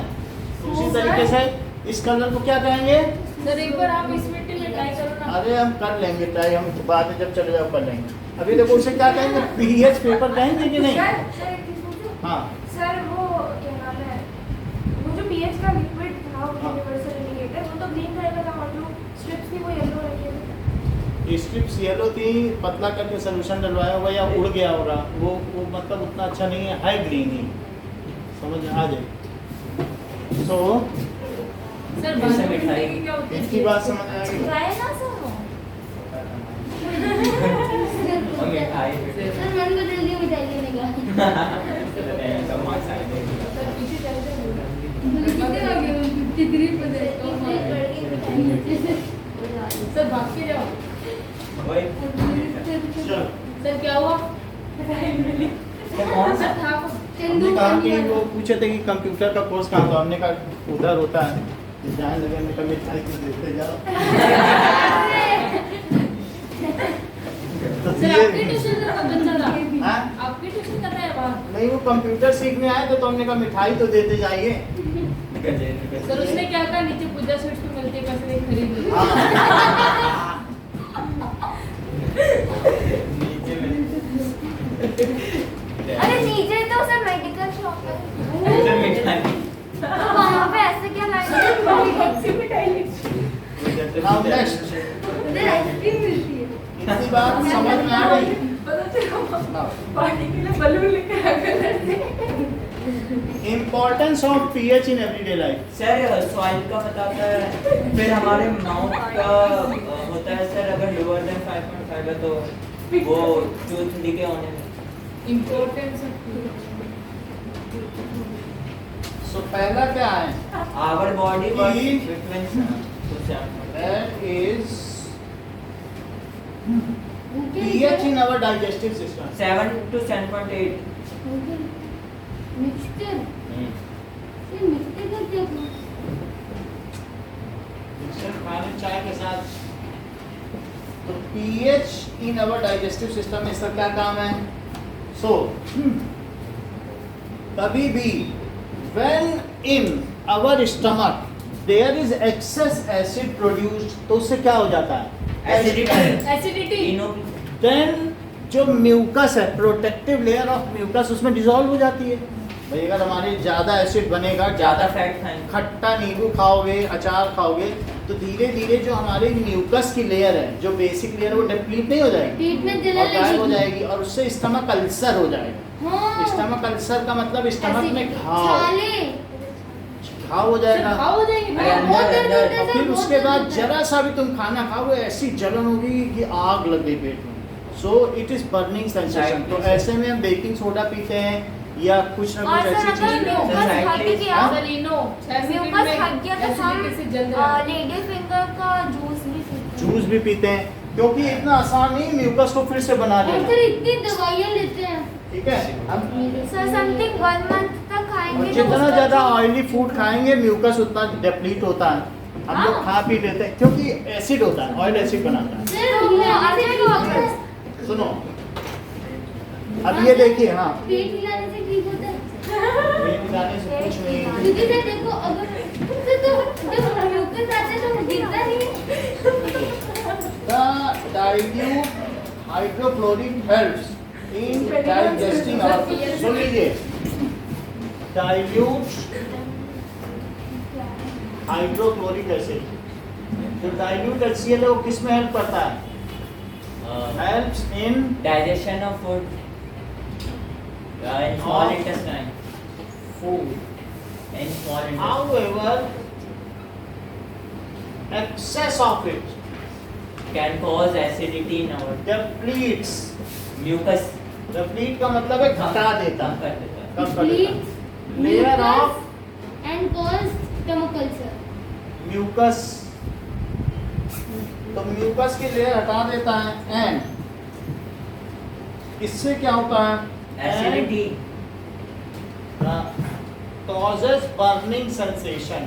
[SPEAKER 2] उसी तरीके से इस कलर को क्या कहेंगे?
[SPEAKER 3] सर एक बार आप इस मिट्टी में ट्राई करो ना।
[SPEAKER 2] अरे हम कर लेंगे ट्राई, हम बाद में जब चले जाओ कर लेंगे। अभी देखो उसे क्या कहेंगे? पीएच पेपर कहेंगे कि नहीं?
[SPEAKER 1] सर एक चीज पूछूं?
[SPEAKER 2] हाँ
[SPEAKER 1] सर वो क्या नाम है, वो जो पीएच का लिक्विड था वो
[SPEAKER 2] हाँ।
[SPEAKER 1] यूनिवर्सल इंडिकेटर, वो तो ग्रीन कलर का था और जो स्ट्रिप्स थी वो येलो रखी थी।
[SPEAKER 2] स्ट्रिप्स येलो थी, पतला करके सोल्यूशन डलवाया हुआ या उड़ गया होगा, वो मतलब उतना अच्छा नहीं है ग्रीन ही, समझ में आ जाए। सो
[SPEAKER 3] सर
[SPEAKER 4] जैसे
[SPEAKER 3] बाकी
[SPEAKER 4] मिठाई।
[SPEAKER 3] की क्या होती है?
[SPEAKER 2] इनकी बात समझ में आ गई?
[SPEAKER 1] ट्राई ना सर वो।
[SPEAKER 4] और मिठाई
[SPEAKER 5] सर मन को जल्दी मिठाई लेने का
[SPEAKER 4] सब मार्क्स आएंगे।
[SPEAKER 3] सर पीछे चल जाओ।
[SPEAKER 5] कितने आ गए 53%।
[SPEAKER 3] सर भाग के जाओ।
[SPEAKER 4] वही
[SPEAKER 2] चलो,
[SPEAKER 3] सर क्या हुआ?
[SPEAKER 4] तो कौन सा
[SPEAKER 3] सर था वो।
[SPEAKER 2] हमने कहा कि वो पूछे थे कि कंप्यूटर का कोर्स कहाँ, तो हमने कहा उधर होता है, जाने लगे हमने कहा मिठाई क्यों देते जाओ। तो
[SPEAKER 3] सर आपके ट्यूशन का बच्चा था।
[SPEAKER 2] हाँ?
[SPEAKER 3] आपके ट्यूशन का था वहाँ।
[SPEAKER 2] नहीं, वो कंप्यूटर सीखने आए थे तो हमने कहा मिठाई तो देते जाइए।
[SPEAKER 3] सर उसने क्या कहा, नीचे पूजा स्वीट्स पे मिलते हैं, कैसे खरीद लो।
[SPEAKER 2] हाँ।
[SPEAKER 4] नीचे में
[SPEAKER 1] अरे नीचे तो सर मेडिकल शॉप है,
[SPEAKER 4] इधर मिठाई
[SPEAKER 1] तो वहाँ पे ऐसे क्या लाइन?
[SPEAKER 2] Now next,
[SPEAKER 5] उधर आइसक्रीम मिलती है
[SPEAKER 2] इतनी बात समझ में आ गई?
[SPEAKER 3] पार्टी के लिए बलून लेके आ गए।
[SPEAKER 2] Importance of pH in everyday life.
[SPEAKER 4] Sir soil का बताता है, फिर हमारे माउथ का होता है सर, अगर लोअर देन 5.5 है तो वो टूथ लीके होने में।
[SPEAKER 3] इम्पोर्टेंस
[SPEAKER 2] So पहला क्या है?
[SPEAKER 4] Our body
[SPEAKER 2] Heat.
[SPEAKER 4] Between
[SPEAKER 2] That is pH in our digestive system.
[SPEAKER 4] 7 to 7.8।
[SPEAKER 5] Mixture ये मिक्सचर का क्या
[SPEAKER 2] सिर्फ खाने चाय के साथ। तो pH in our digestive system में इसका क्या काम है? So कभी भी when in our stomach there is excess acid produced, तो उससे क्या हो जाता है?
[SPEAKER 3] एसिडिटी।
[SPEAKER 2] Then जो म्यूकस है, प्रोटेक्टिव लेयर ऑफ म्यूकस, उसमें डिसॉल्व हो जाती है। भाई अगर हमारे ज़्यादा एसिड बनेगा,
[SPEAKER 4] ज्यादा फैट खाएंगे,
[SPEAKER 2] खट्टा नींबू खाओगे, अचार खाओगे, तो धीरे धीरे जो हमारे म्यूकस की लेयर है, जो बेसिक लेयर है, वो डिप्लीट नहीं हो जाएगी
[SPEAKER 5] पेट में जलन
[SPEAKER 2] और गायब हो
[SPEAKER 5] लगेगी।
[SPEAKER 2] जाएगी, और उससे स्टमक अल्सर हो जाएगा।
[SPEAKER 5] हाँ।
[SPEAKER 2] स्टमक अल्सर का मतलब स्टमक में घाव
[SPEAKER 5] छाले।
[SPEAKER 2] घाव हो जाएगा।
[SPEAKER 3] खाओ हो जाएगी
[SPEAKER 4] अरे अंदर-
[SPEAKER 5] बहुत दर्द
[SPEAKER 4] अंदर-
[SPEAKER 5] होता है
[SPEAKER 2] और
[SPEAKER 5] सर,
[SPEAKER 2] फिर
[SPEAKER 5] बहुत
[SPEAKER 2] उसके बाद
[SPEAKER 5] दर्द होता है।
[SPEAKER 2] जरा सा भी तुम खाना खाओगे, ऐसी जलन होगी कि आग लग गई पेट में। सो इट इज बर्निंग सेंसेशन। तो ऐसे में हम बेकिंग सोडा पीते हैं या कुछ ना
[SPEAKER 1] और
[SPEAKER 2] कुछ
[SPEAKER 1] सर
[SPEAKER 2] ऐसी
[SPEAKER 1] अगर
[SPEAKER 2] चीज
[SPEAKER 1] म्यूकस
[SPEAKER 4] Right
[SPEAKER 1] हट
[SPEAKER 4] place,
[SPEAKER 1] गया,
[SPEAKER 2] हाँ?
[SPEAKER 3] सलीनो 6 सेकंड
[SPEAKER 1] म्यूकस
[SPEAKER 3] में
[SPEAKER 1] हट गया तो हम
[SPEAKER 3] एसिडिटी से जल रहा है।
[SPEAKER 1] लेडी फिंगर का जूस भी पीते हैं।
[SPEAKER 2] जूस भी पीते हैं, क्योंकि इतना आसान नहीं म्यूकस को फिर से बना
[SPEAKER 5] और
[SPEAKER 2] देना।
[SPEAKER 5] सर इतनी दवाइयां लेते हैं।
[SPEAKER 2] ठीक है, हम
[SPEAKER 1] सर समथिंग 1 मंथ तक खाएंगे
[SPEAKER 2] और
[SPEAKER 1] तो
[SPEAKER 2] जितना
[SPEAKER 1] उसका
[SPEAKER 2] ज्यादा
[SPEAKER 1] जो-
[SPEAKER 2] ऑयली फूड खाएंगे म्यूकस उतना डिप्लीट होता है। हम लोग
[SPEAKER 1] हाँ।
[SPEAKER 2] खा पी लेते हैं क्योंकि एसिड होता है, ऑयल एसिड बनाता है।
[SPEAKER 5] सर
[SPEAKER 1] तो
[SPEAKER 5] हिलाने से
[SPEAKER 1] अगर
[SPEAKER 5] ठीक
[SPEAKER 1] वो
[SPEAKER 5] होता है।
[SPEAKER 2] सुनो, अब ये देखिए, हाँ
[SPEAKER 5] पेट हिलाने से ठीक होता है।
[SPEAKER 2] पेट हिलाने से कुछ नहीं।
[SPEAKER 5] क्योंकि सर देखो अगर तो जब म्यूकस आता है तो गिरता नहीं है।
[SPEAKER 2] The dilute hydrochloric helps in digesting our food. सुन लीजिए, dilute हाइड्रोक्लोरिक एसिड, जो डाइल्यूट HCl है वो किस में हेल्प करता है? Helps in
[SPEAKER 4] digestion of food in small intestine,
[SPEAKER 2] food.
[SPEAKER 4] In small intestine.
[SPEAKER 2] However, excess of it
[SPEAKER 4] can cause acidity in our
[SPEAKER 2] depletes।
[SPEAKER 4] Mucus,
[SPEAKER 2] deplete का मतलब है घटा देता
[SPEAKER 4] कम
[SPEAKER 2] है,
[SPEAKER 4] कर देता है।
[SPEAKER 2] कम कर देता है। Layer of
[SPEAKER 5] and cause stomach ulcer.
[SPEAKER 2] Mucus, तो म्यूकस की लेयर हटा देता है एंड इससे क्या होता है?
[SPEAKER 4] Acidity
[SPEAKER 2] causes burning sensation।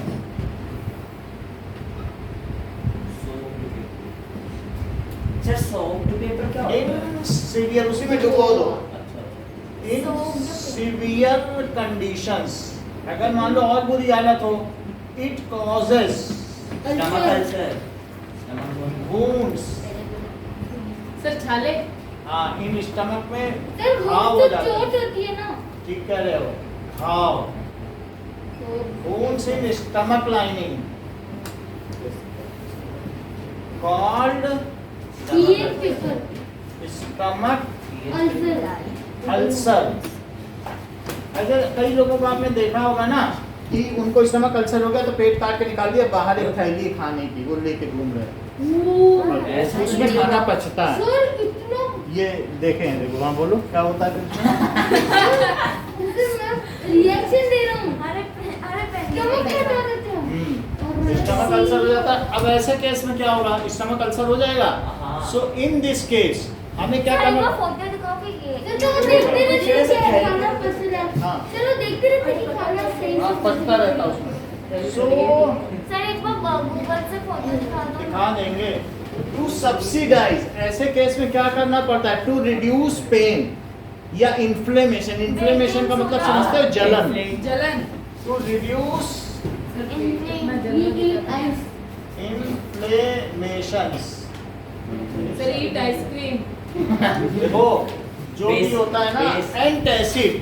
[SPEAKER 4] Sir soft paper क्या होता है?
[SPEAKER 2] इन सीवियर, उसी में डुबो दो।
[SPEAKER 4] अच्छा,
[SPEAKER 2] इन सीवियर कंडीशंस, अगर मान लो और बुरी हालत हो, it causes
[SPEAKER 4] stomach ulcer, stomach
[SPEAKER 2] wounds.
[SPEAKER 3] Sir छाले
[SPEAKER 2] हाँ, इन स्टमक में
[SPEAKER 5] सर
[SPEAKER 2] घाव
[SPEAKER 5] वो
[SPEAKER 2] हो
[SPEAKER 5] तो
[SPEAKER 2] जाता है।
[SPEAKER 5] चोट होती है ना।
[SPEAKER 2] ठीक कह रहे हो, घाव, wounds in stomach lining called
[SPEAKER 5] ये पेपर
[SPEAKER 2] stomach
[SPEAKER 5] अल्सर।
[SPEAKER 2] ulcer। अगर कई लोगों को आपने देखा होगा ना कि उनको स्टमक अल्सर हो गया तो पेट काट के निकाल दिया, बाहर एक थैली खाने की वो लेके घूम रहे हैं,
[SPEAKER 4] ऐसा
[SPEAKER 2] उसमें खाना पचता है।
[SPEAKER 5] सर इतना
[SPEAKER 2] ये देखे हैं, देखो वहाँ बोलो क्या होता है उसमें?
[SPEAKER 5] रिएक्शन दे रहा हूँ।
[SPEAKER 1] अरे पहले
[SPEAKER 5] स्टमक क्या हो जाता है?
[SPEAKER 2] स्टमक अल्सर हो जाता है। अब ऐसे केस में क्या होगा? स्टमक अल्सर हो जाएगा।
[SPEAKER 4] हाँ।
[SPEAKER 2] सो इन दिस केस हमें क्या
[SPEAKER 1] सर,
[SPEAKER 2] करना?
[SPEAKER 1] एक बार फोटो दिखाओगे ये?
[SPEAKER 5] सर तो वो देखते रहते हैं कि खाना पसंद है।
[SPEAKER 2] हाँ।
[SPEAKER 5] चलो देखते रहते हैं कि खाना सही
[SPEAKER 2] हाँ,
[SPEAKER 5] से
[SPEAKER 2] पचता रहता है उसमें। सो
[SPEAKER 1] सर एक बार गूगल से फोटो दिखा दो।
[SPEAKER 2] दिखा देंगे। टू सब्सिडाइज, ऐसे केस में क्या करना पड़ता है? टू रिड्यूस पेन या इन्फ्लेमेशन। इन्फ्लेमेशन का मतलब समझते हो? जलन।
[SPEAKER 3] जलन
[SPEAKER 2] टू रिड्यूस
[SPEAKER 5] ये ice
[SPEAKER 2] inflammations.
[SPEAKER 3] Sir eat ice cream
[SPEAKER 2] देखो जो भी
[SPEAKER 4] Base-
[SPEAKER 2] होता है ना,
[SPEAKER 4] base-
[SPEAKER 2] एंटासिड,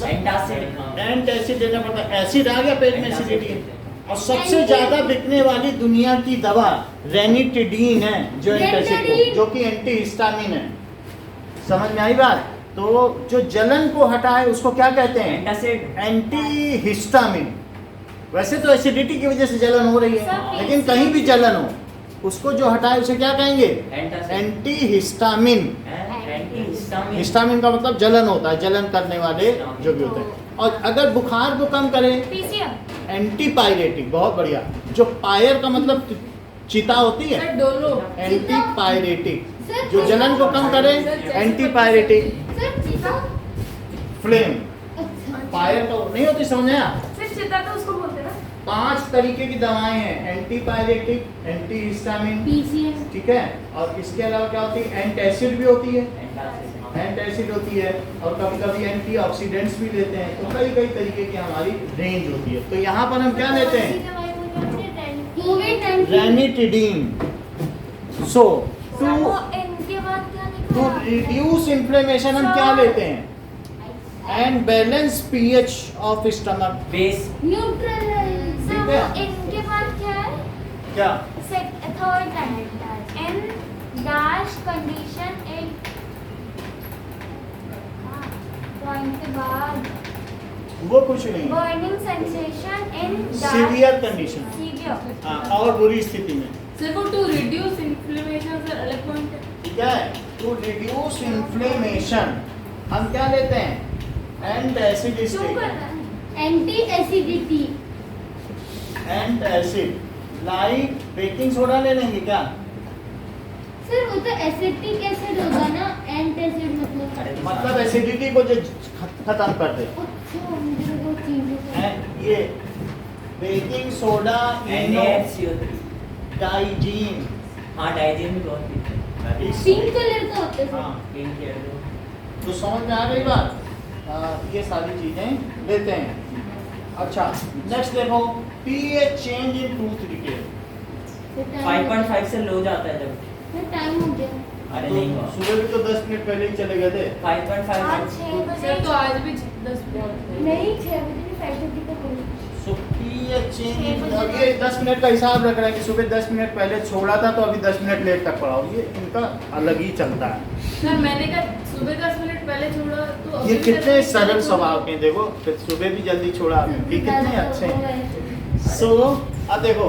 [SPEAKER 4] एंटासिड, हाँ।
[SPEAKER 2] एंटासिड देना पड़ता है। एसिड आ गया पेट में,
[SPEAKER 4] एंटासिड
[SPEAKER 2] एसिडिटी।
[SPEAKER 4] देते हैं।
[SPEAKER 2] और सबसे ज्यादा बिकने वाली दुनिया की दवा रेनिटिडीन है, जो एंटासिड
[SPEAKER 5] रेनिटिडीन।
[SPEAKER 2] जो कि एंटी हिस्टामिन है। समझ में आई बात? तो जो जलन को हटाए उसको क्या कहते हैं?
[SPEAKER 4] Antacid,
[SPEAKER 2] anti histamine. वैसे तो एसिडिटी की वजह से जलन हो रही है,
[SPEAKER 1] सब
[SPEAKER 2] लेकिन कहीं भी जलन हो उसको जो हटाए उसे क्या कहेंगे?
[SPEAKER 4] Antacid,
[SPEAKER 2] anti histamine.
[SPEAKER 4] Anti histamine.
[SPEAKER 2] Histamine का मतलब जलन होता है, जलन करने वाले जो भी होते हैं। और अगर बुखार को कम करे,
[SPEAKER 1] पीसीएम।
[SPEAKER 2] एंटीपायरेटिक। बहुत बढ़िया। जो पायर का मतलब चिता होती है,
[SPEAKER 3] सर डोलो
[SPEAKER 2] एंटीपायरेटिक।
[SPEAKER 5] सर
[SPEAKER 2] जो जलन को कम करे, एंटीपायरेटिक।
[SPEAKER 5] सर चीता
[SPEAKER 2] फ्लेम,
[SPEAKER 5] अच्छा
[SPEAKER 2] पायर तो नहीं होती, समझ आया?
[SPEAKER 1] सिर्फ चिता तो उसको बोलते हैं ना।
[SPEAKER 2] 5 तरीके की दवाएं हैं, एंटीपायरेटिक, एंटी हिस्टामिन,
[SPEAKER 5] पीसीएम
[SPEAKER 2] ठीक है। और इसके अलावा क्या होती है? एंटासिड भी होती है,
[SPEAKER 4] एंटासिड, हाँ।
[SPEAKER 2] एंटासिड होती है, और कभी कभी एंटीऑक्सीडेंट्स भी लेते हैं। तो कई कई तरीके की हमारी रेंज होती है। तो यहाँ पर हम क्या लेते हैं?
[SPEAKER 5] कोविड-19
[SPEAKER 2] रेनिटिडीन। सो
[SPEAKER 1] सर
[SPEAKER 2] टू
[SPEAKER 1] वो इनके बाद क्या
[SPEAKER 2] टू
[SPEAKER 1] निकला?
[SPEAKER 2] रिड्यूस इन्फ्लेमेशन हम क्या लेते हैं? And balance pH of stomach.
[SPEAKER 4] Base
[SPEAKER 5] neutral है।
[SPEAKER 1] सर
[SPEAKER 2] ठीक है।
[SPEAKER 1] वो इनके पास क्या है?
[SPEAKER 2] क्या
[SPEAKER 1] third line in dash condition एक पॉइंट के बाद
[SPEAKER 2] वो कुछ नहीं,
[SPEAKER 1] burning sensation in
[SPEAKER 2] severe condition.
[SPEAKER 1] Severe
[SPEAKER 2] हाँ, और बुरी स्थिति में।
[SPEAKER 3] सर वो टू रिड्यूस इन्फ्लेमेशन सर अलग पॉइंट है।
[SPEAKER 2] ठीक है, टू रिड्यूस इन्फ्लेमेशन हम क्या लेते हैं? एंड एसिड
[SPEAKER 1] क्यों
[SPEAKER 2] स्टेट,
[SPEAKER 1] कर रहा है?
[SPEAKER 5] Anti acidity.
[SPEAKER 2] And acid like baking soda ले लेंगे क्या?
[SPEAKER 5] सर वो तो एसिटिक एसिड होगा ना, एंट एसिड मतलब।
[SPEAKER 2] मतलब एसिडिटी को जो खत्म कर दे।
[SPEAKER 5] अच्छा मुझे वो चीजें।
[SPEAKER 2] एंड ये बेकिंग सोडा, इनो,
[SPEAKER 4] NaCO3।
[SPEAKER 2] डाइजीन।
[SPEAKER 4] हाँ डाइजीन भी बहुत पीते हैं।
[SPEAKER 5] पिंक कलर का होता है सर।
[SPEAKER 2] हाँ,
[SPEAKER 4] पिंक येलो।
[SPEAKER 2] तो समझ में आ गई बात? ये सारी चीजें लेते हैं। अच्छा, नेक्स्ट देखो, pH change in tooth decay.
[SPEAKER 4] 5.5 से लो जाता है जब।
[SPEAKER 5] टाइम हो गया।
[SPEAKER 4] अरे
[SPEAKER 2] तो
[SPEAKER 4] नहीं हुआ।
[SPEAKER 2] सुबह भी तो 10 मिनट पहले ही चले गए थे।
[SPEAKER 4] 5.5
[SPEAKER 1] आज 6 बजे
[SPEAKER 3] सर तो आज भी 10 बहुत है।
[SPEAKER 5] नहीं 6 बजे 5:30 तक होगी।
[SPEAKER 2] सो पीएच चेंज,
[SPEAKER 1] 6 बजे
[SPEAKER 2] अब ये 10 मिनट का हिसाब रख रहा है कि सुबह 10 मिनट पहले छोड़ा था तो अभी 10 मिनट लेट तक पढ़ाओ। ये इनका अलग ही चलता है।
[SPEAKER 3] सर मैंने कहा सुबह 10 मिनट पहले छोड़ा तो
[SPEAKER 2] ये
[SPEAKER 3] अभी
[SPEAKER 2] कितने
[SPEAKER 3] सर-
[SPEAKER 2] सरल स्वभाव के हैं, देखो फिर सुबह भी जल्दी छोड़ा आपने, ये कितने अच्छे हैं। सो अब देखो,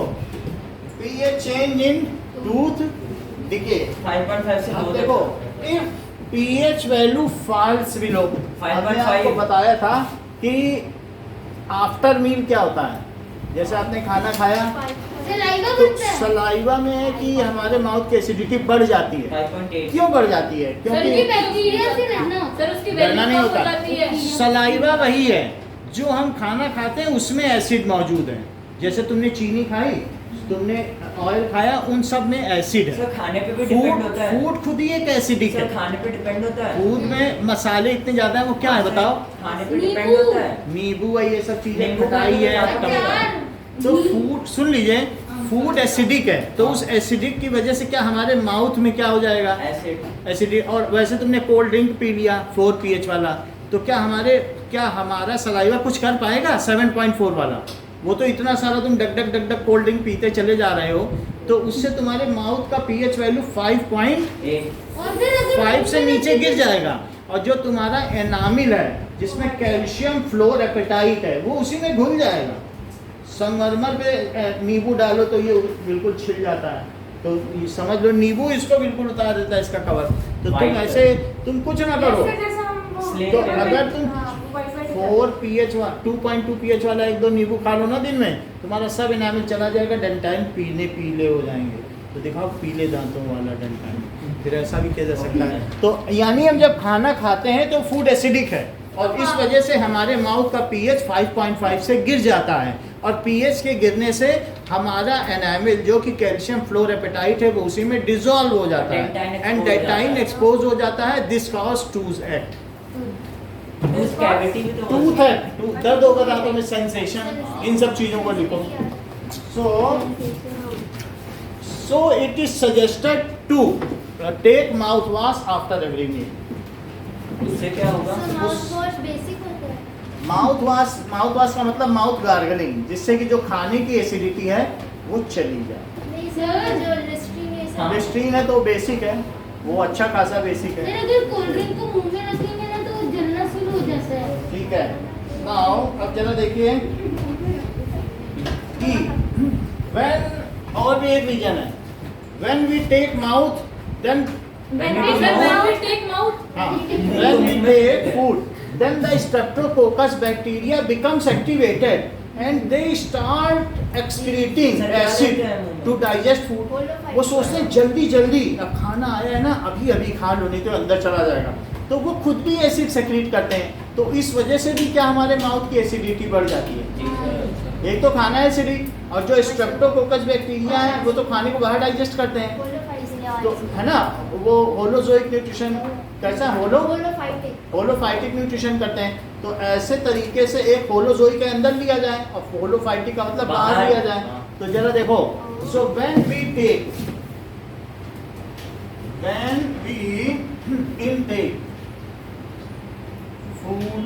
[SPEAKER 2] pH change in tooth decay.
[SPEAKER 4] 5.5 से
[SPEAKER 2] अब
[SPEAKER 4] लो
[SPEAKER 2] देखो,
[SPEAKER 4] जाता है।
[SPEAKER 2] If pH value falls below,
[SPEAKER 4] 5.5
[SPEAKER 2] हमने आपको बताया था कि आफ्टर मील क्या होता है। जैसे आपने खाना खाया
[SPEAKER 5] सलाइवा
[SPEAKER 2] तो
[SPEAKER 5] बनता है।
[SPEAKER 2] सलाइवा में है कि हमारे माउथ की एसिडिटी बढ़ जाती है।
[SPEAKER 4] 5.8।
[SPEAKER 2] क्यों बढ़ जाती है?
[SPEAKER 3] सर
[SPEAKER 5] ये
[SPEAKER 3] ये
[SPEAKER 2] क्योंकि
[SPEAKER 5] बैक्टीरिया से रहना।
[SPEAKER 3] सर उसकी
[SPEAKER 2] डरना
[SPEAKER 3] वैल्यू
[SPEAKER 2] नहीं
[SPEAKER 3] कम
[SPEAKER 2] होता।
[SPEAKER 3] हो जाती है।
[SPEAKER 2] सलाइवा वही है जो हम खाना खाते हैं उसमें एसिड मौजूद है। जैसे तुमने चीनी खाई, तुमने ऑयल खाया, उन सब में एसिड है।
[SPEAKER 4] सर खाने पे भी डिपेंड
[SPEAKER 2] फूड
[SPEAKER 4] होता है।
[SPEAKER 2] फूड खुद ही एक एसिडिक
[SPEAKER 4] सर
[SPEAKER 2] है।
[SPEAKER 4] खाने पे डिपेंड होता है।
[SPEAKER 2] फूड में मसाले इतने ज्यादा है, वो क्या है बताओ?
[SPEAKER 4] खाने पे
[SPEAKER 5] नींबू।
[SPEAKER 4] डिपेंड होता है।
[SPEAKER 2] नींबू है, ये सब चीजें
[SPEAKER 4] नींबू
[SPEAKER 2] खटाई है,
[SPEAKER 4] खाने पे
[SPEAKER 2] टमाटर।
[SPEAKER 5] अचार।
[SPEAKER 2] तो फूड, सुन लीजिए, फूड एसिडिक है तो उस एसिडिक की वजह से क्या हमारे माउथ में क्या हो जाएगा?
[SPEAKER 4] एसिड।
[SPEAKER 2] एसिडिक। और वैसे तुमने कोल्ड ड्रिंक पी लिया 4 पीएच वाला, तो क्या हमारा सलाइवा कुछ कर पाएगा? 7.4 वाला वो तो इतना सारा तुम duck duck duck duck cold drink पीते चले जा रहे हो, तो उससे तुम्हारे माउथ का पीएच वैल्यू 5.5
[SPEAKER 5] और फिर अगर
[SPEAKER 2] से नीचे गिर जाएगा। और जो तुम्हारा एनामिल है जिसमें कैल्शियम फ्लोर एपेटाइट है, वो उसी में घुल जाएगा। संगमरमर पे नींबू डालो तो ये बिल्कुल छिल जाता है, तो ये समझ लो नींबू इसको बिल्कुल उतार देता है, इसका कवर। तो तुम
[SPEAKER 4] White
[SPEAKER 2] ऐसे तुम कुछ ना करो।
[SPEAKER 1] जैसे हम वो
[SPEAKER 4] Slate
[SPEAKER 2] तो
[SPEAKER 4] पे
[SPEAKER 2] अगर तुम
[SPEAKER 1] हाँ, वाईफाई
[SPEAKER 2] 4 पीएच 2.2 पीएच वाला 1-2 नींबू खा लो ना दिन में, तुम्हारा सब एनामिल चला जाएगा, डेंटाइन पीले हो जाएंगे। तो दिखाओ पीले दांतों वाला डेंटाइन, फिर ऐसा भी किया जा सकता है। तो यानी हम जब खाना खाते हैं तो फूड एसिडिक है और इस वजह से हमारे माउथ का पीएच 5.5 से गिर जाता है। और पीएच के गिरने से हमारा एनामिल जो कि कैल्शियम फ्लोर एपेटाइट है वो उसी में डिसॉल्व हो जाता है एंड डेंटाइन एक्सपोज हो जाता है। This cause tooth act.
[SPEAKER 4] Tooth cavity भी तो
[SPEAKER 2] टूथ है, दर्द होगा दांतों में, सेंसेशन, इन सब चीजों को लिखो। So it is suggested to take mouth wash after every meal.
[SPEAKER 4] उससे क्या होगा?
[SPEAKER 5] माउथ वॉश बेसिक होता है।
[SPEAKER 2] माउथ वॉश का मतलब माउथ गार्गलिंग, जिससे कि जो खाने की एसिडिटी है वो चली जाए।
[SPEAKER 5] नहीं सर जो लिस्ट्रीन है
[SPEAKER 4] हाँ।
[SPEAKER 5] सर।
[SPEAKER 2] लिस्ट्रीन है तो बेसिक है, वो अच्छा खासा बेसिक है।
[SPEAKER 5] फिर अगर कोल्ड ड्रिंक को मुंह में रखेंगे ना तो वो जलना शुरू हो जाता है।
[SPEAKER 2] ठीक है, नाउ अब जरा देखिए कि व्हेन, और भी एक रीजन है, when we take mouth then
[SPEAKER 1] When
[SPEAKER 3] Sir, when we take mouth,
[SPEAKER 2] when we take food, then the streptococcus bacteria becomes activated and they start excreting acid to digest food. वो सोचते हैं जल्दी जल्दी अब खाना आया है ना, अभी अभी खा लो नहीं तो अंदर चला जाएगा, तो वो खुद भी एसिड सेक्रेट करते हैं। तो इस वजह से भी क्या हमारे माउथ की एसिडिटी बढ़ जाती है। एक तो खाना है एसिडिक और जो स्ट्रेप्टोकोकस बैक्टीरिया है वो तो खाने को बाहर डाइजेस्ट करते हैं, तो है ना, वो होलोजोइक न्यूट्रिशन, कैसा होलोफाइटिक न्यूट्रिशन करते हैं। तो ऐसे तरीके से एक होलोजोइक के अंदर लिया जाए और होलोफाइटिक का मतलब बाहर लिया जाए। तो जरा देखो, so when we intake food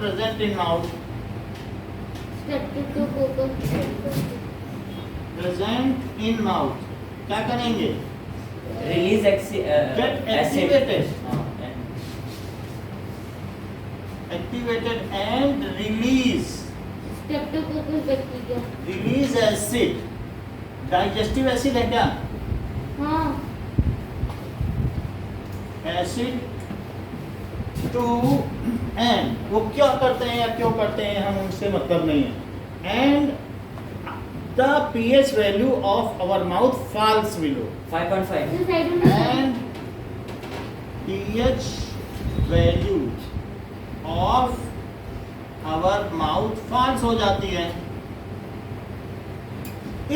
[SPEAKER 2] present in mouth,
[SPEAKER 5] streptococcus,
[SPEAKER 2] present in mouth, क्या करेंगे?
[SPEAKER 4] Release
[SPEAKER 2] Get activated. Activated and release.
[SPEAKER 5] Streptococcus bacteria.
[SPEAKER 2] Release acid. Digestive acid है क्या?
[SPEAKER 5] हाँ,
[SPEAKER 2] Acid to and वो क्या करते हैं या क्यों करते हैं हम उनसे मतलब नहीं है। And the pH value of our mouth falls below.
[SPEAKER 4] 5.5
[SPEAKER 5] इस साइड में
[SPEAKER 2] And pH value of our mouth falls हो जाती है।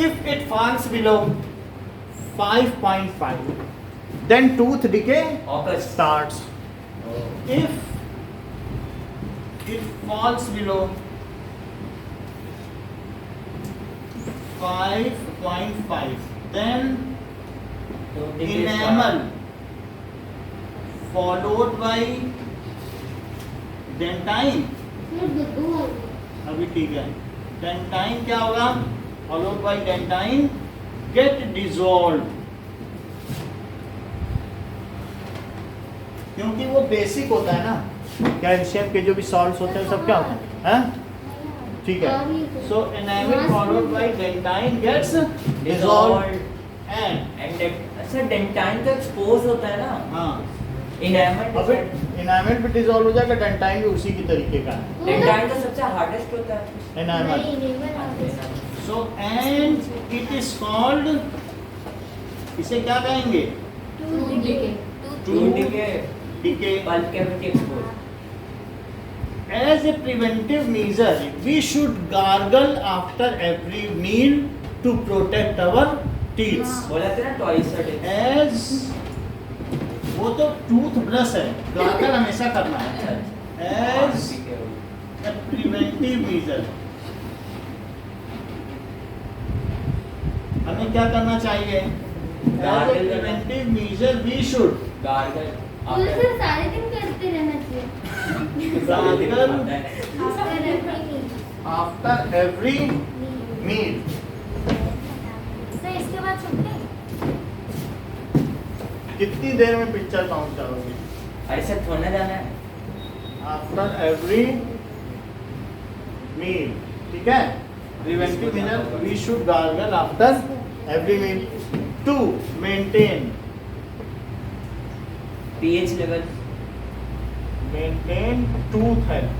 [SPEAKER 2] If it falls below 5.5, then tooth decay
[SPEAKER 4] occurs.
[SPEAKER 2] starts. If it falls below 5.5, then
[SPEAKER 4] तो decay
[SPEAKER 2] enamel
[SPEAKER 4] start.
[SPEAKER 2] followed by dentine.
[SPEAKER 5] फिर दुद्धू हो गया।
[SPEAKER 2] अभी ठीक है, dentine क्या होगा? followed by dentine get dissolved, क्योंकि वो बेसिक होता है ना, कैल्शियम के जो भी सॉल्ट्स होते हैं सब क्या होता है? ठीक है, so enamel followed by dentine gets dissolved and
[SPEAKER 4] And sir dentine तो एक्सपोज होता है ना,
[SPEAKER 2] हाँ
[SPEAKER 4] इनेमल
[SPEAKER 2] अब एनामेल भी डिसॉल्व हो जाएगा, डेंटाइन भी उसी की तरीके का है।
[SPEAKER 4] डेंटाइन तो सबसे हार्डेस्ट होता है।
[SPEAKER 2] एनामेल
[SPEAKER 5] नहीं, नहीं बना।
[SPEAKER 2] So and it is called, इसे क्या कहेंगे?
[SPEAKER 5] Tooth decay.
[SPEAKER 4] Tooth decay,
[SPEAKER 2] decay.
[SPEAKER 4] Pulp cavity expose.
[SPEAKER 2] As a preventive measure, we should gargle after every meal to protect our teeth.
[SPEAKER 4] बोला था ना ट्वाइस अ डे।
[SPEAKER 2] As वो तो tooth brush है, gargle हमेशा करना है। As a preventive measure, हमें क्या करना चाहिए? As a preventive measure, we should
[SPEAKER 4] gargle
[SPEAKER 5] तो सर सारे दिन करते रहना चाहिए।
[SPEAKER 2] gargle
[SPEAKER 5] after every
[SPEAKER 2] after every meal.
[SPEAKER 1] Sir इसके बाद छुट्टी?
[SPEAKER 2] कितनी देर में पिक्चर काउंट करोगे?
[SPEAKER 4] अरे सर थोड़ा जाना है।
[SPEAKER 2] आफ्टर एवरी मील, ठीक है? Preventive measure, we should gargle after every meal to maintain
[SPEAKER 4] pH level.
[SPEAKER 2] Tooth health.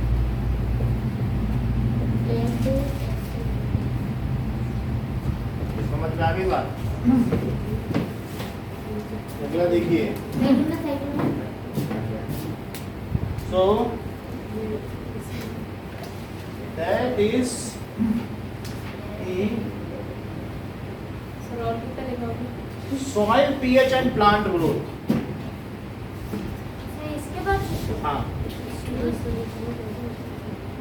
[SPEAKER 2] समझ में आ गई बात? अगला देखिए। So that is the
[SPEAKER 3] sir और कितना लिखोगे?
[SPEAKER 2] soil pH and plant growth.
[SPEAKER 1] Sir इसके बाद
[SPEAKER 2] हाँ,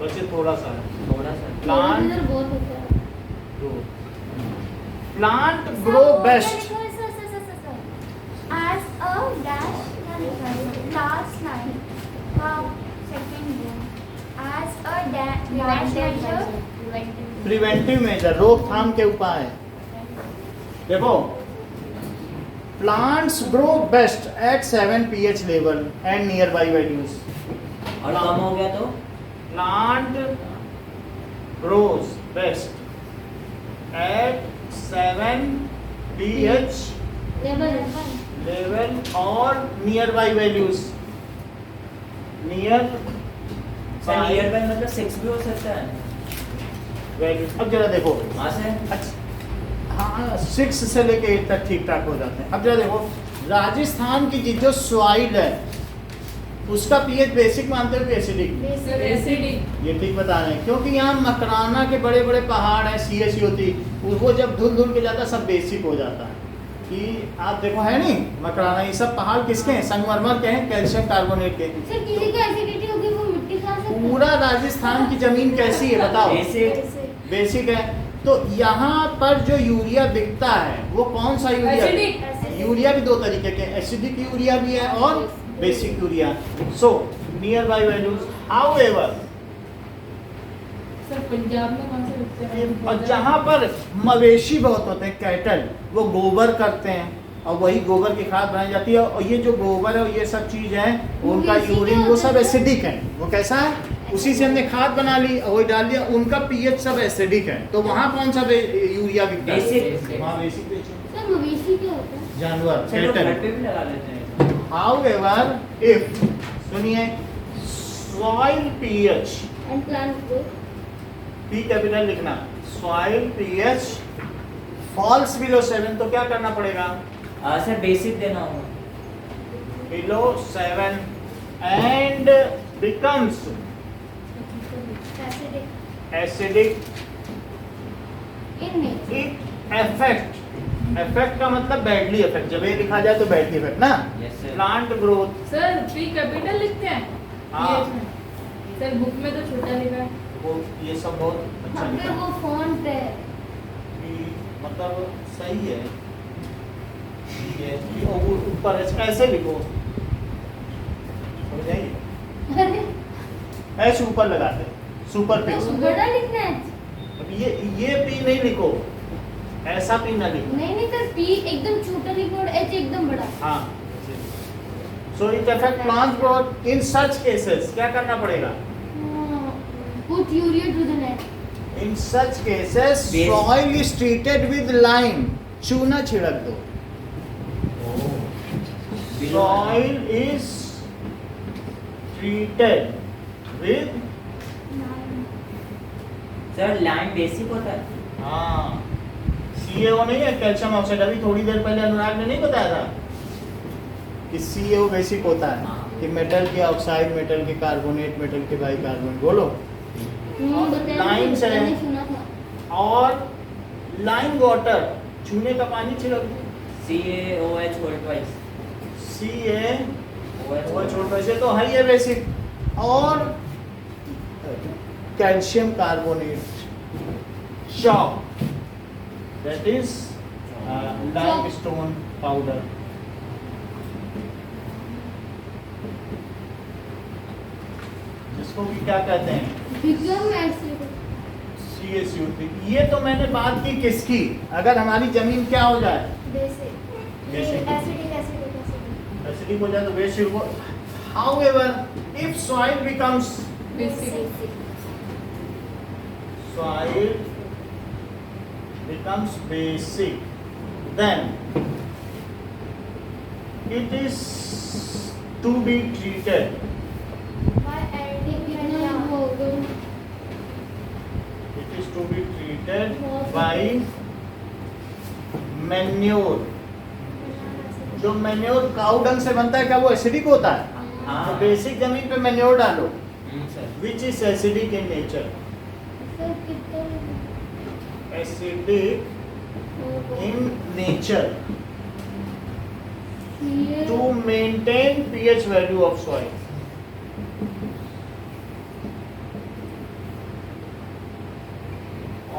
[SPEAKER 2] बस ये थोड़ा सा है।
[SPEAKER 4] थोड़ा सा
[SPEAKER 2] Plant
[SPEAKER 5] बहुत होता है।
[SPEAKER 2] growth. Plant grow best.
[SPEAKER 1] As a dash last line second one. As a dash measure
[SPEAKER 2] preventive measure, रोकथाम के उपाय। देखो, plants grow best at 7 pH level and near by values.
[SPEAKER 4] और कम हो गया तो
[SPEAKER 2] plant grows best at 7 pH level और near by values. Near
[SPEAKER 4] sir near by मतलब 6 भी हो सकता है।
[SPEAKER 2] वैल्यूज। अब जरा देखो,
[SPEAKER 4] वहाँ से
[SPEAKER 2] अच्छा हाँ 6 से लेके 8 तक ठीक ठाक हो जाते हैं। अब जरा देखो, राजस्थान की जो सॉइल है उसका पीएच बेसिक मानते हो कि एसिडिक?
[SPEAKER 3] Sir acidic.
[SPEAKER 2] ये ठीक बता रहे हैं, क्योंकि यहाँ मकराना के बड़े बड़े पहाड़ हैं, सीएससी होती, वो जब धुल धुल के जाता है सब बेसिक हो जाता है। कि आप देखो है नहीं, मकराना ये सब पहाड़ किसके हैं? संगमरमर के हैं, कैल्शियम कार्बोनेट के।
[SPEAKER 5] सर किसी को एसिडिटी होगी वो मिट्टी खा सकता है?
[SPEAKER 2] पूरा राजस्थान की जमीन कैसी है बताओ?
[SPEAKER 4] एसिड
[SPEAKER 2] बेसिक है। तो यहाँ पर जो यूरिया बिकता है वो कौन सा यूरिया?
[SPEAKER 3] एसिडिक।
[SPEAKER 2] यूरिया भी दो तरीके के, एसिडिक यूरिया भी है और basic urea. So near by values, however
[SPEAKER 3] sir Punjab में कौन सा पिक्चर
[SPEAKER 2] और जहाँ पर मवेशी बहुत होते हैं, कैटल, वो गोबर करते हैं और वही गोबर की खाद बनाई जाती है। और ये जो गोबर है और ये सब चीज़ है, उनका
[SPEAKER 5] मवेशी
[SPEAKER 2] यूरिन,
[SPEAKER 5] क्या
[SPEAKER 2] वो
[SPEAKER 5] होता
[SPEAKER 2] सब
[SPEAKER 5] है?
[SPEAKER 2] एसिडिक है। वो कैसा है, उसी से हमने खाद बना ली और वही डाल दिया, उनका पीएच सब एसिडिक है। तो वहाँ कौन सा यूरिया बिकता है?
[SPEAKER 4] बेसिक।
[SPEAKER 2] हाँ, बेसिक बेचो।
[SPEAKER 5] सर मवेशी क्या होता है?
[SPEAKER 2] जानवर,
[SPEAKER 4] चलो घर
[SPEAKER 2] कैटल।
[SPEAKER 4] पे भी लगा लेते हैं।
[SPEAKER 2] हाउएवर, इफ, सुनिए, soil pH,
[SPEAKER 5] and plant growth.
[SPEAKER 2] P capital लिखना, सॉइल पीएच फॉल्स बिलो 7, तो क्या करना पड़ेगा?
[SPEAKER 4] सर बेसिक देना होगा।
[SPEAKER 2] Below 7 and becomes acidic
[SPEAKER 5] in nature.
[SPEAKER 2] It effect, effect का मतलब बैडली इफेक्ट, जब ये लिखा जाए तो बैडली इफेक्ट ना।
[SPEAKER 4] Yes, sir.
[SPEAKER 2] Plant growth,
[SPEAKER 3] sir P capital लिखते हैं
[SPEAKER 2] हाँ।
[SPEAKER 3] PH में। सर बुक में तो छोटा लिखा है।
[SPEAKER 2] वो ये सब बहुत अच्छा
[SPEAKER 5] फिर
[SPEAKER 2] लिखा
[SPEAKER 5] वो फॉन्ट है।
[SPEAKER 2] कि मतलब सही है। ये वो ऊपर ऐसे लिखो, समझ आई?
[SPEAKER 5] अरे
[SPEAKER 2] ऐसे ऊपर लगाते, सुपर पी।
[SPEAKER 5] तो बड़ा लिखना है।
[SPEAKER 2] अब ये पी नहीं लिखो, ऐसा पी ना लिखो।
[SPEAKER 5] नहीं नहीं सर, पी एकदम छोटा लिखो और एच एकदम बड़ा।
[SPEAKER 2] हाँ, so it affect plant growth. In such cases क्या करना पड़ेगा?
[SPEAKER 5] Put urea to the net.
[SPEAKER 2] In such cases
[SPEAKER 4] Base.
[SPEAKER 2] Soil is treated with lime, चूना छिड़क दो। Soil is treated with,
[SPEAKER 4] sir lime basic होता है।
[SPEAKER 2] हाँ, CaO नहीं है, कैल्शियम ऑक्साइड। अभी थोड़ी देर पहले अनुराग ने नहीं बताया था कि CaO बेसिक होता है, कि मेटल के ऑक्साइड, मेटल के कार्बोनेट, मेटल के बाइकार्बोनेट। बोलो।
[SPEAKER 5] बताया
[SPEAKER 2] लाइन से
[SPEAKER 5] मैंने सुना था।
[SPEAKER 2] और लाइम वाटर, चूने का पानी छिड़क दो।
[SPEAKER 4] CaOH whole twice.
[SPEAKER 2] CaOH छोड़, वैसे तो है ये बेसिक। और calcium carbonate, chalk, that is limestone powder। जिसको कि क्या कहते हैं,
[SPEAKER 5] बिकम एसिड।
[SPEAKER 2] CaCO3। ये तो मैंने बात की किसकी, अगर हमारी जमीन क्या हो जाए,
[SPEAKER 1] बेसिक एसिडिक
[SPEAKER 2] एसिडिक हो जाए तो बेसिक हो। However, if soil becomes,
[SPEAKER 3] basic
[SPEAKER 2] soil becomes basic, then it is to be treated, it is to be treated by manure। जो मैन्योर काउ डंग से बनता है, क्या वो एसिडिक होता है?
[SPEAKER 4] हाँ।
[SPEAKER 2] तो बेसिक जमीन पे मैन्योर डालो,
[SPEAKER 4] sir
[SPEAKER 2] which is acidic in nature, acidic in nature, to maintain pH value of soil।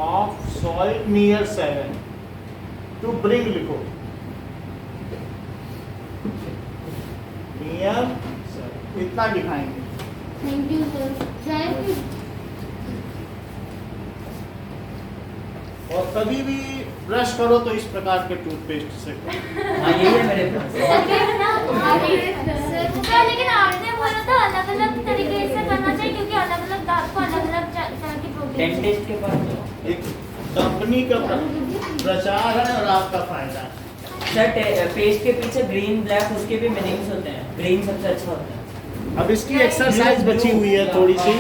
[SPEAKER 2] Of soil near 7, to bring लिखो, near 7, इतना दिखाएंगे।
[SPEAKER 5] Thank you sir. Thank you.
[SPEAKER 2] और कभी भी ब्रश करो तो इस प्रकार के टूथपेस्ट से करो।
[SPEAKER 4] हाँ यही है मेरे पास।
[SPEAKER 1] सर लेकिन आपने बोला था अलग अलग तरीके से करना चाहिए, क्योंकि अलग अलग दांत को अलग अलग तरह की प्रोटीन।
[SPEAKER 4] डेंटिस्ट के पास जाओ।
[SPEAKER 2] एक कंपनी का प्रचार है और आपका फायदा है।
[SPEAKER 4] सर पेस्ट के पीछे ग्रीन ब्लैक उसके भी मीनिंग्स होते हैं। ग्रीन सबसे अच्छा होता है।
[SPEAKER 2] अब इसकी एक्सरसाइज बची हुई है थोड़ी सी।